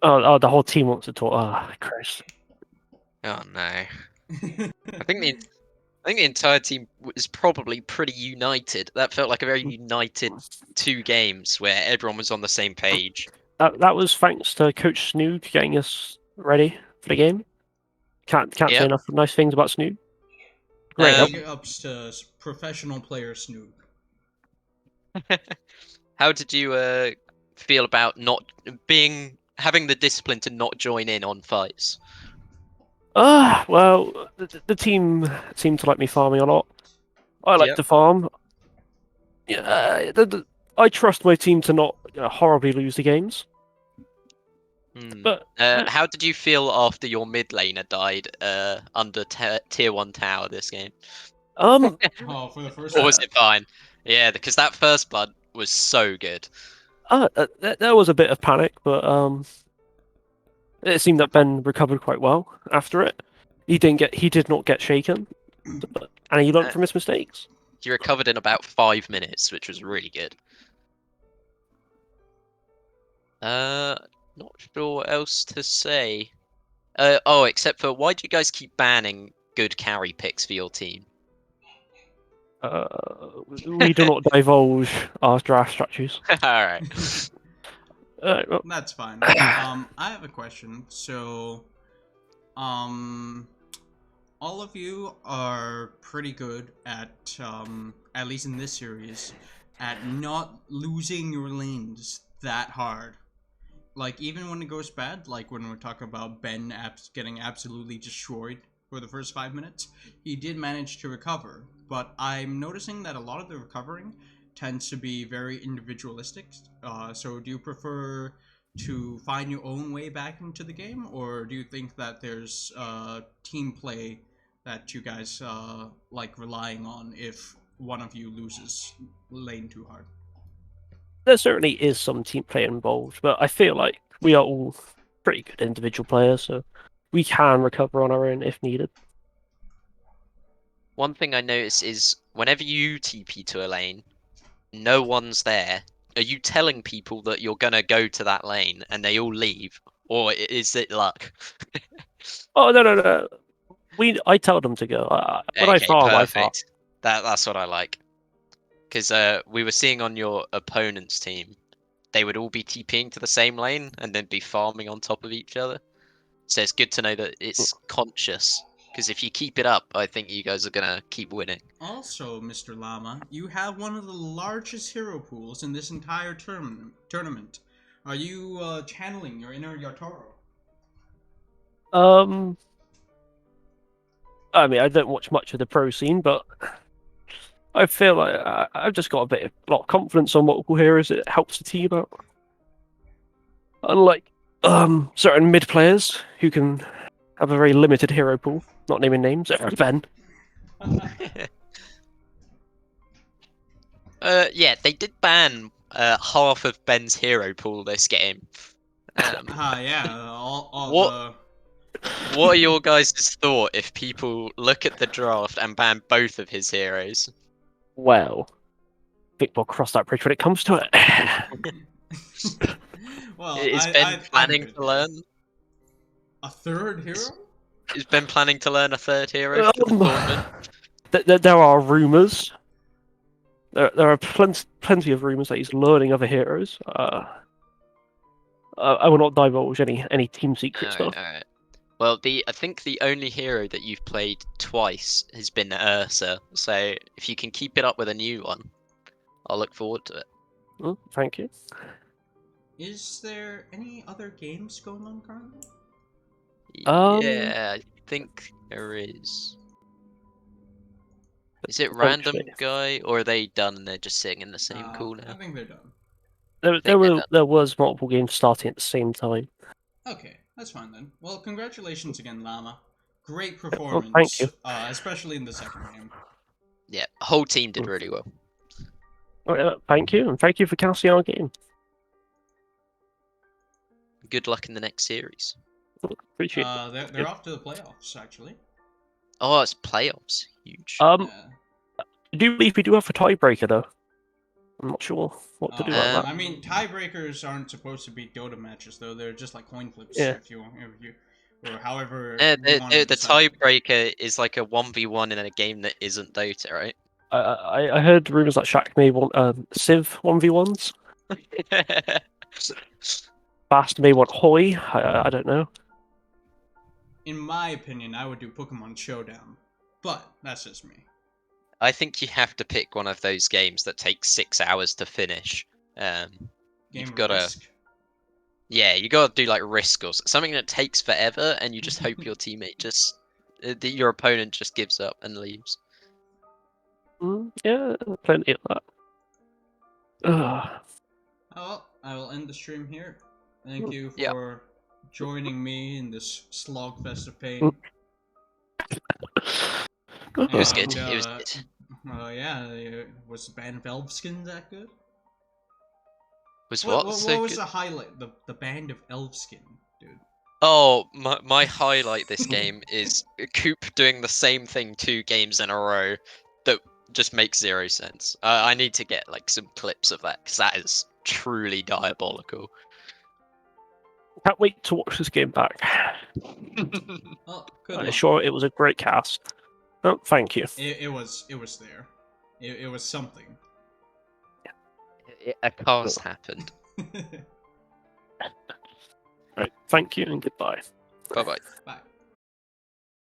Oh, the whole team wants to talk. Oh, Christ. Oh no. I think the entire team was probably pretty united. That felt like a very united 2 games where everyone was on the same page. That was thanks to Coach Snoog getting us ready for the game. Can't say Yep. enough nice things about Snoog. Great help. Big ups to professional player Snoop. How did you feel about not having the discipline to not join in on fights? Well, the team seemed to like me farming a lot. I like Yep. to farm. Yeah, I trust my team to not horribly lose the games. But How did you feel after your mid laner died under tier 1 tower this game? Oh, for the first Or was time. it fine? Yeah, because that first blood was so good. there was a bit of panic, but it seemed that Ben recovered quite well after it. He did not get shaken, and he learned from his mistakes. He recovered in about 5 minutes, which was really good. Not sure what else to say. Except for why do you guys keep banning good carry picks for your team? We do not divulge our draft strategies. Alright. Well, That's fine. I have a question. So, all of you are pretty good at least in this series, at not losing your lanes that hard. Like, even when it goes bad, like when we're talking about Ben getting absolutely destroyed for the first 5 minutes, he did manage to recover. But I'm noticing that a lot of the recovering tends to be very individualistic. So do you prefer to find your own way back into the game, or do you think that there's team play that you guys like relying on if one of you loses lane too hard? there certainly is some team play involved, but I feel like we are all pretty good individual players, so we can recover on our own if needed. One thing I notice is whenever you TP to a lane, no one's there. Are you telling people that you're gonna go to that lane and they all leave, or is it luck? Oh no! I tell them to go. When I farm, I farm. perfect. That's what I like. Because we were seeing on your opponent's team, they would all be TPing to the same lane and then be farming on top of each other. So it's good to know that it's conscious. Because if you keep it up, I think you guys are gonna keep winning. Also, Mr. Llama, you have one of the largest hero pools in this entire tournament. Are you channeling your inner Yatoro? I mean, I don't watch much of the pro scene, but I feel like I've just got a lot of confidence on multiple heroes. It helps the team out. Unlike certain mid players who can have a very limited hero pool, not naming names, Ben. Yeah, they did ban half of Ben's hero pool this game. What are your guys' thought if people look at the draft and ban both of his heroes? Well, I think we'll cross that bridge when it comes to it. Well, Is Ben planning to learn? A third hero? Is Ben planning to learn a third hero for the tournament? There are rumours. there are plenty of rumors that he's learning other heroes. I will not divulge any team secret stuff. Alright. Well, I think the only hero that you've played twice has been Ursa. So if you can keep it up with a new one, I'll look forward to it. Thank you. Is there any other games going on currently? Yeah, I think there is. Is it Random Potentially. Guy, or are they done and they're just sitting in the same pool I now? think they're done. There was multiple games starting at the same time. Okay, that's fine then. Well, congratulations again, Llama. Great performance. thank you. Especially in the second game. Yeah, the whole team did really well. Thank you, and thank you for casting our game. Good luck in the next series. Appreciate it. They're off to the playoffs, actually. Oh, it's playoffs. Huge. Yeah. I do believe we do have a tiebreaker though. I'm not sure what to do about that. I mean, tiebreakers aren't supposed to be Dota matches, though. They're just like coin flips. Yeah. If you, or however. The tiebreaker is like a 1v1 in a game that isn't Dota, right? I heard rumors that Shak may want Civ 1v1s. Bast may want Hoy. I don't know. In my opinion, I would do Pokemon Showdown, but that's just me. I think you have to pick one of those games that takes 6 hours to finish. You've got to, yeah, you got to do like Risk or something that takes forever, and you just hope your teammate your opponent just gives up and leaves. Yeah, plenty of that. Oh, well, I will end the stream here. Thank you for joining me in this slogfest of pain. It was good. It was good. Yeah, was the band of Elfskin that good? What was good? the highlight? The band of Elfskin, dude. Oh, my highlight this game is Coop doing the same thing 2 games in a row that just makes 0 sense. I need to get like some clips of that because that is truly diabolical. Can't wait to watch this game back. Oh, good I'm luck. sure it was a great cast. Oh, thank you. It was there. It was something. A cast happened. Right, thank you and goodbye. Bye bye. Bye.